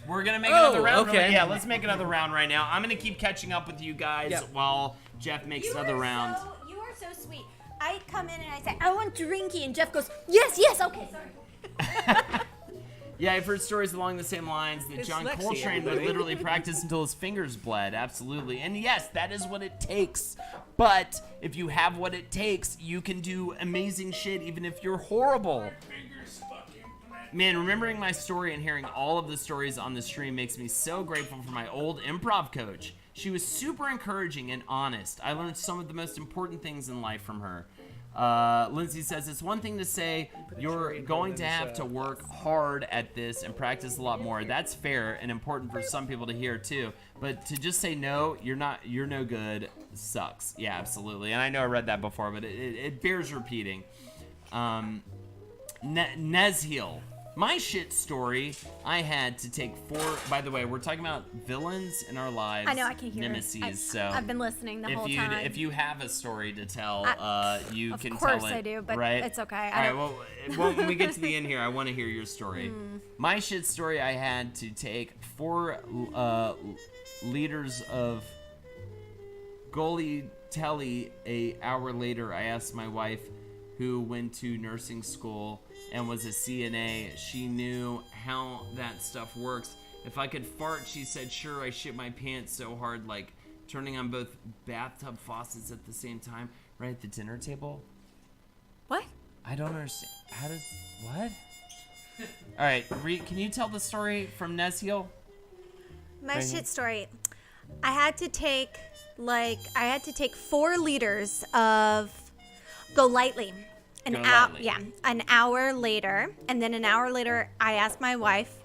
We're going to make another round. Okay. Yeah, let's make another round right now. I'm going to keep catching up with you guys while Jeff makes another round. You are so sweet. I come in and I say, I want drinky, and Jeff goes, yes, okay, sorry. Yeah, I've heard stories along the same lines that John Coltrane would literally practice until his fingers bled. Absolutely. And yes, that is what it takes. But if you have what it takes, you can do amazing shit even if you're horrible. Man, remembering my story and hearing all of the stories on the stream makes me so grateful for my old improv coach. She was super encouraging and honest. I learned some of the most important things in life from her. Lindsay says, it's one thing to say you're going to have to work hard at this and practice a lot more. That's fair and important for some people to hear too. But to just say no, you're no good, sucks. Yeah, absolutely. And I know I read that before, but it bears repeating. Nezhiel. My shit story, I had to take 4. By the way, we're talking about villains in our lives. I know, I can hear nemesis. So I've been listening the whole time. If you have a story to tell, you can tell it. Of course I do, but right? it's okay. All right, well, when we get to the end here, I want to hear your story. My shit story, I had to take 4 liters of Goli Telly. An hour later, I asked my wife, who went to nursing school and was a CNA. She knew how that stuff works. If I could fart, she said, sure, I shit my pants so hard, like turning on both bathtub faucets at the same time, right at the dinner table. What? I don't understand. How does, what? All right, can you tell the story from Neshiel? My Right shit here. story. I had to take 4 liters of Go Lightly. Go Lightly. An hour later, and then an hour later, I asked my wife,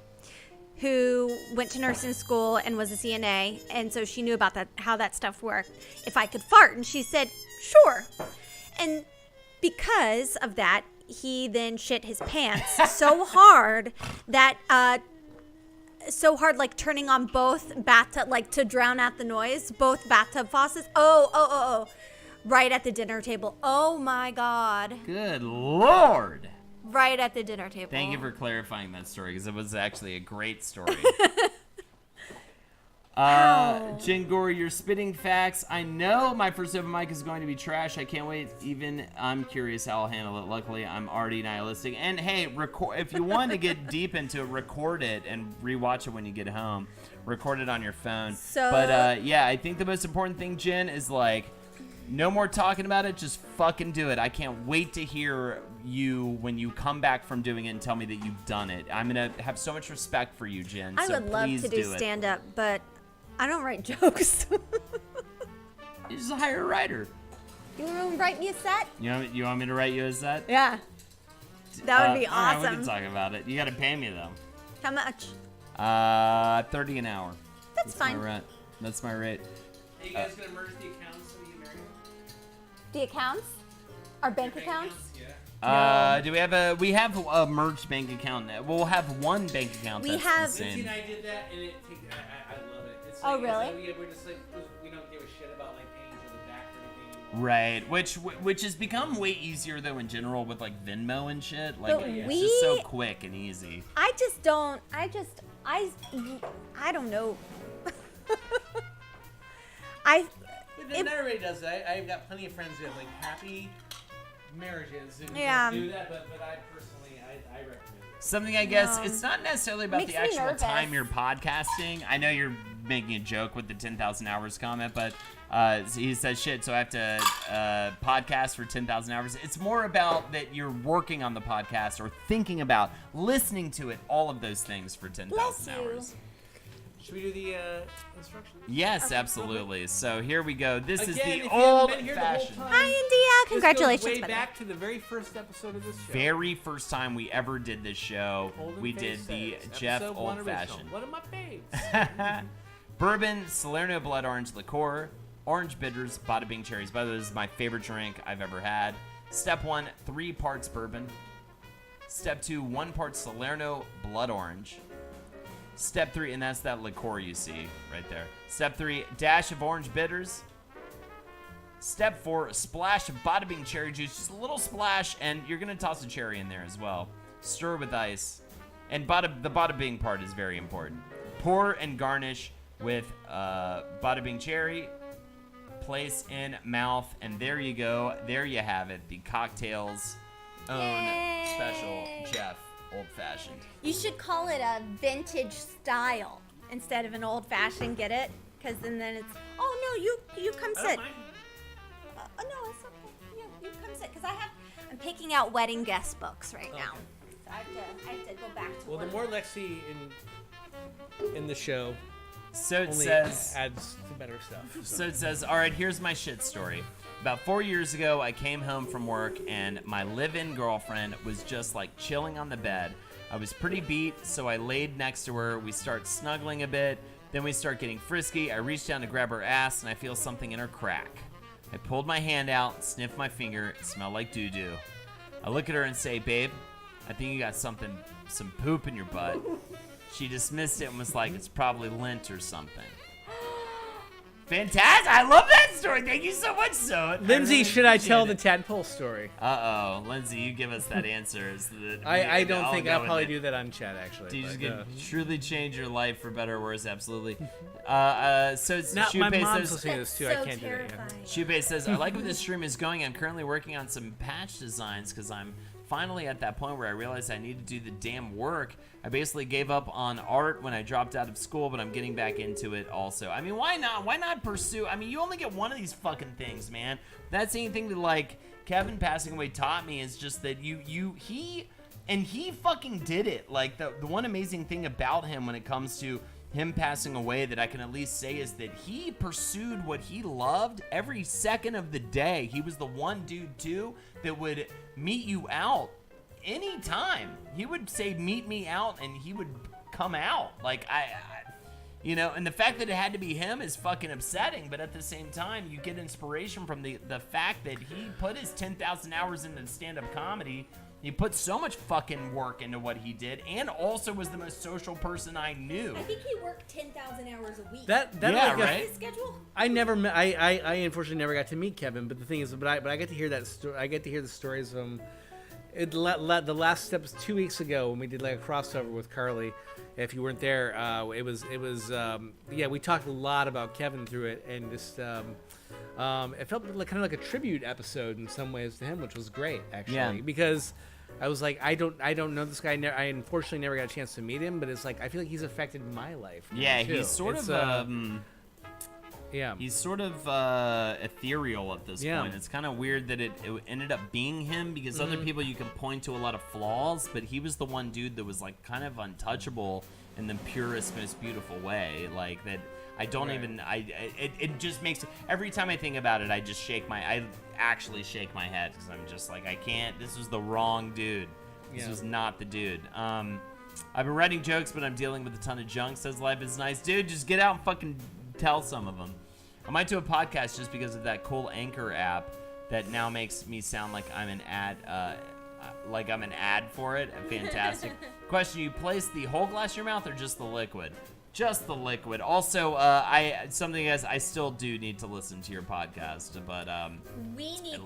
who went to nursing school and was a CNA, and so she knew about that, how that stuff worked, if I could fart, and she said, sure. And because of that, he then shit his pants so hard that, like turning on both bathtub, like to drown out the noise, both bathtub faucets. Oh. Right at the dinner table. Oh my God. Good Lord. Right at the dinner table. Thank you for clarifying that story, because it was actually a great story. Jen Gore, you're spitting facts. I know my first open mic is going to be trash. I can't wait. Even I'm curious how I'll handle it. Luckily, I'm already nihilistic. And hey, if you want to get deep into it, record it and rewatch it when you get home. Record it on your phone. But yeah, I think the most important thing, Jen, is like, no more talking about it. Just fucking do it. I can't wait to hear you when you come back from doing it and tell me that you've done it. I'm going to have so much respect for you, Jen. I so would love please to do stand-up, but I don't write jokes. You just hire a writer. You want to write me a set? You want me to write you a set? Yeah. That would be All right, awesome. we can talk about it. You got to pay me, though. How much? $30 an hour. That's fine. My rent. That's my rate. Are you guys gonna merge the accounts when you marry? The accounts? Our bank accounts? Yeah. Do we have a merged bank account now. We'll have one bank account We that's have- the Lindsay same. and I did that, and I love it. It's Oh, like, really? We're just like, we don't give a shit about like paying for the back or anything. Right, which has become way easier though in general with like Venmo and shit. Like But it's just so quick and easy. I don't know. But then not everybody does that. I've got plenty of friends who have like happy marriages and Yeah. do that, but I personally, I recommend it. Something I guess No. it's not necessarily about Makes the me actual nervous. time you're podcasting. I know you're making a joke with the 10,000 hours comment, but he says shit, so I have to podcast for 10,000 hours. It's more about that you're working on the podcast or thinking about listening to it, all of those things for 10,000 Bless you. hours. Should we do the instructions? Yes, absolutely. So here we go. This Again, is if the you haven't old been here the whole fashioned. time, Hi, India. this Congratulations. goes way by the way. back to the very first episode of this show. Very first time we ever did this show, Golden we Face did the Says, Jeff episode 1 Old original. Fashioned. One of my faves. Bourbon, Salerno Blood Orange Liqueur, Orange Bitters, Bada Bing Cherries. By the way, this is my favorite drink I've ever had. Step 1, 3 parts bourbon. Step 2, 1 part Salerno Blood Orange. Step 3, and that's that liqueur you see right there. Step 3, dash of orange bitters. Step 4, a splash of Bada Bing cherry juice, just a little splash, and you're gonna toss a cherry in there as well. Stir with ice, and the Bada Bing part is very important. Pour and garnish with Bada Bing cherry. Place in mouth, and there you go. There you have it. The CockTails own special Jeff Old Fashioned. You should call it a vintage style instead of an old fashioned. Get it? Because then it's. Oh no, you come I sit. don't mind. Oh no, it's okay. Yeah, you come sit. Because I'm picking out wedding guest books right now. So I have to go back to Well, the work. more Lexi in the show, So it only says. adds to better stuff. So it says, all right, here's my shit story. About 4 years ago, I came home from work, and my live-in girlfriend was just like chilling on the bed. I was pretty beat, so I laid next to her. We start snuggling a bit. Then we start getting frisky. I reach down to grab her ass, and I feel something in her crack. I pulled my hand out, sniffed my finger. It smelled like doo-doo. I look at her and say, babe, I think you got some poop in your butt. She dismissed it and was like, it's probably lint or something. Fantastic! I love that story. Thank you so much, So. Lindsay, should I tell the tadpole story? Uh-oh. Lindsay, you give us that answer. I don't think I'll probably do. do that on chat, actually. Do you just but, truly change your life for better or worse? Absolutely. So Now, my Shupe mom's says, listening to this too. That's I can't so do that. Yeah. terrifying. Shupe says, I like where this stream is going. I'm currently working on some patch designs because I'm finally at that point where I realized I need to do the damn work. I basically gave up on art when I dropped out of school, but I'm getting back into it also. I mean, why not? Why not pursue? I mean, you only get one of these fucking things, man. That's anything that, like, Kevin passing away taught me is just that he fucking did it. Like, the one amazing thing about him when it comes to him passing away that I can at least say is that he pursued what he loved every second of the day. He was the one dude, too, that would meet you out anytime. He would say, meet me out, and he would come out. Like, you know, and the fact that it had to be him is fucking upsetting, but at the same time, you get inspiration from the fact that he put his 10,000 hours into stand-up comedy. He put so much fucking work into what he did, and also was the most social person I knew. I think he worked 10,000 hours a week. That Yeah, like a- right? His schedule? I never met. I unfortunately never got to meet Kevin. But the thing is, I get to hear that story. I get to hear the stories from. The last step was 2 weeks ago when we did like a crossover with Carly. If you weren't there, it was yeah. We talked a lot about Kevin through it, and just it felt like kind of like a tribute episode in some ways to him, which was great actually. Yeah. Because I was like, I don't know this guy. I unfortunately never got a chance to meet him, but it's like I feel like he's affected my life. now, Yeah, too. he's sort It's, of yeah. he's sort of ethereal at this Yeah. point. It's kind of weird that it ended up being him because other people you can point to a lot of flaws, but he was the one dude that was like kind of untouchable in the purest, most beautiful way. Like that, I don't Right. even. It just makes every time I think about it, I just I actually shake my head because I'm just like I can't. This was the wrong dude. This Yeah. was not the dude. I've been writing jokes, but I'm dealing with a ton of junk. Says life is nice, dude. Just get out and fucking tell some of them. I might do a podcast just because of that cool Anchor app that now makes me sound like I'm an ad, for it. Fantastic. Question: you place the whole glass in your mouth or just the liquid? Just the liquid. Also, I still do need to listen to your podcast, but At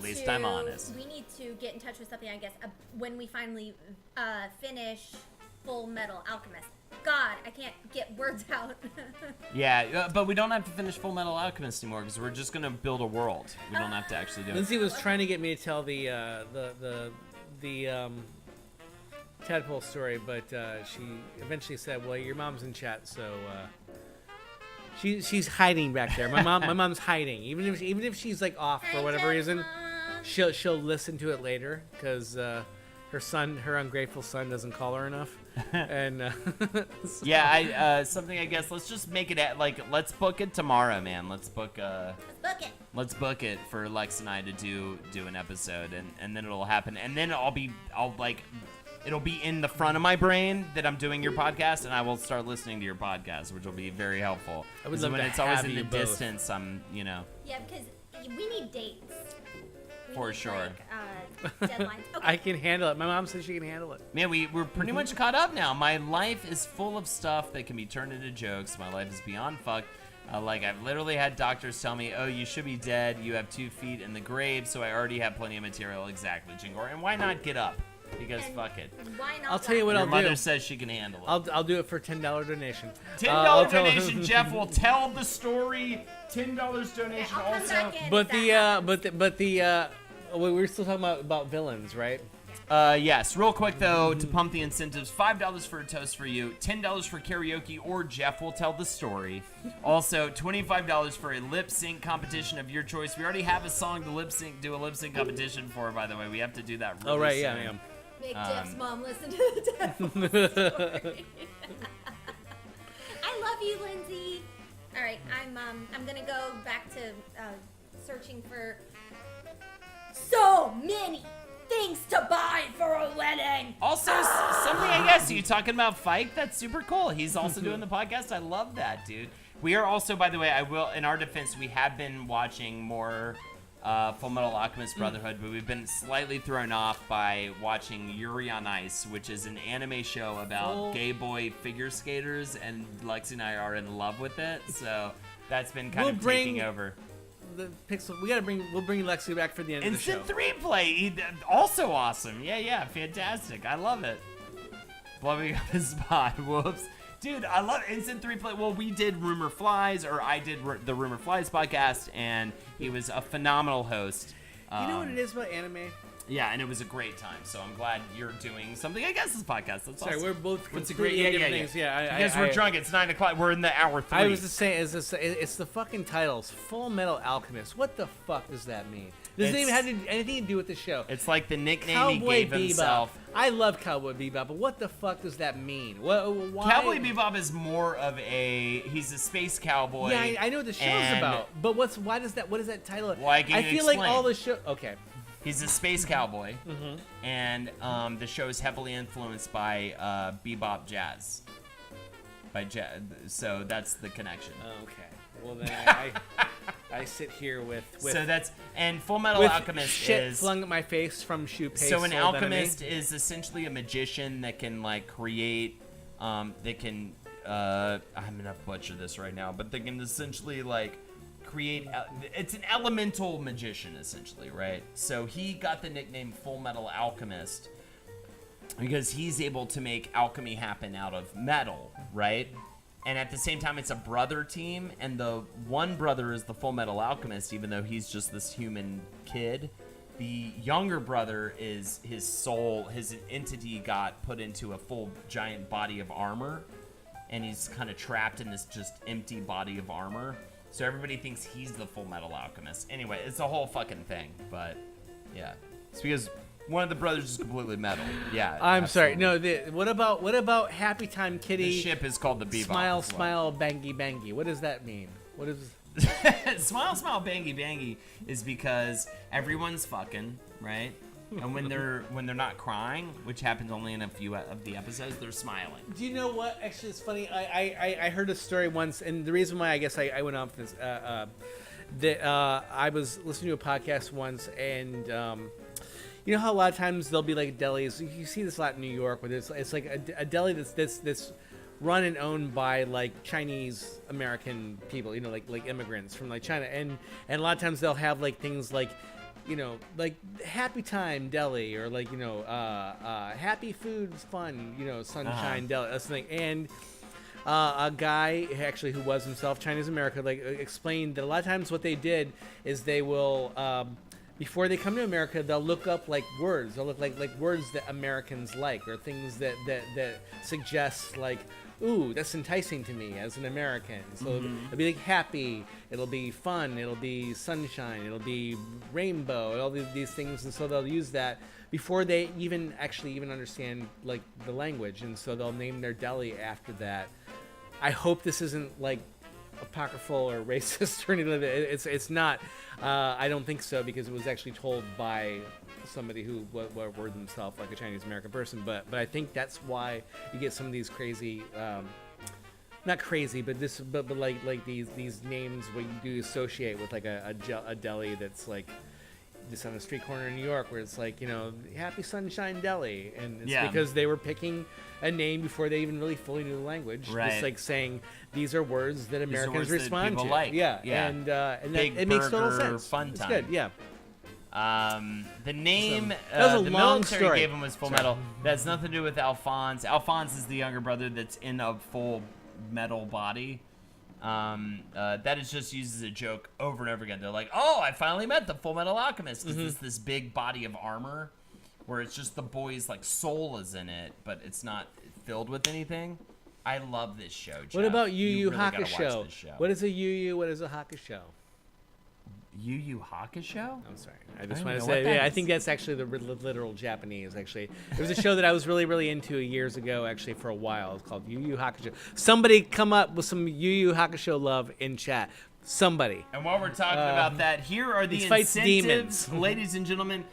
least I'm honest. We need to get in touch with something, I guess, when we finally finish Full Metal Alchemist. God, I can't get words out. yeah, but we don't have to finish Full Metal Alchemist anymore because we're just gonna build a world. We don't have to actually do it. Lindsay was trying to get me to tell the tadpole story, but she eventually said, "Well, your mom's in chat, so she's hiding back there." My mom's hiding, even if she's like off for whatever reason. She'll listen to it later because her ungrateful son doesn't call her enough, and so- Yeah, something I guess. Let's just make it let's book it tomorrow, man. Let's book Let's book it. for Lex and I to do an episode, and then it'll happen, and then it'll be in the front of my brain that I'm doing your podcast, and I will start listening to your podcast, which will be very helpful. I would 'Cause love when to it's always have in the you both. distance, I'm Yeah, because we need dates. We For need, sure. Deadlines. Okay. I can handle it. My mom says she can handle it. Man, we're pretty much caught up now. My life is full of stuff that can be turned into jokes. My life is beyond fucked. I've literally had doctors tell me, "Oh, you should be dead. You have 2 feet in the grave." So I already have plenty of material. Exactly, Jingor. And why not get up? Because And fuck it. Why not? I'll tell you what Your I'll mother do. says she can handle it. I'll do it for $10 donation. $10 donation. Jeff will tell the story. $10 donation I'll come also. back in But if the that happens. we were still talking about villains, right? Yes, real quick though, to pump the incentives, $5 for a toast for you, $10 for karaoke, or Jeff will tell the story. Also, $25 for a lip sync competition of your choice. We already have a song to do a lip sync competition for, by the way. We have to do that really Oh right, soon. yeah. Make Jeff's mom listen to the Deadpool story. I love you, Lindsay. All right, I'm gonna go back to searching for so many things to buy for a wedding. Also, something I guess, you talking about Fike? That's super cool. He's also doing the podcast. I love that, dude. We are also, by the way, in our defense, we have been watching more Full Metal Alchemist Brotherhood, but we've been slightly thrown off by watching Yuri on Ice, which is an anime show about gay boy figure skaters, and Lexi and I are in love with it, so that's been kind of taking over. the Pixel. We'll bring Lexi back for the end of the show. Instant 3-play, also awesome. Yeah, fantastic. I love it. Blowing up his spot. Whoops. Dude, I love Instant 3-play. Well, we did Rumor Flies, or I did the Rumor Flies podcast, and he was a phenomenal host. You know what it is about anime? Yeah, and it was a great time. So I'm glad you're doing something. I guess this podcast. That's Sorry, awesome. we're both It's a completely great, different things. Yeah, because we're drunk. It's 9 o'clock. We're in the hour 3. I was just saying, it's the fucking titles. Full Metal Alchemist. What the fuck does that mean? Doesn't even have anything to do with the show. It's like the nickname Cowboy he gave Bebop. himself. I love Cowboy Bebop, but what the fuck does that mean? Why? Cowboy Bebop is more of he's a space cowboy. Yeah, I know what the show's and about, but what is that title? Well, I can feel like explain. all the show. Okay. He's a space cowboy, and the show is heavily influenced by bebop jazz. So that's the connection. Okay. Well then, I sit here with so that's and Full Metal with Alchemist shit is flung at my face from Shupei. so an Soul alchemist Enemy. is essentially a magician that can like create that can I'm gonna butcher this right now, but they can essentially like create it's an elemental magician essentially, right? So he got the nickname Full Metal Alchemist because he's able to make alchemy happen out of metal, right? And at the same time, it's a brother team, and the one brother is the Full Metal Alchemist, even though he's just this human kid. The younger brother is his soul, his entity got put into a full giant body of armor, and he's kind of trapped in this just empty body of armor. So everybody thinks he's the Full Metal Alchemist. Anyway, it's a whole fucking thing, but yeah. It's because one of the brothers is completely metal. Yeah. I'm sorry. absolutely. No, what about Happy Time Kitty? The ship is called the Bebop. Smile, as well. smile, bangy, bangy. What does that mean? What is? Smile, smile, bangy, bangy is because everyone's fucking, right? And when they're not crying, which happens only in a few of the episodes, they're smiling. Do you know what? Actually, it's funny. I heard a story once, and the reason why I guess I went off this, I was listening to a podcast once, and you know how a lot of times there'll be like delis. You see this a lot in New York, where it's like a deli that's run and owned by like Chinese American people, you know, like immigrants from like China, and a lot of times they'll have like things like, you know, like Happy Time Deli, or like, you know, Happy Foods Fun, you know, Sunshine Deli, that's the thing. And a guy actually who was himself Chinese American like explained that a lot of times what they did is they will before they come to America, they'll look up like words. They'll look like words that Americans like, or things that suggest like, ooh, that's enticing to me as an American. So it'll be like happy, it'll be fun, it'll be sunshine, it'll be rainbow, all these things. And so they'll use that before they even understand like the language. And so they'll name their deli after that. I hope this isn't like apocryphal or racist or anything like that. It's not. I don't think so, because it was actually told by somebody who were themselves like a Chinese American person. But I think that's why you get some of these crazy, not crazy, but like these names where you do associate with like a deli that's like just on a street corner in New York, where it's like, you know, Happy Sunshine Deli, and it's because they were picking a name before they even really fully knew the language. Right. Just like saying these are words that Americans words that respond people to. like. Yeah. Yeah. And Big it makes total burger, sense. fun It's time. good. Yeah. The name that was a the long military story. gave him was Full Metal. That has nothing to do with Alphonse. Alphonse is the younger brother that's in a full metal body. That is just used as a joke over and over again. They're like, "Oh, I finally met the Full Metal Alchemist," because it's this big body of armor, where it's just the boy's like soul is in it, but it's not filled with anything. I love this show, Jeff. What about Yu Yu really gotta watch Hakusho? this show. What is a Yu Yu? What is a Hakusho? Yu Yu Hakusho? I'm sorry. I just don't want to know say, what that I is. think that's actually the literal Japanese, actually. It was a show that I was really, really into years ago, actually, for a while. It's called Yu Yu Hakusho. Somebody come up with some Yu Yu Hakusho love in chat. Somebody. And while we're talking about that, here are the he fights incentives, demons. ladies and gentlemen.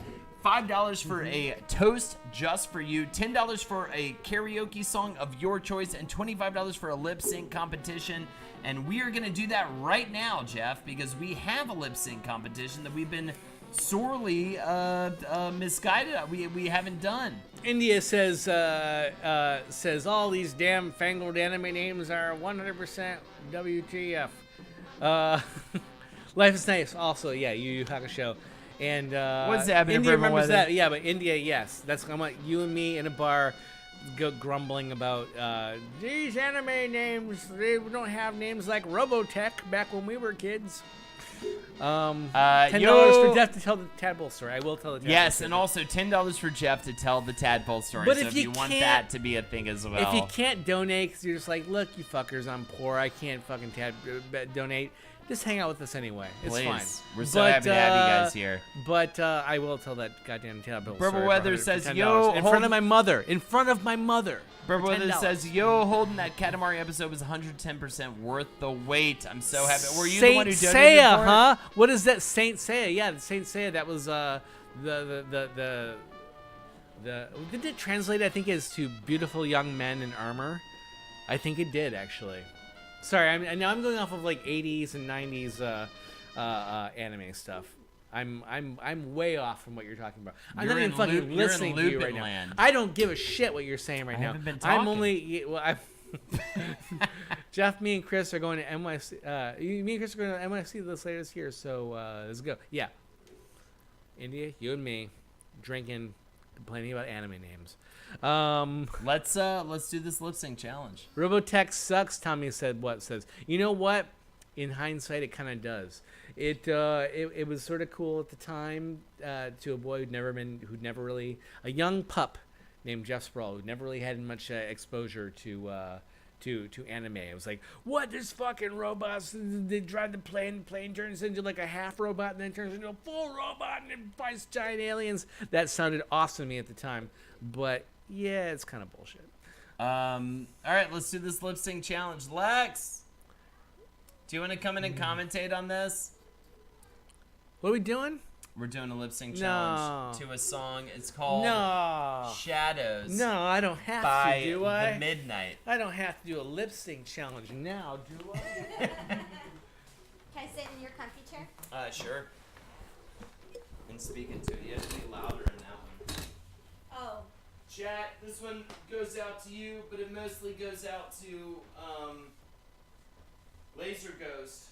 $5 for a toast just for you, $10 for a karaoke song of your choice, and $25 for a lip sync competition. And we are going to do that right now, Jeff, because we have a lip sync competition that we've been sorely misguided. We haven't done. India says all these damn fangled anime names are 100% WTF. Life is Nice. Also, yeah, Yu Yu Hakusho. And What's happening, India Purple remembers Weather? that. Yeah, but India, yes. That's I want you and me in a bar go grumbling about these anime names. They don't have names like Robotech back when we were kids. $10 for Jeff to tell the tadpole story. I will tell the tadpole Yes, story. and also $10 for Jeff to tell the tadpole story. But so if if you you want can't- that to be a thing as well. If you can't donate, because you're just like, look, you fuckers, I'm poor. I can't fucking donate. Just hang out with us anyway. It's Please. fine. We're so happy to have you guys here. But I will tell that goddamn tadpole Purple story. Weather for says, $10 yo, in hold- front of my mother. In front of my mother. Purple for Weather $10. says, yo, Holden, that Katamari episode was 110% worth the wait. I'm so happy. Were you the Saint one who donated Seiya, for it? huh? What is that? Saint Seiya. Yeah, Saint Seiya. That was did it translate? I think as to beautiful young men in armor. I think it did actually. Sorry, now I'm going off of like 80s and 90s anime stuff. I'm way off from what you're talking about. I'm You're not even in fucking You're in listening to you right Lupin now. land. I don't give a shit what you're saying right I now. haven't been I'm talking. only well. Jeff, me and Chris are going to NYC. Me and Chris are going to NYC this later this year. So let's go. Yeah, India, you and me, drinking, complaining about anime names. Let's do this lip sync challenge. Robotech sucks. Tommy said what says. You know what? In hindsight, it kind of does. It was sort of cool at the time to a boy who'd never really a young pup named Jeff Sproul who'd never really had much exposure to anime. It was like, what? There's fucking robots. They drive the plane. The plane turns into like a half robot and then turns into a full robot and then fights giant aliens. That sounded awesome to me at the time, but yeah, it's kind of bullshit. All right, let's do this lip sync challenge. Lex, do you want to come in and commentate on this? What are we doing? We're doing a lip sync No. challenge to a song. It's called No. Shadows No, I don't have by to, do I? The Midnight. I don't have to do a lip sync challenge now, do I? Can I sit in your comfy chair? Sure. And speaking to it, you have to be louder in that one. Oh. Chat, this one goes out to you, but it mostly goes out to Laser Ghost.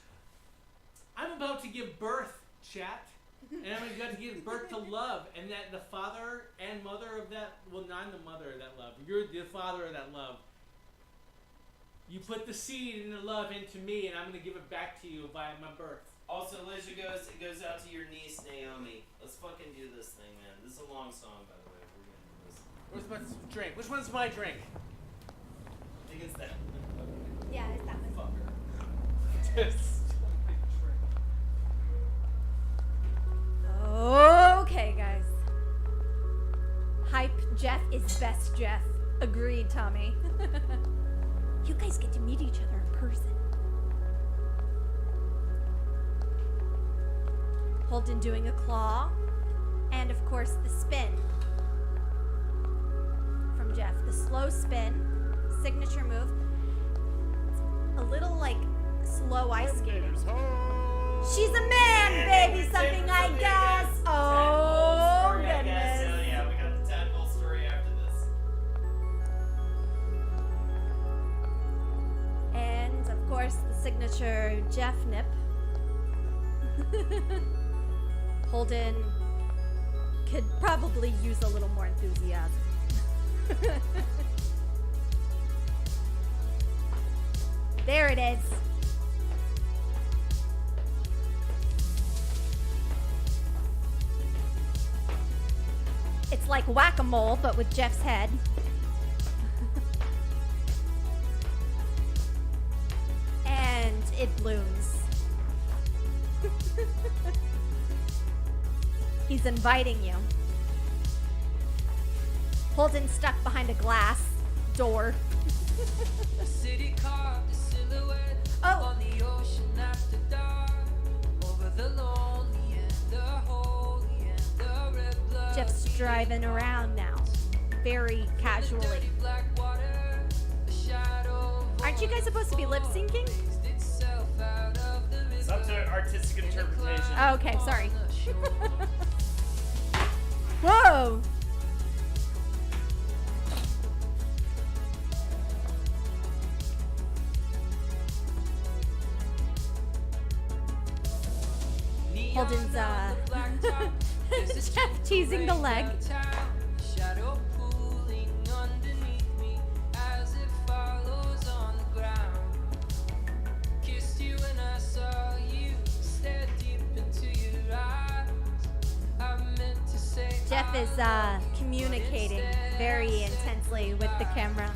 I'm about to give birth, chat. And I'm about to give birth to love. And that the father and mother of that, well, not the mother of that love. You're the father of that love. You put the seed and the love into me, and I'm going to give it back to you via my birth. Also, Laser Ghost, it goes out to your niece, Naomi. Let's fucking do this thing, man. This is a long song, by the way. We're gonna do this. Where's my drink? Which one's my drink? I think it's that. Yeah, it's that one. Fucker. Okay, guys. Hype Jeff is best Jeff. Agreed, Tommy. You guys get to meet each other in person. Holden doing a claw. And of course, the spin from Jeff. The slow spin, signature move. A little like slow ice skating. She's a man, baby, something I guess. Oh, goodness. So, yeah, we got the tadpole story after this. And of course, the signature Jeff nip. Holden could probably use a little more enthusiasm. There it is. It's like whack-a-mole, but with Jeff's head. And it blooms. He's inviting you. Holden stuck behind a glass door. A city car, the silhouette Oh. on the ocean after dark. Over the lonely and the holy and the red blood. Jeff's driving around now, very casually. Dirty black water, the shadow Aren't you guys supposed to be lip syncing? raised itself out of the river. It's up to artistic interpretation. Oh, okay, sorry. On the shore. Whoa! Holden's Jeff teasing the leg. Shadow pooling underneath me as it follows on the ground. Kissed you when I saw you, stared deep into your eyes. I meant to say Jeff is communicating very intensely with the camera.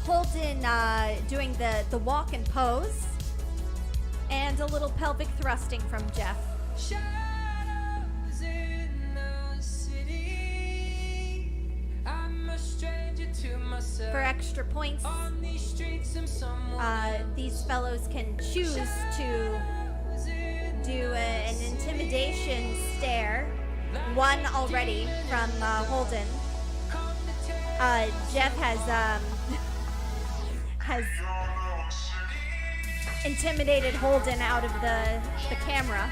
Holden doing the walk and pose, and a little pelvic thrusting from Jeff. shadows in the city. I'm a stranger to myself. For extra points, On these streets, I'm someone these fellows can choose to do an intimidation stare. One already from Holden. Jeff has intimidated Holden out of the camera.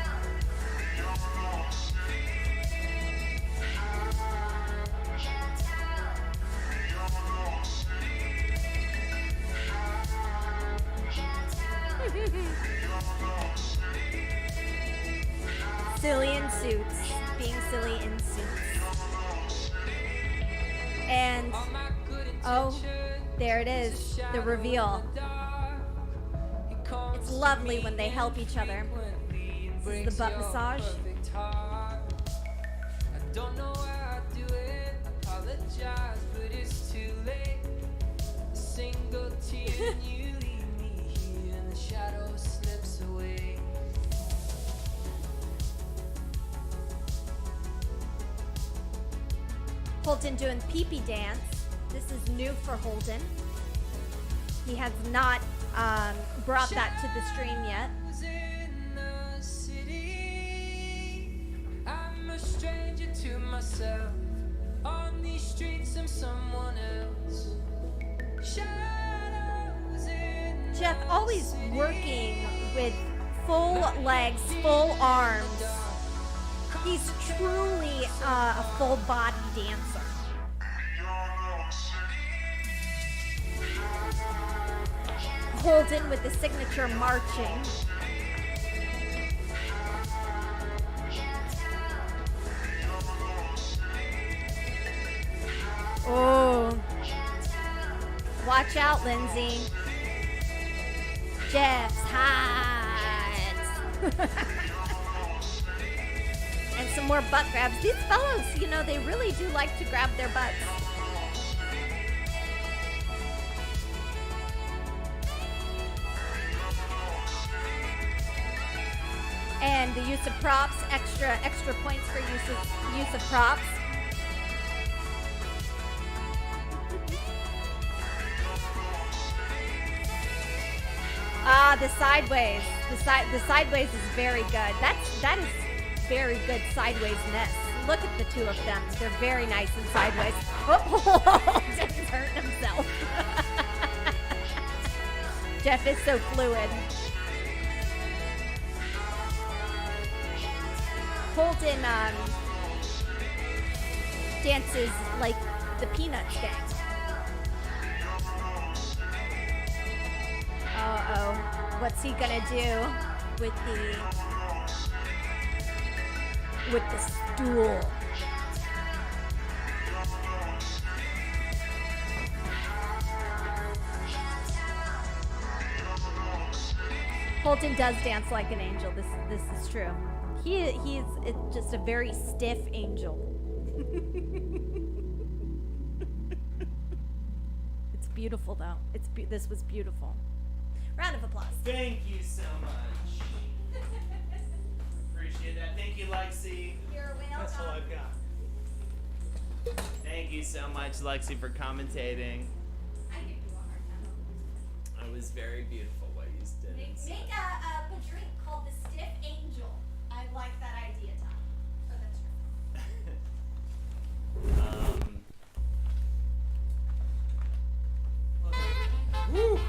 Silly in suits, being silly in suits. And oh, there it is, the reveal. It's lovely when they help each other. This is the butt massage. I don't know how I do it. Apologize, but it's too late. A single tear and you leave me here, and the shadow slips away. Holden doing pee-pee dance. This is new for Holden. He has not brought that to the stream yet. In the city, I'm a stranger to myself. On these streets, I'm someone else. Shadows in Jeff always working with full legs, full arms. He's truly a full body dancer. Holden with the signature marching. Oh. Watch out, Lindsay. Jeff's hot. And some more butt grabs. These fellows, you know, they really do like to grab their butts. And the use of props, extra points for use of props. Ah, the sideways. The sideways is very good. That is very good sideways-ness. Look at the two of them. They're very nice and sideways. Oh, Jeff's hurting himself. Jeff is so fluid. Holden dances like the Peanuts gang. Uh-oh. What's he gonna do with the stool? Holden does dance like an angel. This is true. He's just a very stiff angel. It's beautiful though. This was beautiful. Round of applause. Thank you so much. Appreciate that. Thank you, Lexi. You're welcome. That's all I've got. Thank you so much, Lexi, for commentating. I give you a hard time. It was very beautiful what you did. Make a drink called the Stiff Angel. I like that idea, Tom. Oh, that's true.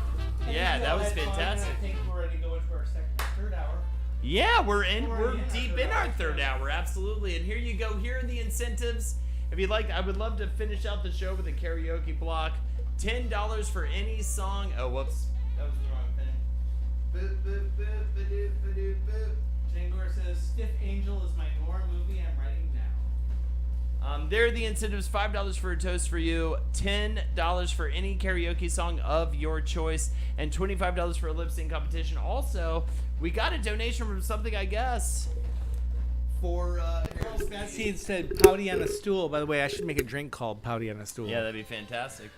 Yeah, that was fantastic. I think we're ready to go into our third hour. Yeah, we're deep in our third hour, absolutely. And here you go. Here are the incentives. If you'd like, I would love to finish out the show with a karaoke block. $10 for any song. Oh, whoops, that was the wrong Jangor says, Stiff Angel is my Nora movie I'm writing now. There are the incentives: $5 for a toast for you, $10 for any karaoke song of your choice, and $25 for a lip sync competition. Also, we got a donation from something, I guess, for Betsy said Pouty on a Stool. By the way, I should make a drink called Pouty on a Stool. yeah, that'd be fantastic.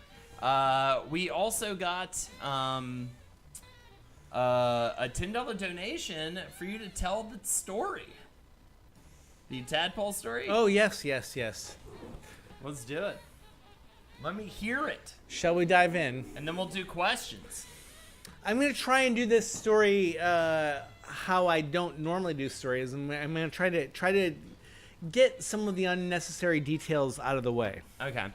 We also got a $10 donation for you to tell the story. The tadpole story? Oh, yes. Let's do it. Let me hear it. Shall we dive in? And then we'll do questions. I'm going to try and do this story how I don't normally do stories. I'm going to try to get some of the unnecessary details out of the way. Okay.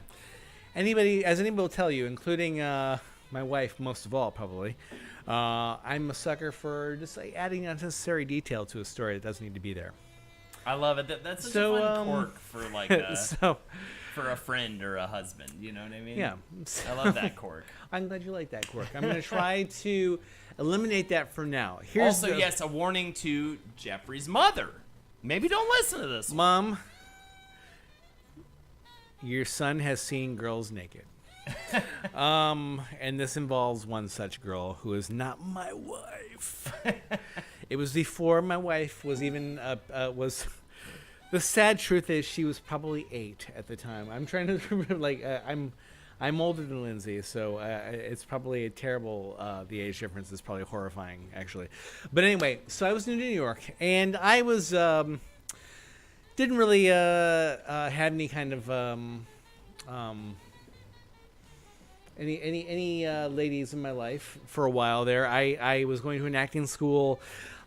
Anybody will tell you, including my wife, most of all, probably, I'm a sucker for just like adding unnecessary detail to a story that doesn't need to be there. I love it. That's such a fun quirk for like a, So, for a friend or a husband. You know what I mean? yeah. I love that quirk. I'm glad you like that quirk. I'm going to try to eliminate that for now. Here's Also, yes, a warning to Jeffrey's mother. Maybe don't listen to this one. Mom, your son has seen girls naked. And this involves one such girl who is not my wife. It was before my wife was even was. The sad truth is she was probably 8 at the time. I'm trying to remember, like I'm older than Lindsay, so it's probably a terrible. The age difference is probably horrifying, actually. But anyway, so I was in New York, and I was didn't really have any kind of any ladies in my life for a while there. I was going to an acting school.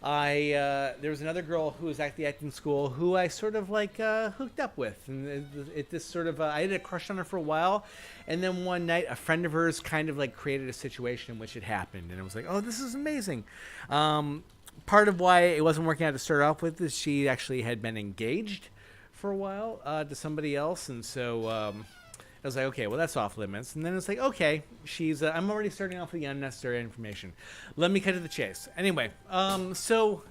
There was another girl who was at the acting school who I sort of like hooked up with, and it just sort of I had a crush on her for a while, and then one night a friend of hers kind of like created a situation in which it happened, and it was like, oh, this is amazing. Part of why it wasn't working out to start off with is she actually had been engaged for a while to somebody else, and so I was like, okay, well, that's off limits. And then it's like, okay, I'm already starting off with the unnecessary information. Let me cut to the chase. Anyway, so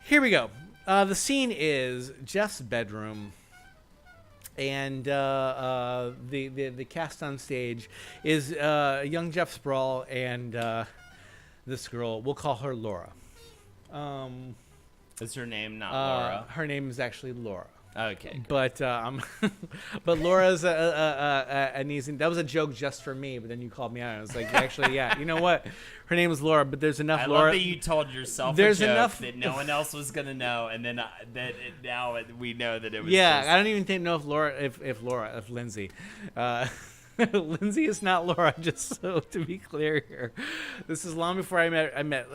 here we go. The scene is Jeff's bedroom, and the cast on stage is young Jeff Sprawl and this girl. We'll call her Laura. Is her name not Laura? Her name is actually Laura. Okay. But but Laura's an easy. That was a joke just for me. But then you called me out. I was like, actually, yeah. You know what? Her name is Laura. But there's enough I Laura. love that you told yourself There's a joke enough that no one else was gonna know, and then now we know that it was. Yeah, just... I don't even know if Lindsay. Lindsay is not Laura. Just so to be clear here, this is long before I met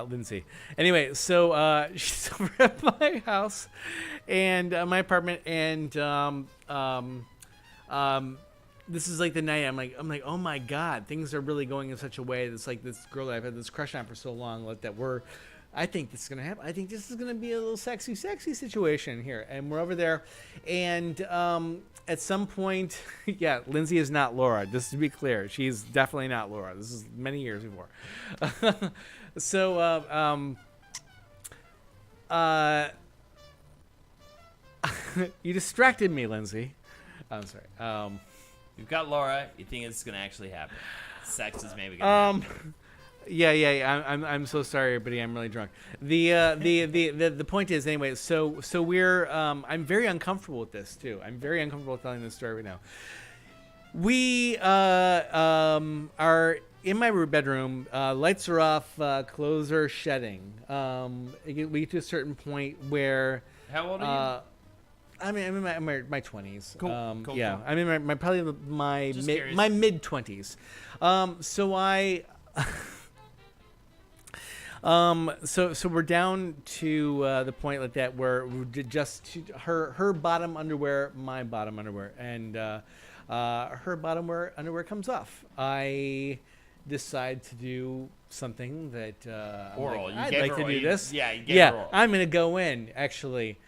Lindsay. Anyway, so she's over at my house, and my apartment, and this is like the night I'm like, oh my god, things are really going in such a way that's like this girl that I've had this crush on for so long, like that I think this is gonna happen. I think this is gonna be a little sexy situation here, and we're over there, and at some point, yeah, Lindsay is not Laura. Just to be clear, she's definitely not Laura. This is many years before. So, you distracted me, Lindsay. I'm sorry. You've got Laura. You think it's gonna actually happen? Sex is maybe gonna happen. Yeah. I'm so sorry, everybody. I'm really drunk. The point is, anyway. So we're. I'm very uncomfortable with this too. I'm very uncomfortable with telling this story right now. We are in my bedroom. Lights are off. Clothes are shedding. We get to a certain point where. How old are you? I'm in my 20s. Cool. Yeah, Cool. I'm in my probably my Just mid curious. my mid 20s. So I. So we're down to the point like that where we did just her bottom underwear, my bottom underwear, and her bottom underwear comes off. I decide to do something that I'm Oral. like, You I'd gave like her to oral. do this. Yeah, you gave her oral. I'm gonna go in actually.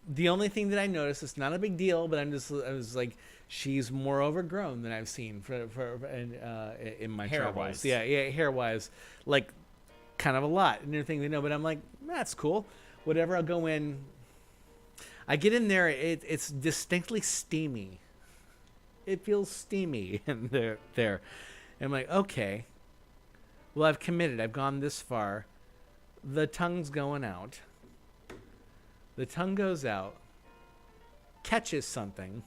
The only thing that I noticed, it's not a big deal, but I was like, she's more overgrown than I've seen in my travels. Hair-wise. Yeah, hair wise, like kind of a lot and everything. But I'm like, that's cool. Whatever. I'll go in. I get in there. It's distinctly steamy. It feels steamy in there. And I'm like, okay. Well, I've committed. I've gone this far. The tongue's going out. The tongue goes out, catches something,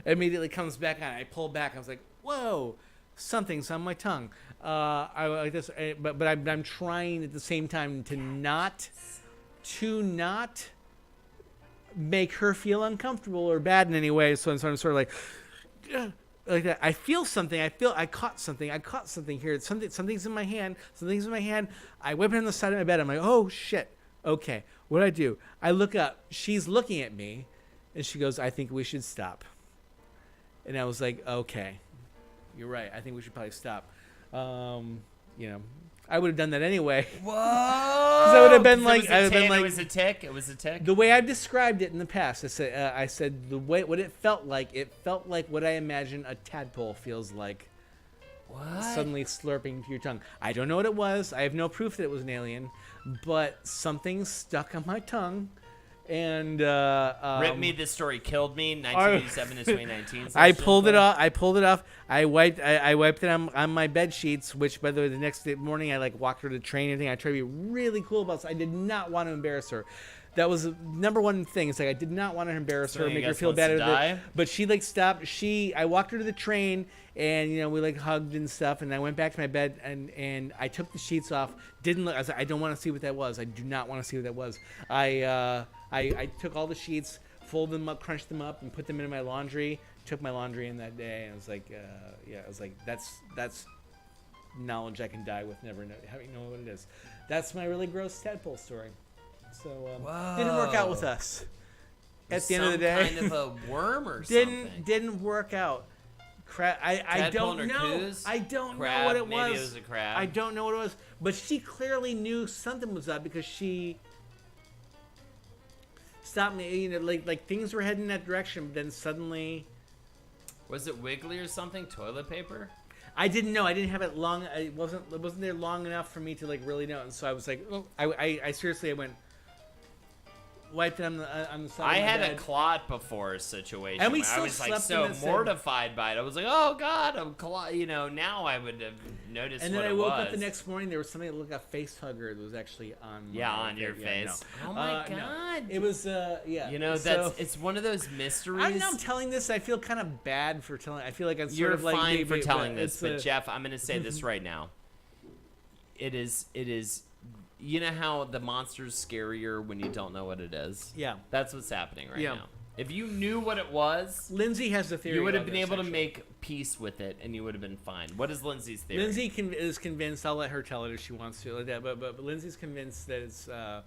immediately comes back on. I pull back. I was like, "Whoa, something's on my tongue." I like this, but I'm trying at the same time to not make her feel uncomfortable or bad in any way. So I'm sort of like that. I feel something. I caught something. I caught something here. Something's in my hand. Something's in my hand. I whip it on the side of my bed. I'm like, "Oh shit." Okay, what do I do? I look up. She's looking at me, and she goes, "I think we should stop." And I was like, "Okay, you're right. I think we should probably stop." I would have done that anyway. Whoa! I would have been like, it was a tick. It was a tick. The way I've described it in the past, I said the way what it felt like what I imagine a tadpole feels like. What? Suddenly slurping to your tongue. I don't know what it was. I have no proof that it was an alien, but something stuck on my tongue, and Rip Me, This Story Killed Me, 1987 to 2019. I pulled it off. I wiped it on my bed sheets. Which, by the way, the next morning I walked her to train and everything. I tried to be really cool about it. I did not want to embarrass her. That was the number one thing. It's like I did not want to embarrass her, make her feel bad. But she stopped. I walked her to the train, and we hugged and stuff. And I went back to my bed, and I took the sheets off. Didn't look. I was like, I don't want to see what that was. I do not want to see what that was. I took all the sheets, folded them up, crunched them up, and put them in my laundry. Took my laundry in that day, and I was like, I was like, that's knowledge I can die with, never having known what it is. That's my really gross tadpole story. So didn't work out with us. At the end of the day, kind of a worm or something. Didn't work out. I don't know. I don't know what it was. Maybe it was a crab. I don't know what it was. But she clearly knew something was up because she stopped me. Like things were heading in that direction, but then suddenly. Was it wiggly or something? Toilet paper? I didn't know. I didn't have it long. It wasn't there long enough for me to really know. And so I was like, oh, I seriously, I went. Wiped it on the side of my had bed. A clot before situation. And we where I still was slept so in the same- mortified by it. I was like, oh God, I'm clot. Now I would have noticed. And then what I it woke was. up the next morning. There was something that looked like a face hugger that was actually on. On your face. No. Oh my God. No. It was It's one of those mysteries. I'm now telling this. I feel kind of bad for telling. I feel like I'm You're sort of like fine for telling this, it's but Jeff, I'm going to say this right now. It is. You know how the monster's scarier when you don't know what it is? Yeah. That's what's happening right Yeah. now. If you knew what it was, Lindsay has the theory. you would have about been this, able to actually. make peace with it, and you would have been fine. What is Lindsay's theory? Lindsay is convinced. I'll let her tell it if she wants to, like that. But Lindsay's convinced that it's that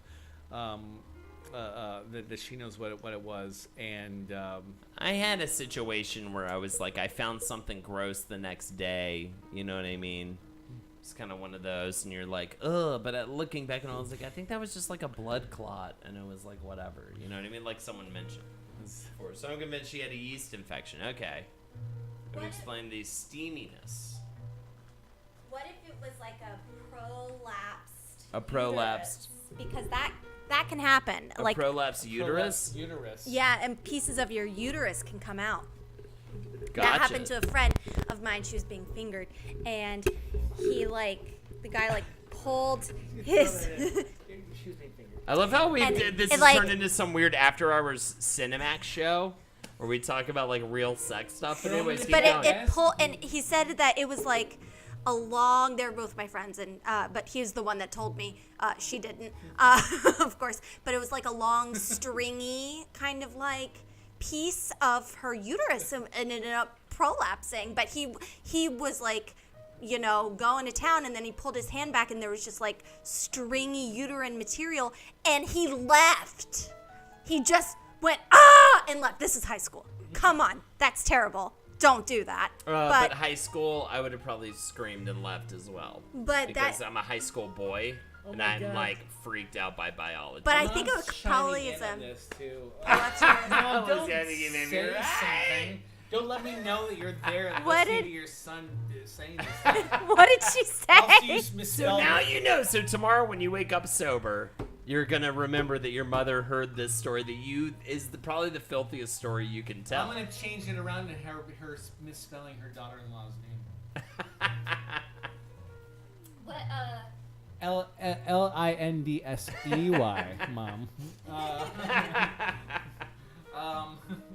she knows what it was, and I had a situation where I was like, I found something gross the next day. You know what I mean? It's kind of one of those, and you're like, ugh. But looking back, and I was like, I think that was just like a blood clot, and it was like whatever. You know what I mean? Like someone mentioned before. So I'm convinced she had a yeast infection. Okay. That would explain the steaminess. What if it was like a prolapsed? A prolapsed. uterus? Because that can happen. A prolapsed uterus? Uterus. Yeah, and pieces of your uterus can come out. Gotcha. That happened to a friend of mine. She was being fingered, and the guy pulled his. I love how And this it, has like- turned into some weird after-hours Cinemax show where we talk about real sex stuff. But anyways, keep But going. it pulled, and he said that it was a long. They're both my friends, and but he's the one that told me. She didn't, of course. But it was a long, stringy kind of piece of her uterus, and it ended up prolapsing. But he was going to town, and then he pulled his hand back, and there was just stringy uterine material, and he left. He just went and left. This is high school. Come on, that's terrible. Don't do that. But high school, I would have probably screamed and left as well. But because I'm a high school boy. and I'm like freaked out by biology. But I think it was probably is a. This too. What's your- No, don't gonna give him say your something. Don't let me know that you're there and What listening did- to your son saying this. What did she I'll see say? you So misspell now it. you know. So tomorrow when you wake up sober, you're gonna remember that your mother heard this story. That you is probably the filthiest story you can tell. I'm gonna change it around to her misspelling her daughter-in-law's name. What? Lindsey, Mom.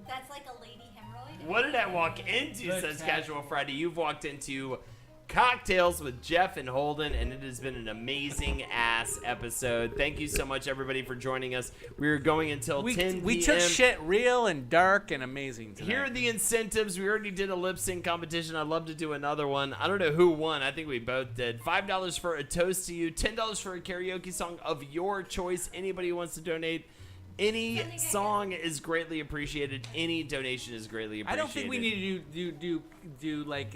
That's like a lady hemorrhoid. What did I walk into? Good Says catch. Casual Friday. You've walked into Cocktails with Jeff and Holden, and it has been an amazing ass episode. Thank you so much, everybody, for joining us. We're going until 10 We p.m. took shit real and dark and amazing tonight. Here are the incentives. We already did a lip sync competition. I'd love to do another one. I don't know who won. I think we both did. $5 for a toast to you. $10 for a karaoke song of your choice. Anybody who wants to donate. Any song is greatly appreciated. Any donation is greatly appreciated. I don't think we need to do like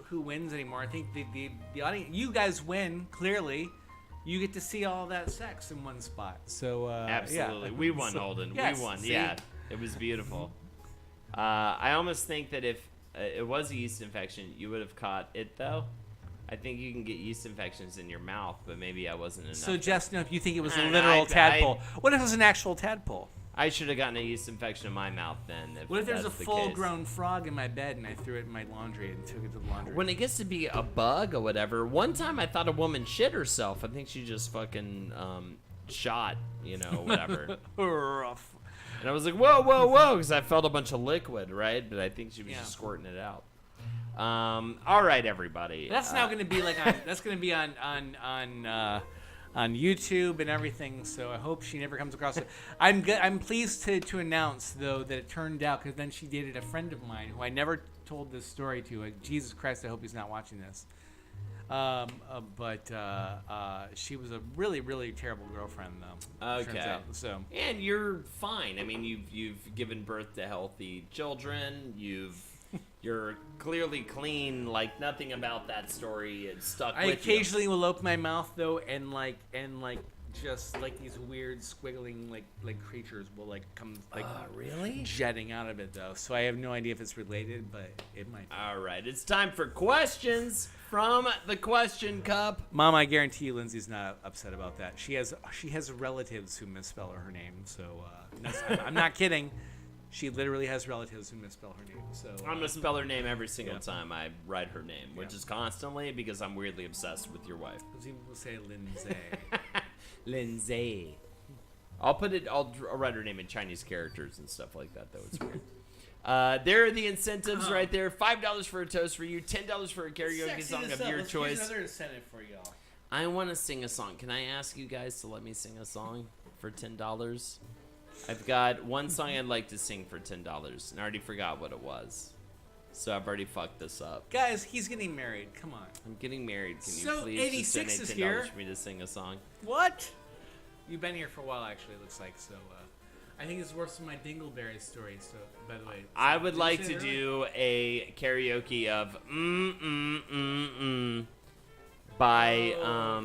who wins anymore. I think the audience, you guys win clearly. You get to see all that sex in one spot. So Absolutely. yeah. We won, Holden. Yes, We won. see? Yeah. It was beautiful. I almost think that if it was a yeast infection, you would have caught it, though. I think you can get yeast infections in your mouth, but maybe I wasn't enough. So just know if you think it was I a don't know, literal I- tadpole. What if it was an actual tadpole? I should have gotten a yeast infection in my mouth then. What if there's a that's the case. full-grown frog in my bed and I threw it in my laundry and took it to the laundry? When it gets to be a bug or whatever, one time I thought a woman shit herself. I think she just fucking shot, whatever. Rough. And I was like, whoa, whoa, whoa, because I felt a bunch of liquid, right? But I think she was Yeah. just squirting it out. All right, everybody. That's now going to be like that's going to be on YouTube and everything. So I hope she never comes across it. I'm pleased to announce though that it turned out, because then she dated a friend of mine who I never told this story to. Like, Jesus Christ, I hope he's not watching this. But she was a really, really terrible girlfriend though. turns Okay. out. So And you're fine. I mean, you've given birth to healthy children. You're clearly clean. Like nothing about that story is stuck I with you. occasionally will open my mouth though, and just like these weird squiggling like creatures will like come like Really? jetting out of it though. So I have no idea if it's related, but it might be. All right, it's time for questions from the question cup. Mom, I guarantee you Lindsay's not upset about that. She has relatives who misspell her name, so I'm not kidding. She literally has relatives who misspell her name. So I'm gonna spell her name every single Yeah. time I write her name, which is constantly because I'm weirdly obsessed with your wife. We'll say Lindsay. Lindsay. I'll write her name in Chinese characters and stuff like that, though. It's weird. There are the incentives right there. $5 for a toast for you. $10 for a karaoke song of your choice. Here's another incentive for y'all. I want to sing a song. Can I ask you guys to let me sing a song for $10? I've got one song I'd like to sing for $10, and I already forgot what it was. So I've already fucked this up. Guys, he's getting married. Come on. I'm getting married. Can you So, please just 86 donate is $10 here. for me to sing a song? What? You've been here for a while, actually. It looks like so. I think it's worse than my Dingleberry story. So, by the way, I would did you like say to that earlier? do a karaoke of by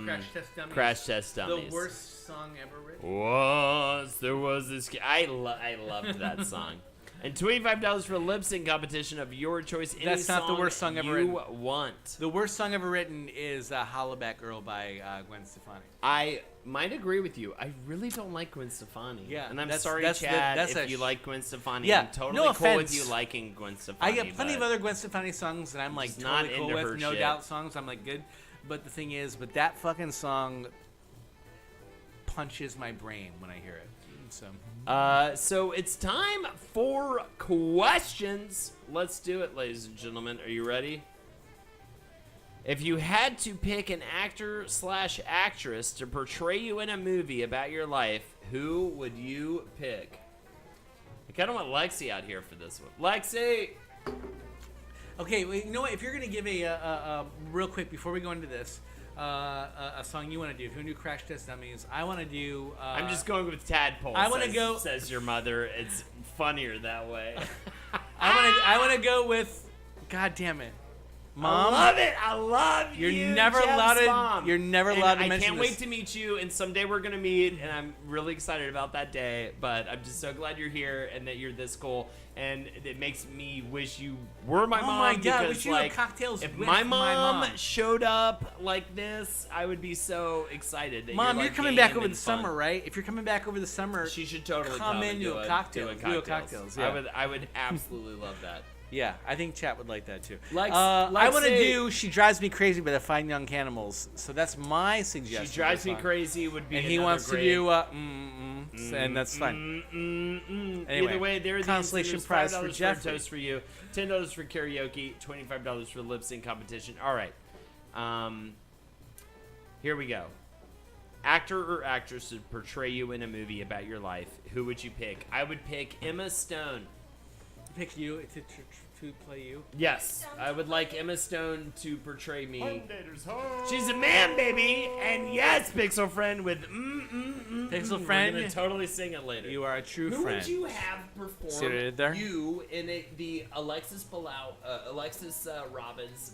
Crash Test Dummies. Crash Test Dummies. The worst song ever written. Once there was this. I loved that song. And $25 for a lip sync competition of your choice. Any That's not the worst song ever you written. want. The worst song ever written is "Hollaback Girl" by Gwen Stefani. I might agree with you. I really don't like Gwen Stefani. Yeah, and I'm that's- sorry, that's Chad, that's if a you sh- like Gwen Stefani. Yeah, I'm totally no cool with offense. you liking Gwen Stefani. I get plenty of but other Gwen Stefani songs that I'm like Just not totally cool into her with. No shit. Doubt songs, I'm like good. But the thing is, that fucking song punches my brain when I hear it. So So it's time for questions. Let's do it, ladies and gentlemen. Are you ready? If you had to pick an actor/actress to portray you in a movie about your life, who would you pick? I kind of want Lexi out here for this one. Lexi! okay, well, you know what? If you're gonna give a real quick before we go into this, a song you want to do, if you want to do Crash Test Dummies, I want to do. I'm just going with Tadpole. I wanna go- Says your mother. It's funnier that way. I want to go with. God damn it. Mom, I love it. I love You're you. never Jeff's allowed to- mom. you're never And allowed to I mention can't this. wait to meet you, and someday we're gonna meet, and I'm really excited about that day. But I'm just so glad you're here and that you're this cool, and it makes me wish you were my Oh mom. my God, we because, should do like, cocktails if with my my mom mom. showed up like this, I would be so excited. That Mom, you're, you're like, coming back game over and the fun. summer, right? If you're coming back over the summer, She should totally come come into and a cocktail. Do a cocktails, yeah. I would absolutely love that. yeah, I think chat would like that too. Like- I like want to say- do She Drives Me Crazy by the Fine Young Cannibals. So that's my suggestion. She drives for me song. crazy would be. And he another wants great, to do and that's fine. Anyway, Either way, there's consolation prize for $5 Jeffrey. for a toast for you, $10 for karaoke, $25 for lip sync competition. All right, here we go. Actor or actress to portray you in a movie about your life. Who would you pick? I would pick Emma Stone. Pick you to play you. Yes, I would like Emma Stone to portray me. She's a man, baby, and yes, Pixel Friend with Pixel Friend, We're gonna totally sing it later. you are a true Who friend. would you have perform See what I did there? you in the Alexis Robbins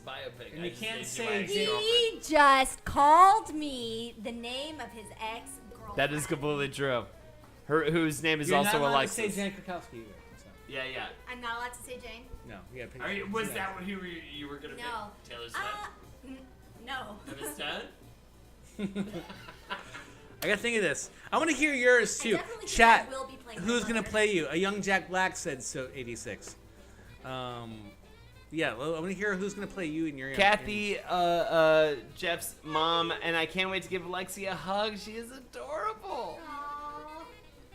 biopic? And I you just can't named say my Jane- ex-girlfriend. He just called me the name of his ex-girlfriend. That is completely true. Whose name is You're also not allowed Alexis. to say Jan Krakowski either. So. Yeah, yeah. I'm not allowed to say Jane. No, you gotta pick. Are you, was that who you were gonna No. pick? Taylor Swift? No. Emma Stone? I gotta think of this. I want to hear yours I too. definitely think Chat. I will be playing Who's my gonna mother. play you? A young Jack Black said so. 86. Yeah, well, I want to hear who's gonna play you in your. Kathy, Jeff's mom, and I can't wait to give Alexia a hug. She is adorable. Aw.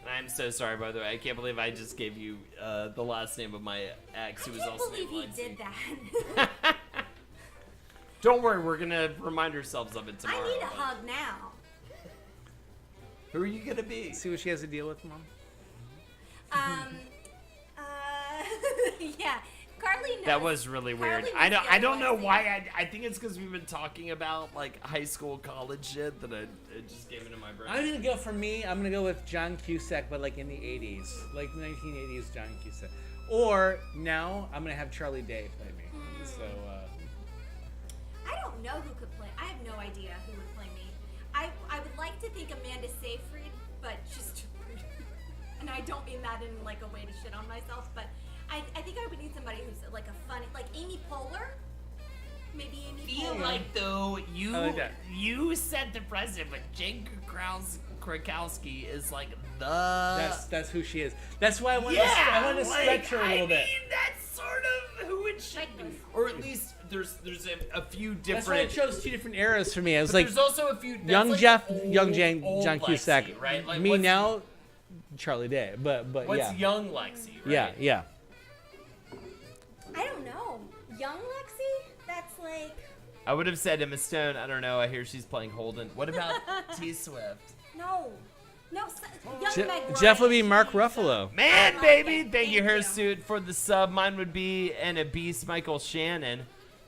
And I'm so sorry, by the way. I can't believe I just gave you the last name of my ex, who was I can't also believe named he Lexi. did that. Don't worry, we're gonna remind ourselves of it tomorrow. I need a but- hug now. Who are you gonna be? See what she has to deal with, Mom. Yeah, Carly knows. That was really weird. Carly I knows don't. I don't the know Lexi. why. I think it's because we've been talking about like high school, college shit that it just came into my brain. I'm gonna go for me. I'm gonna go with John Cusack, but like in the 80s, like 1980s John Cusack. Or now I'm gonna have Charlie Day play me. So I don't know who could play. I have no idea who would play me. I would like to think Amanda Seyfried, but she's too rude. And I don't mean that in like a way to shit on myself, but I think I would need somebody who's like a funny, like Amy Poehler. Maybe Amy feel Poehler. like though you I like that. you set the precedent, but Jane Krakowski is like the. that's who she is. That's why I want yeah, to like, stretch her a little I bit. mean, that's sort of who it should Like be, this. or at least there's a few That's why I different. chose two different eras for me. I was But like there's also a few. That's young like Jeff, old- young old John Lexi, Cusack. right? Like, me what's- now, Charlie Day. But What's yeah, young Lexi? Right? yeah. I don't know. Young Lexi? That's like I would have said Emma Stone. I don't know. I hear she's playing Holden. What about T Swift? no, young Meg Jeff would be Ryan. Mark Ruffalo. Man, like baby, it. thank you, Thank you. Hersuit, for the sub. Mine would be and a beast, Michael Shannon.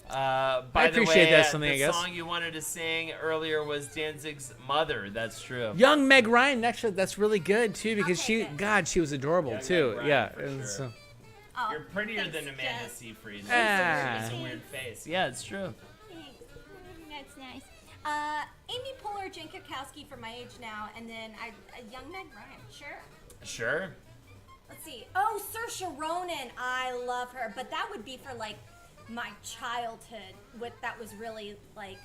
By the appreciate way, that something, the I guess. song you wanted to sing earlier was Danzig's Mother. That's true. Young Meg Ryan, actually, that's really good too because I'll she, take it. God, she was adorable Young too. Meg Ryan, Yeah, for and sure. so- Oh, You're prettier thanks, than Amanda Jeff. Seyfried. Ah. It's a weird face. Yeah, it's true. Thanks. That's nice. Amy Poehler, Jen Krakowski for my age now, and then a young Meg Ryan. Sure. Sure. Let's see. Oh, Saoirse Ronan. I love her, but that would be for like my childhood. That was really like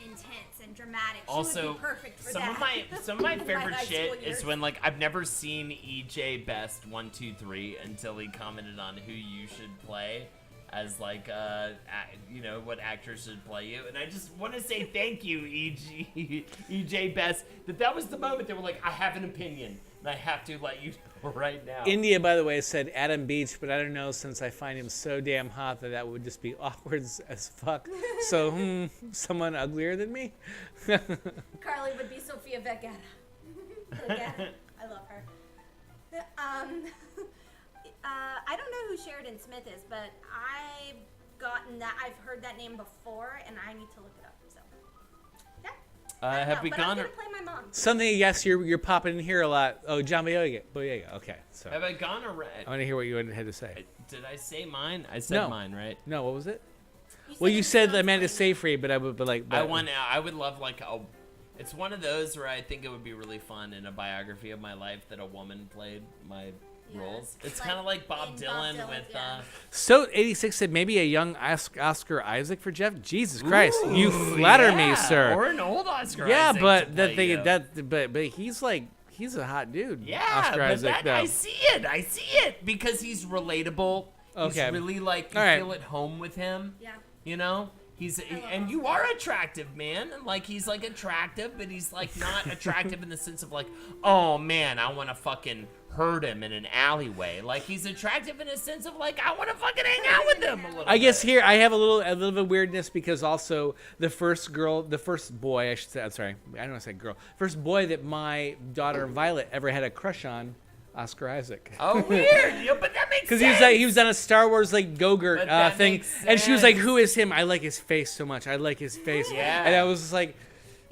intense and dramatic. She Also, would be perfect for some that. of my In favorite high shit school years. is when like I've never seen EJ Best 123 until he commented on who you should play as like what actors should play you, and I just want to say thank you EJ Best that was the moment they were like, I have an opinion and I have to let you know right now. India, by the way, said Adam Beach, but I don't know since I find him so damn hot that would just be awkward as fuck. So, someone uglier than me? Carly would be Sofia Vergara. Vergara. I love her. I don't know who Sheridan Smith is, but I've heard that name before, and I need to look it up. So, yeah. Have we but gone? I'm gonna play my mom. Something, yes, you're popping in here a lot. Oh, John Boyega. Okay, so Have I gone or I want to hear what you had to say. Did I say mine? I said No. mine, right? No, what was it? Well, you it said sounds Amanda like- Seyfried, but I would, but like, but, I would love like a. It's one of those where I think it would be really fun in a biography of my life that a woman played my roles. It's Like kind of like Bob in Dylan, Bob Dylan, with. yeah. So 86 said maybe a young Oscar Isaac for Jeff. Jesus Christ, you flatter me, yeah, sir. Or an old Oscar. Yeah, Isaac but to the play thing you. but he's a hot dude. Yeah, Oscar but Isaac. that, though. I see it because he's relatable. Okay. He's really like you All right. feel at home with him. Yeah. You know, and you are attractive, man. And like he's like attractive, but he's like not attractive in the sense of like, oh man, I want to fucking hurt him in an alleyway. Like he's attractive in a sense of like, I want to fucking hang out with him a little. I guess bit. here I have a little bit of weirdness because also the first boy, I should say, I'm sorry, I don't want to say girl, first boy that my daughter Violet ever had a crush on, Oscar Isaac. Oh, weird. Yeah, but that makes Because sense. he was on a Star Wars like Go-Gurt But that thing, makes and she was like, sense. "Who is him? I like his face so much. I like his face." Yeah. And I was just like,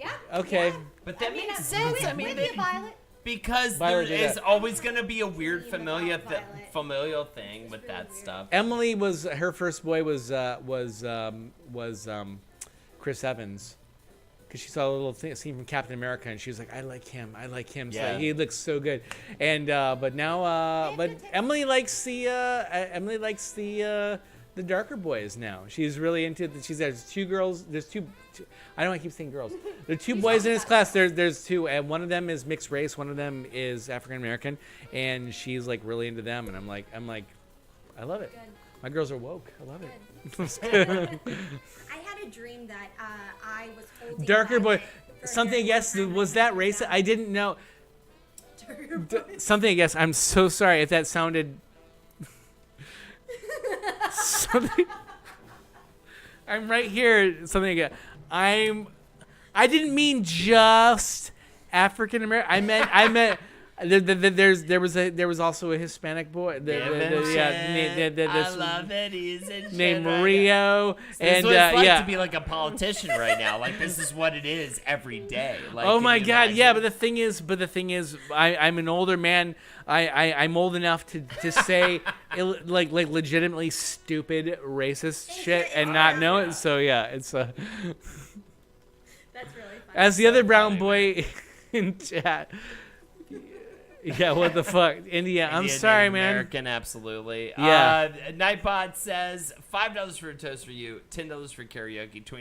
Yeah. Okay. Yeah. But that I mean, makes I'm sense. with- I mean, with they- you, Violet. because Violet there did is that. always going to be a weird Even familial about Violet. familial thing with that stuff. Emily was her first boy was Chris Evans. Because she saw a little scene from Captain America, and she was like, "I like him. I like him. So Yeah. he looks so good." And but now, but Emily likes the darker boys now. She's really into. There's two girls. There's two. I don't want to keep saying girls. There are two boys in his class. There's two, and one of them is mixed race. One of them is African American, and she's like really into them. And I'm like, I love it. Good. My girls are woke. I love it. I had a dream that I was holding Darker boy. Violet for a Something, very yes. long time, Was and I that found racist? out. I didn't know. Darker boy. Something, yes. I'm so sorry if that sounded. Something. I'm right here. Something again. I didn't mean just African American. I meant. There was also a Hispanic boy. I love it. He's a named shit. Rio. This And is what it's like yeah. to be like a politician right now. Like this is what it is every day. Like, Oh can my you God! Yeah, imagine? but the thing is, I'm an older man. I'm old enough to say like legitimately stupid racist shit and not know it. So yeah, it's That's really funny. as the other brown funny, boy in chat. Yeah, what the fuck, India? I'm Indian, sorry, Native man. American, absolutely. Yeah. Nightbot says $5 for a toast for you, $10 for karaoke, $25 for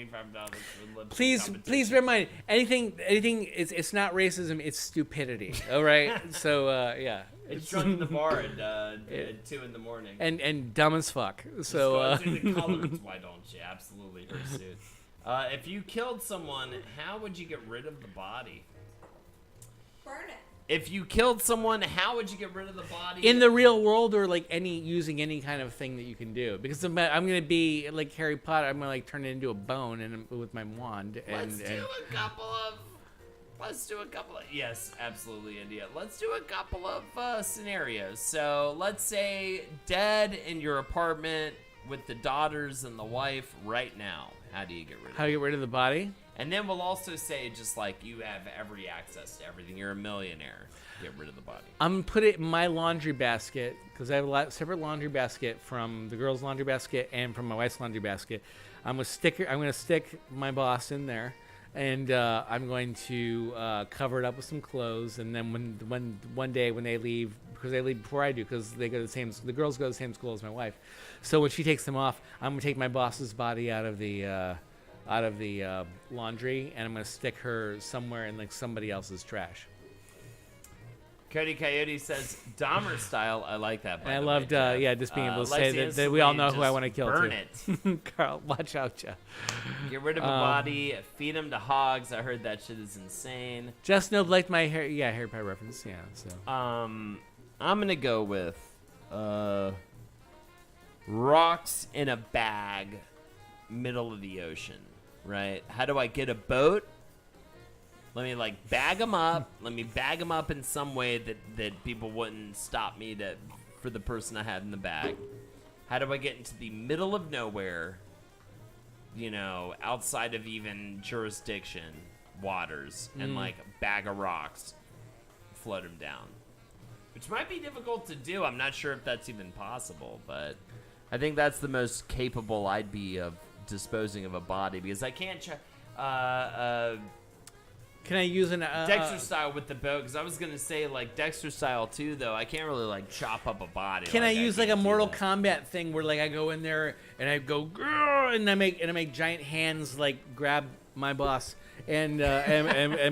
lip sync Please competition. bear in mind anything. It's not racism. It's stupidity. All right. So yeah. It's drunk in the bar at 2 in the morning. And dumb as fuck. Just So go through the colors, why don't you? Absolutely, her suit. If you killed someone, how would you get rid of the body? Burn it. If you killed someone, how would you get rid of the body? in the real world or like using any kind of thing that you can do, because I'm gonna be like Harry Potter. I'm gonna like turn it into a bone and with my wand Let's and do a couple of. Yes, absolutely, India. Let's do a couple of scenarios. So let's say dead in your apartment with the daughters and the wife right now. How do you get rid of how do you get rid of the body? And then we'll also say just like you have every access to everything. You're a millionaire. Get rid of the body. I'm gonna put it in my laundry basket because I have a separate laundry basket from the girls' laundry basket and from my wife's laundry basket. I'm gonna stick my boss in there, and I'm going to cover it up with some clothes. And then when one day when they leave, because they leave before I do, because they go to the girls go to the same school as my wife. So when she takes them off, I'm gonna take my boss's body out of the laundry, and I'm gonna stick her somewhere in like somebody else's trash. Cody Coyote says Dahmer style. I like that. By And I the loved, way, Jeff. just being able to Lexi say that we all know who I instantly want to kill burn too. it. Carl, watch out, Jeff. Get rid of a body. Feed them to hogs. I heard that shit is insane. Just know liked my hair. Yeah, Harry Potter reference. Yeah. So I'm gonna go with rocks in a bag, middle of the ocean. Right? How do I get a boat? Let me like bag them up. Let me bag them up in some way that people wouldn't stop me for the person I had in the bag. How do I get into the middle of nowhere? You know, outside of even jurisdiction waters, and like bag of rocks, float them down. Which might be difficult to do. I'm not sure if that's even possible, but I think that's the most capable I'd be of disposing of a body because I can't. Can I use an Dexter style with the bow because I was gonna say like Dexter style too though. I can't really like chop up a body. Can I use like a can't do Mortal that. Kombat thing where like I go in there and I go "Grr," and I make giant hands like grab my boss and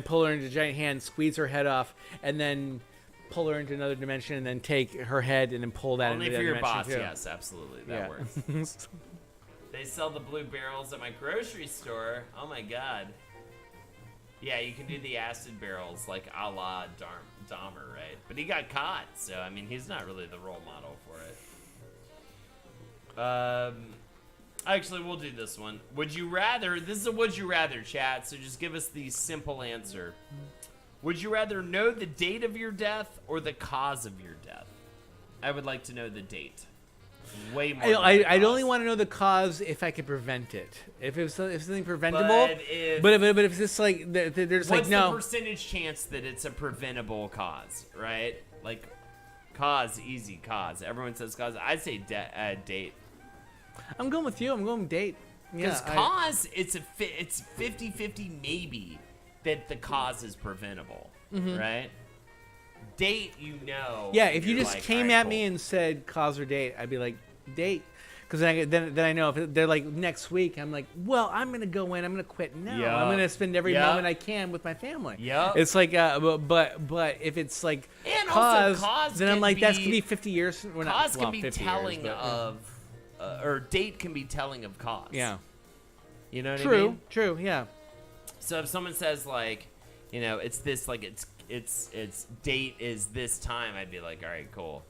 pull her into giant hands, squeeze her head off, and then pull her into another dimension, and then take her head and then pull that Only into for the your dimension boss, too. yes, absolutely, that works. They sell the blue barrels at my grocery store. Oh my god. Yeah, you can do the acid barrels like a la Dahmer, right? But he got caught, so I mean, he's not really the role model for it. Actually, we'll do this one. Would you rather? This is a would you rather chat, so just give us the simple answer. Would you rather know the date of your death or the cause of your death? I would like to know the date. Way more. I'd only want to know the cause if I could prevent it. If it was something preventable. But if it's just like there's what's like no the percentage chance that it's a preventable cause, right? Like cause, easy cause. Everyone says cause. I'd say date. I'm going with you. I'm going with date. Because Yeah, cause, it's 50-50 maybe that the cause is preventable, right? Date, you know. Yeah, if you you're just like, came "Alright, at cool." me and said cause or date, I'd be like, date. Because then I know if they're like next week, I'm like, well, I'm gonna go in, I'm gonna quit now. Yeah. I'm gonna spend every Yeah. moment I can with my family. Yep. It's like, but if it's like And also cause then I'm can like, that's be- gonna be 50 years. Well, not- Cause well, can be 50 telling years, but, of, or date can be telling of cause. yeah. You know what I True. mean? True. Yeah. So if someone says like, you know, it's this like it's date is this time, I'd be like, all right, cool.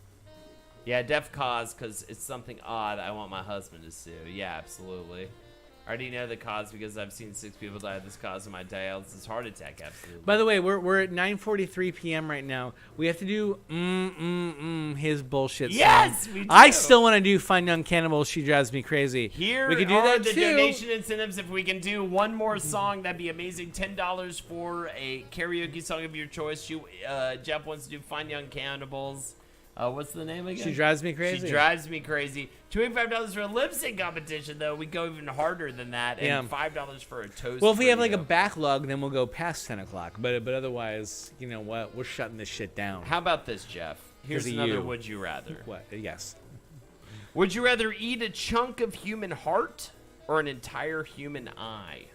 Yeah, def cause because it's something odd. I want my husband to sue. Yeah, absolutely. I already know the cause because I've seen 6 people die of this cause of my dialysis heart attack. Absolutely. By the way, we're at 9:43 p.m. right now. We have to do his bullshit. Yes, song. we do. I still want to do Fine Young Cannibal. She drives me crazy. Here we could do are that the too. donation incentives. If we can do one more song, that'd be amazing. $10 for a karaoke song of your choice. Jeff wants to do Fine Young Cannibals. What's the name again? She drives me crazy. She drives me crazy. $25 for a lip sync competition, though. We go even harder than that. And Yeah. $5 for a toast. Well, if we have like a burrito. backlog, then we'll go past 10 o'clock. But otherwise, you know what? We're shutting this shit down. How about this, Jeff? Here's 'Cause of another you. would you rather. What? Yes. Would you rather eat a chunk of human heart or an entire human eye?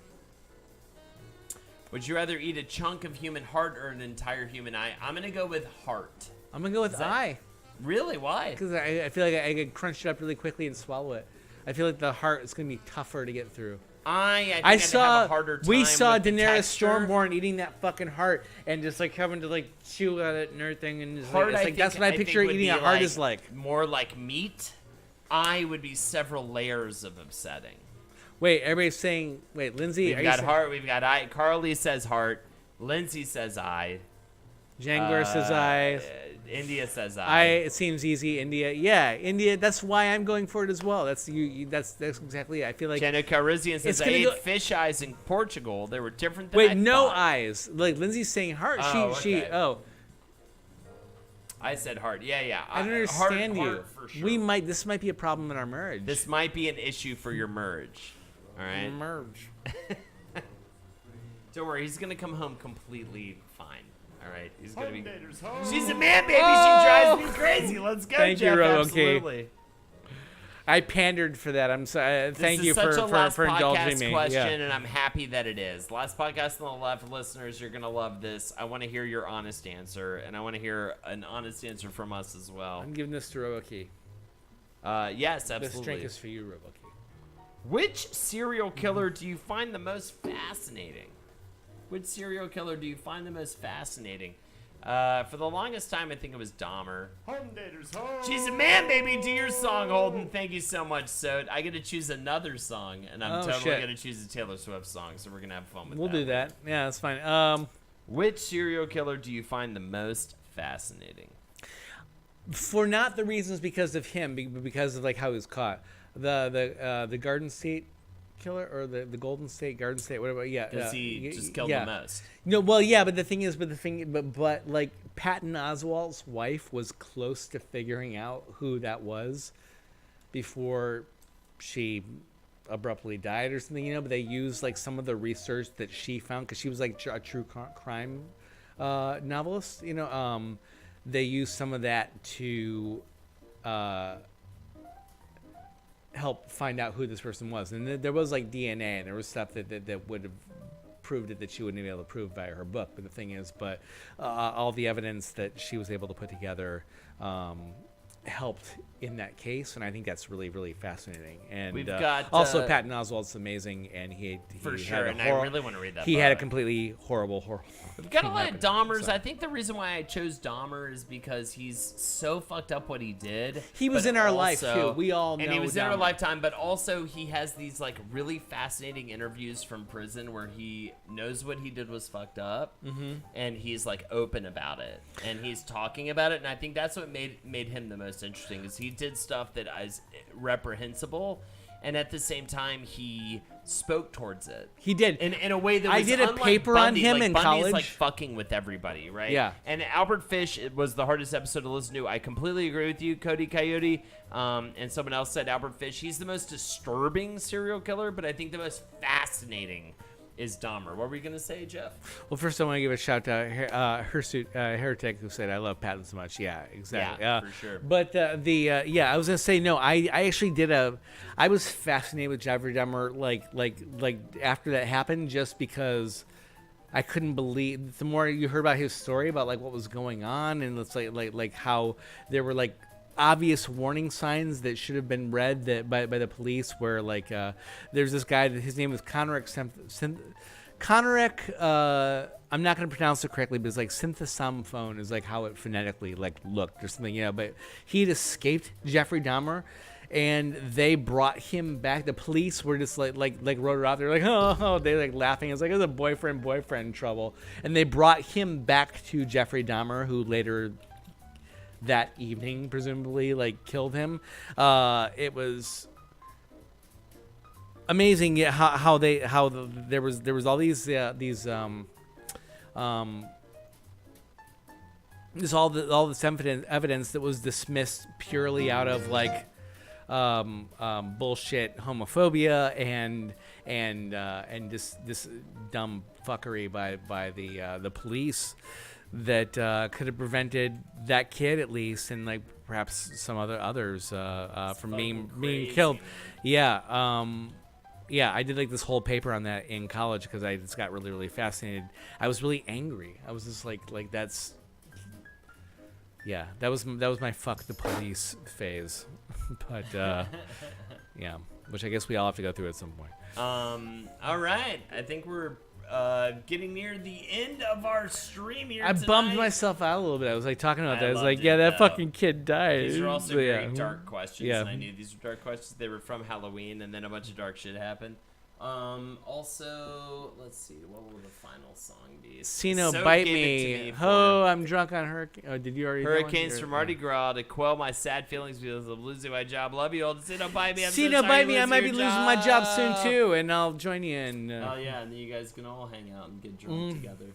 Would you rather eat a chunk of human heart or an entire human eye? I'm going to go with heart. I'm gonna go with that- eye Really? Why? because I feel like I could crunch it up really quickly and swallow it. I feel like the heart is gonna be tougher to get through. I think I I'd have saw a harder time we saw with the Daenerys texture. Stormborn eating that fucking heart and just like having to like chew at it and everything and just, Heart, like, it's I like that's think- what I think picture would eating be a heart is like. More like meat. Eye would be several layers of upsetting. Wait, everybody's saying. Wait, Lindsay, We've are got you saying, heart. We've got eye. Carly says heart. Lindsay says eye. Jangor says eye. India says It seems easy. India, yeah, India. That's why I'm going for it as well. That's you. That's exactly it. I feel like. Jenna Carizian says It's I gonna ate go- fish eyes in Portugal. They were different than Wait, I no thought. eyes. Like Lindsay's saying heart. Oh, She. okay. Oh, I said heart. Yeah. I don't understand you. Heart for sure. We might. This might be a problem in our marriage. This might be an issue for your merge. All right. merge. Don't worry. He's gonna come home completely fine. All right. He's gonna be. She's a man, baby. She drives me crazy. Let's go, Thank you, Jeff. Robo. Absolutely. I pandered for that. I'm sorry. Thank This you is such a for last indulging podcast me. question, Yeah. and I'm happy that it is. Last podcast on the left, listeners, you're gonna love this. I want to hear your honest answer, and I want to hear an honest answer from us as well. I'm giving this to Roboki. Yes, This absolutely. drink is for you, Roboki. Which serial killer do you find the most fascinating? Which serial killer do you find the most fascinating? For the longest time, I think it was Dahmer. She's a man, baby. Do your song, Holden. Thank you so much, Sode. I get to choose another song, and I'm Oh, totally shit. going to choose a Taylor Swift song, so we're going to have fun with We'll that. do that. Yeah, that's fine. Which serial killer do you find the most fascinating? For not the reasons because of him, but because of like how he was caught. The Garden State killer or the Golden State, Garden State, whatever. Yeah. Because he just killed yeah. the most. No, well, yeah, but the thing is, but like Patton Oswalt's wife was close to figuring out who that was before she abruptly died or something, but they used like some of the research that she found because she was like a true crime novelist. They used some of that to help find out who this person was, and there was like DNA, and there was stuff that would have proved it that she wouldn't be able to prove by her book. But the thing is, all the evidence that she was able to put together helped in that case, and I think that's really, really fascinating. And We've got also Patton Oswalt's amazing, and he for had sure. a And I really want to read that. he had a book. completely horrible. We've got a thing lot of happen to him, Dahmers. so. I think the reason why I chose Dahmer is because he's so fucked up what he did. He was but in our life, also- too. We all and know he was in our Dahmer. lifetime. But also, he has these like really fascinating interviews from prison where he knows what he did was fucked up, and he's like open about it, and he's talking about it. And I think that's what made him the most interesting. Is he did stuff that is reprehensible, and at the same time he spoke towards it. He did. In a way that I was did a unlike paper Bundy. on him Like, in Bundy's college. like fucking with everybody, right? Yeah. And Albert Fish, it was the hardest episode to listen to. I completely agree with you, Cody Coyote. And someone else said Albert Fish. He's the most disturbing serial killer, but I think the most fascinating is Dahmer. What were you gonna say, Jeff? Well, first I want to give a shout out to Heretic, who said I love Patton so much. Yeah, exactly. Yeah, for sure. But I was gonna say no. I actually I was fascinated with Jeffrey Dahmer like after that happened, just because I couldn't believe. The more you heard about his story about like what was going on, and it's like how there were like obvious warning signs that should have been read that by the police, where like there's this guy that his name was Conoric I'm not going to pronounce it correctly, but it's like synthesomophone is like how it phonetically like looked or something, but he'd escaped Jeffrey Dahmer, and they brought him back. The police were just like wrote it out. They're like, oh, they like laughing. It's like it was a boyfriend trouble, and they brought him back to Jeffrey Dahmer, who later that evening presumably like killed him. It was amazing how there was all these all this evidence that was dismissed purely out of like bullshit homophobia and this dumb fuckery by the police that could have prevented that kid at least, and like perhaps some others from being killed. Yeah, I did like this whole paper on that in college because I just got really, really fascinated. I was really angry. I was just like that's, yeah, that was my fuck the police phase, but yeah, which I guess we all have to go through at some point. All right. I think we're getting near the end of our stream here. I bummed tonight. myself out a little bit. I was like talking about that. I was loved like, it, yeah, that though. fucking kid died. These are also So, yeah. very dark questions, Yeah. and I knew these were dark questions. They were from Halloween, and then a bunch of dark shit happened. Also, let's see, what will the final song be? Sino, So bite gave it to me. for Oh, I'm drunk on hurricane. Oh, did you already? Hurricanes from Mardi Gras to quell my sad feelings because of losing my job. Love you all. Sino, bite me. I'm so Sino, sorry bite you me. I lose might your be losing my job soon job. too, and I'll join you in. Oh yeah, and then you guys can all hang out and get drunk together.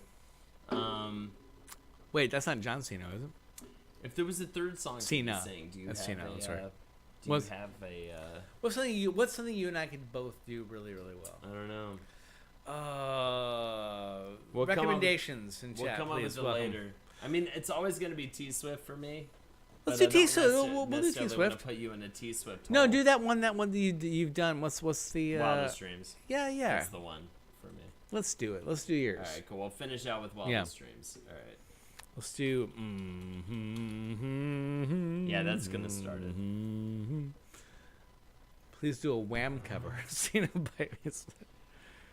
Wait, that's not John Cena, is it? If there was a third song Cena. to sing, do you That's have Cena, a, that's right. do Was- you have a What's something you and I could both do really, really well? I don't know. We'll come up- recommendations in We'll chat, come up please. with it Welcome. later. I mean, it's always going to be T-Swift for me. Let's but do I don't T-Swift. necessar- We'll do necessarily wanna T-Swift. put you in a T-Swift. No, hole. do that one that you've done. What's the Wildest Dreams. Yeah. That's the one for me. Let's do it. Let's do yours. All right, cool. We'll finish out with Wildest Dreams. All right. Let's do. Yeah, that's gonna start it. Please do a Wham cover. Cena bite me.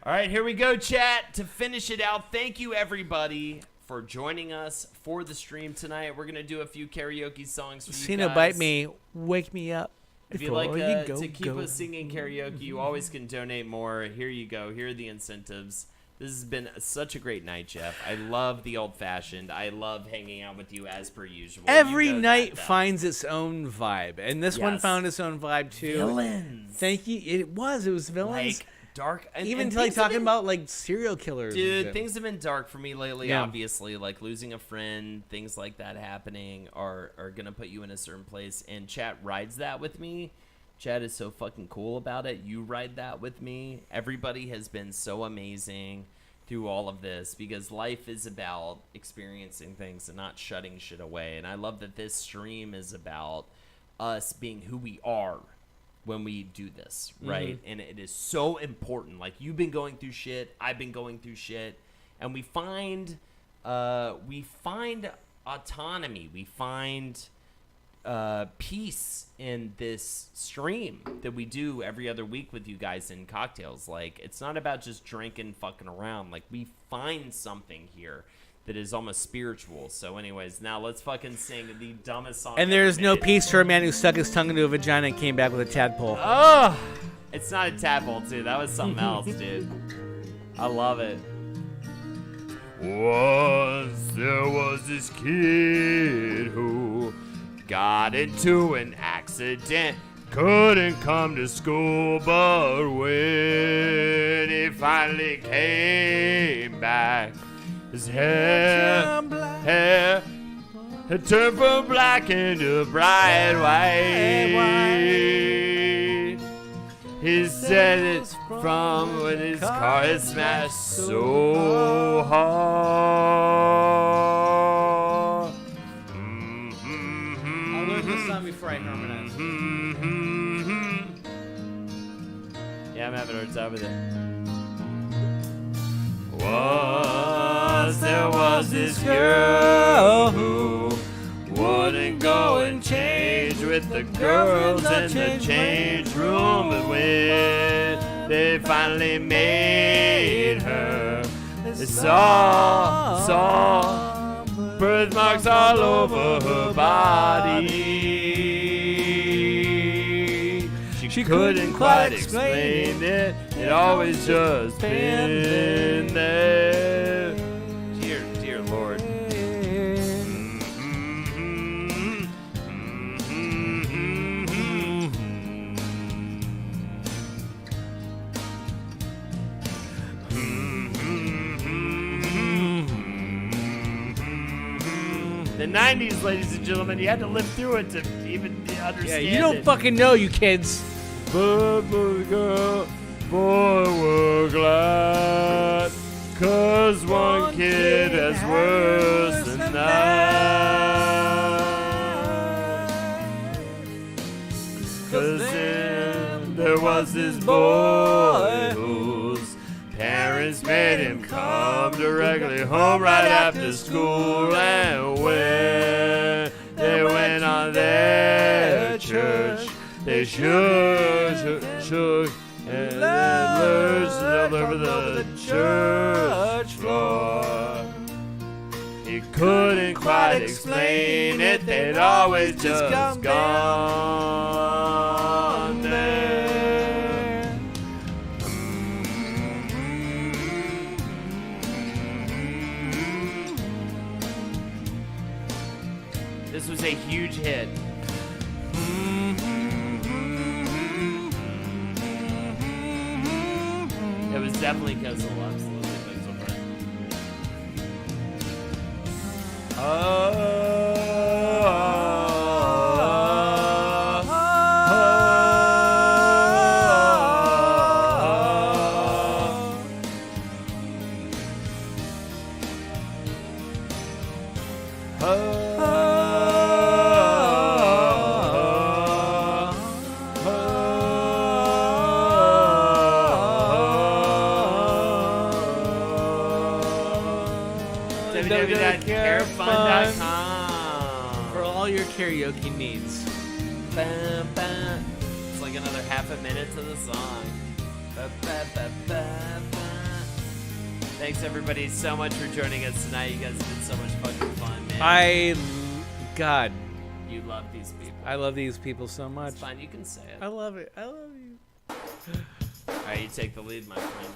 All right, here we go, chat. To finish it out, thank you everybody for joining us for the stream tonight. We're gonna do a few karaoke songs for you Cena guys. bite me. Wake me up. If you'd before like you go, to keep go. us singing karaoke, you always can donate more. Here you go. Here are the incentives. This has been such a great night, Jeff. I love the old-fashioned. I love hanging out with you as per usual. Every You know night that, though. finds its own vibe, and this one Yes. found its own vibe too. Villains. Thank you. It was villains. Like dark. And, Even and like things have talking been- about like serial killers. and Dude, shit. things have been dark for me lately, Yeah. obviously. Like losing a friend, things like that happening are going to put you in a certain place. And chat rides that with me Chad is so fucking cool about it. You ride that with me. Everybody has been so amazing through all of this because life is about experiencing things and not shutting shit away. And I love that this stream is about us being who we are when we do this, right? And it is so important. Like, you've been going through shit, I've been going through shit, and we find autonomy, we find peace in this stream that we do every other week with you guys in CockTails. Like, it's not about just drinking, fucking around. Like, we find something here that is almost spiritual. So anyways, now let's fucking sing the dumbest song And ever there's no made. peace for a man who stuck his tongue into a vagina and came back with a tadpole. Oh, it's not a tadpole, too. That was something else, dude. I love it. Once there was this kid who got into an accident, couldn't come to school, but when he finally came back, his hair had turned from black into bright white. He said it from when his car had smashed so hard. I'll learn this song before I harmonize. Yeah, I'm having a hard time with it. Once there was this girl who wouldn't go and change with the girls in the change room, but when they finally made her, they saw birthmarks all over her body. She couldn't quite explain it. It always just been there. Dear Lord. The 90s, ladies and gentlemen, you had to live through it to even understand Yeah, you don't it. fucking know, you kids. But girl, boy, we're glad, 'cause one kid is worse than that. 'Cause then there was this boy whose parents made him come directly home right after school, and when they went on their church, they shook, and then lurched all over the church floor. He couldn't quite explain it, they'd always just gone there. This was a huge hit. It was definitely because of love. So let's get things over www.carefun.com For all your karaoke needs. Bam, bam. It's like another half a minute to the song. Ba, ba, ba, ba, ba. Thanks everybody so much for joining us tonight. You guys have been so much fucking fun, man. God, You love these people. I love these people so much. It's fine, you can say it. I love it. I love you. Alright, you take the lead, my friend.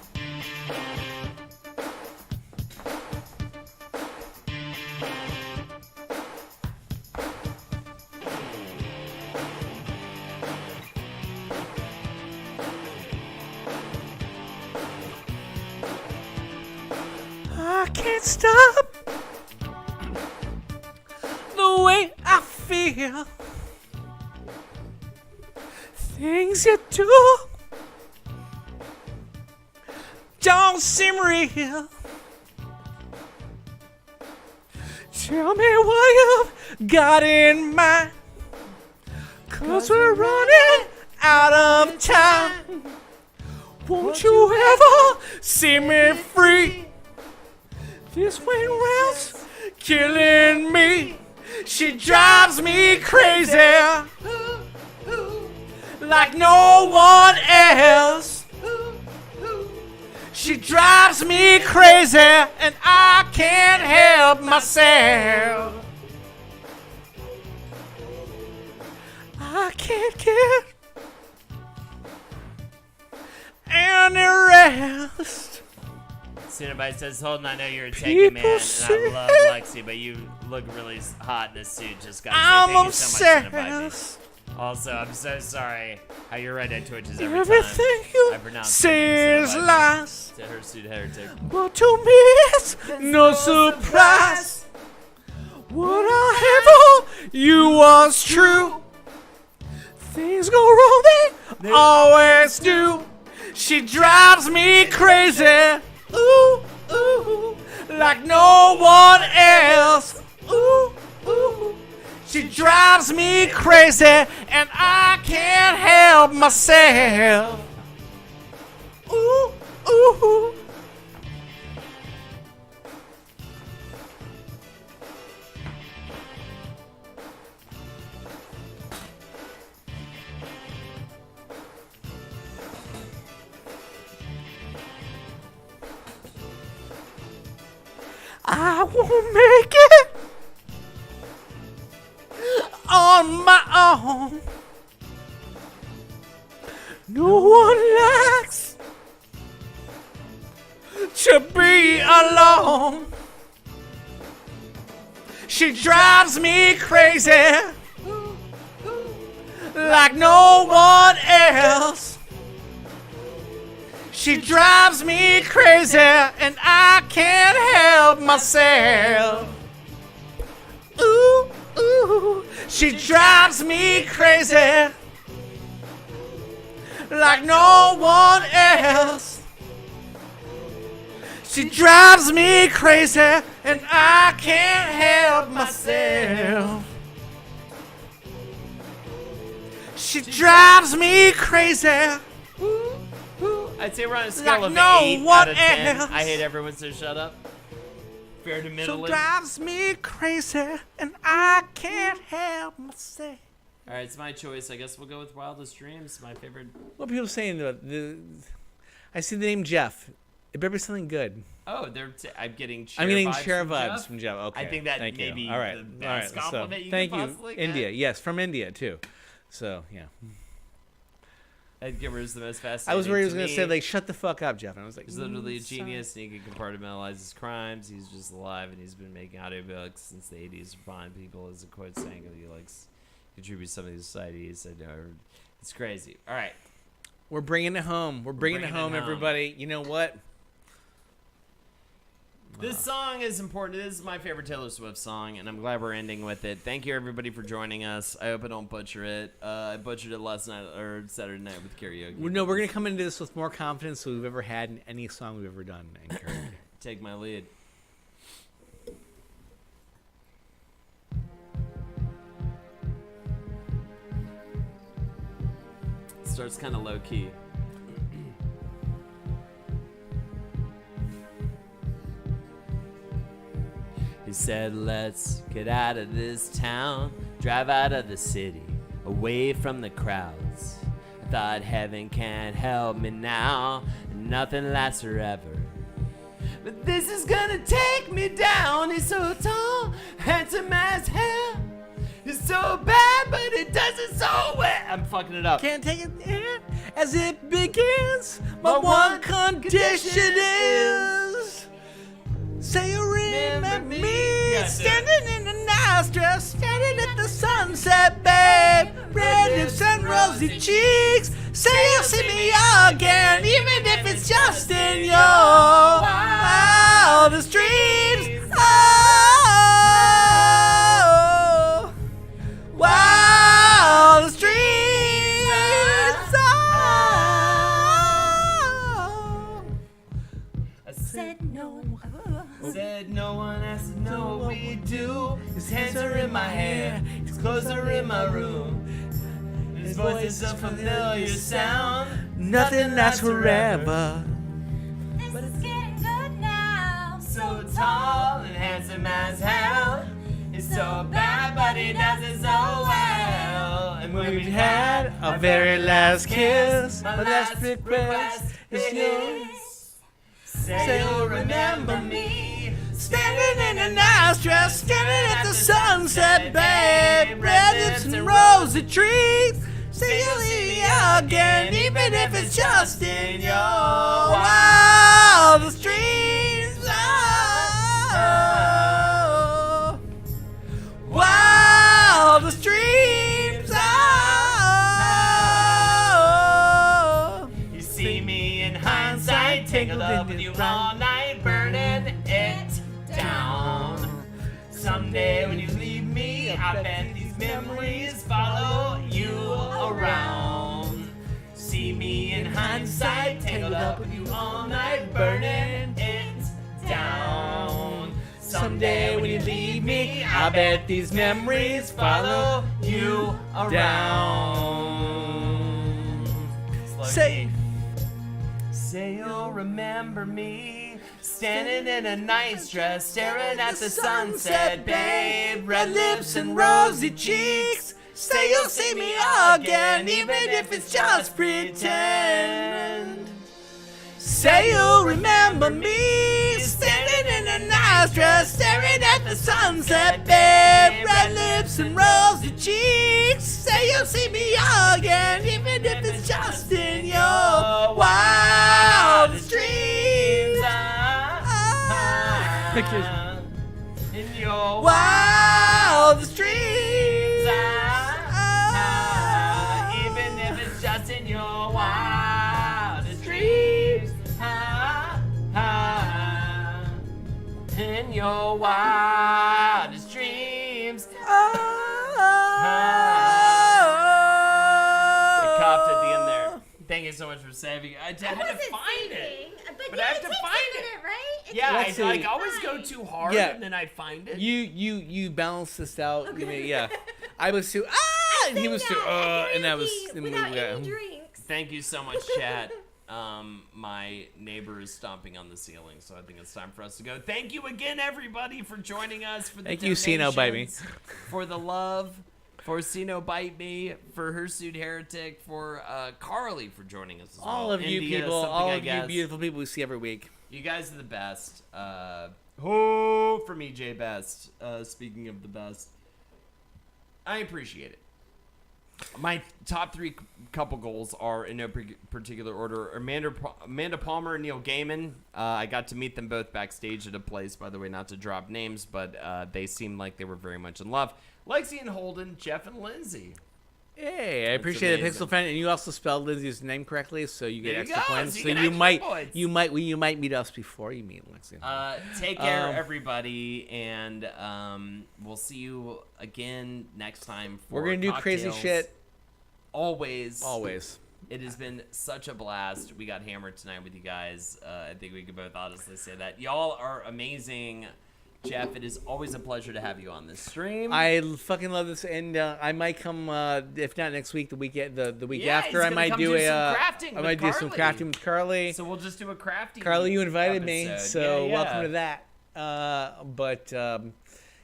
I can't stop the way I feel Things you do don't seem real. Tell me what you've got in mind, 'cause we're running out of time. Won't you ever see me free? This wing round's killing me. She drives me crazy like no one else. She drives me crazy and I can't help myself. I can't get any rest. Cinnabite says, Holden, I know you're a taken man, and I say love Lexi, but you look really hot in this suit. Just gotta say I'm thank you so much, Cinnabite. obsessed. Also, I'm so sorry how your redhead twitches every Everything time you I pronounce say is Cinnabite lies, to her suit heretic. but to me it's no surprise. Whatever you was true. Things go wrong, they always do. She drives me crazy, ooh, ooh, like no one else, ooh, ooh. She drives me crazy, and I can't help myself, ooh, ooh. I won't make it on my own. No one likes to be alone. She drives me crazy like no one else. She drives me crazy and I can't help myself. Ooh, ooh. She drives me crazy like no one else. She drives me crazy and I can't help myself. She drives me crazy. I'd say we're on a scale Like of no 8 one out of 10. else. I hate everyone, so shut up. Fair to She middle. drives me crazy and I can't help myself. All right, it's my choice. I guess we'll go with Wildest Dreams, my favorite. What are people saying? I see the name Jeff. It better be something good. Oh, I'm getting I'm getting vibes chair from vibes Jeff. from Jeff. Okay, I think that thank may you. be all right. the all best right. compliment so, you thank could you. possibly get. India, yes, from India too. So yeah, Ed Gimmer's the most fascinating. I was worried he was to going to me. say like, "Shut the fuck up, Jeff," and I was like, He's literally a sorry. genius, and he can compartmentalize his crimes. He's just alive, and he's been making audiobooks since the 80s for blind people, as a quote saying that he likes contributes something to society. He said, no, it's crazy. All right. We're bringing it home. We're bringing it bringing it home, home. everybody. You know what? This song is important. This is my favorite Taylor Swift song, and I'm glad we're ending with it. Thank you, everybody, for joining us. I hope I don't butcher it. I butchered it last night, or Saturday night with karaoke. No, we're going to come into this with more confidence than we've ever had in any song we've ever done in karaoke. Take my lead. Starts kind of low key. He said, let's get out of this town, drive out of the city, away from the crowds. I thought heaven can't help me now, and nothing lasts forever. But this is gonna take me down. He's so tall, handsome as hell. He's so bad, but it does it so well. I'm fucking it up. Can't take it in as it begins. My one condition is say you remember me. Yeah, do it. Standing in the nice dress, standing at the sunset, babe. Red lips and rosy cheeks. Say you'll see me again, even if it's just in your wildest dreams. Oh, wildest dreams. closer in my room. His voice is a familiar sound. Nothing lasts forever. This is getting good now. So tall and handsome as hell. He's so bad, but he does it so well. And when we've had our very last kiss, my last request is yours. Say you'll remember me. Standing in a nice dress, staring at the sunset, babe. Red lips and rosy trees. Say you'll see me again, even if it's just in your wildest dreams. Oh, wildest dreams. Oh, You see me in hindsight, tangled up with you all night, burning it down. Someday when you leave me, I bet these memories follow you around. See me in hindsight, tangled up with you all night, burning it down. Someday when you leave me, I bet these memories follow you around. say. Say you'll remember me, standing in a nice dress, staring at the sunset, babe. Red lips and rosy cheeks. Say you'll see me again, even if it's just pretend. Say you'll remember me, standing in a nice dress, staring at the sunset, babe. Red lips and rosy cheeks. Say you'll see me again, even if it's just in your wildest dreams. In your wildest dreams. Even if it's just in your wildest dreams. In your wildest dreams. I coughed at the end there. Thank you so much for saving. I had to find it. But I have to find it. Right? Yeah, Let's I see. always go too hard Yeah. and then I find it. You balance this out. You know, yeah. I was too and he was too and that was and we without got any drinks. Thank you so much, chat. My neighbor is stomping on the ceiling, so I think it's time for us to go. Thank you again, everybody, for joining us. For the Thank you, See No Bite Me. donations, for the love, for See No Bite Me, for Hirsute Heretic, for Carly for joining us as well. all of you India, people, something all I of you guess. beautiful people we see every week. You guys are the best. Ho for me, J Best. Speaking of the best, I appreciate it. My top three couple goals are in no particular order: Amanda Palmer and Neil Gaiman. I got to meet them both backstage at a place, by the way, not to drop names, but they seemed like they were very much in love. Lexi and Holden, Jeff and Lindsay. Hey, I appreciate it, amazing. Pixel Fan, and you also spelled Lindsay's name correctly, so you get There you extra go, points. so So you get you extra might, points. you might meet us before you meet Lexi. Take care, everybody, and we'll see you again next time. For We're gonna do crazy Cocktails. shit. Always. It has been such a blast. We got hammered tonight with you guys. I think we could both honestly say that. Y'all are amazing. Jeff, it is always a pleasure to have you on this stream. I fucking love this, and I might come if not next week, the week the week Yeah, after. he's I gonna might come do do a some crafting I with might do some Carly. crafting with Carly. So we'll just do a crafty. Carly, you invited me, episode. so Yeah, welcome yeah. to that.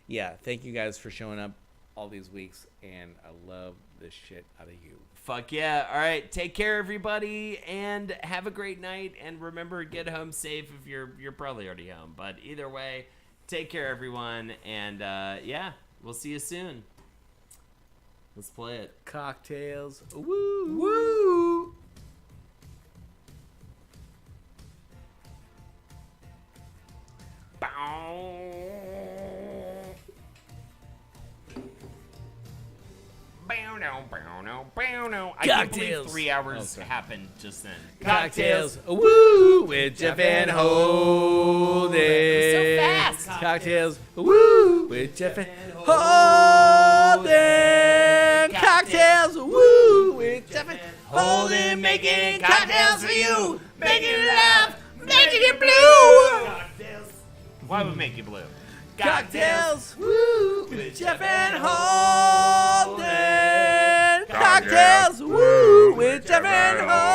Yeah, thank you guys for showing up all these weeks, and I love the shit out of you. Fuck yeah. All right. Take care, everybody, and have a great night. And remember, get home safe if you're probably already home. But either way, take care, everyone. And yeah, we'll see you soon. Let's play it. Cocktails. Woo! Woo! I can't believe Cocktails. 3 hours happened just then. Cocktails. Woo! With Jeff and Holden. So fast. Cocktails. Woo! With Jeff and Holden. Cocktails. Woo! With Jeff and Holden. Making cocktails for you. Making it laugh. Making it blue. Why would it make you blue? CockTails, woo, with Jeff and Holden. CockTails, woo, with Jeff and Holden.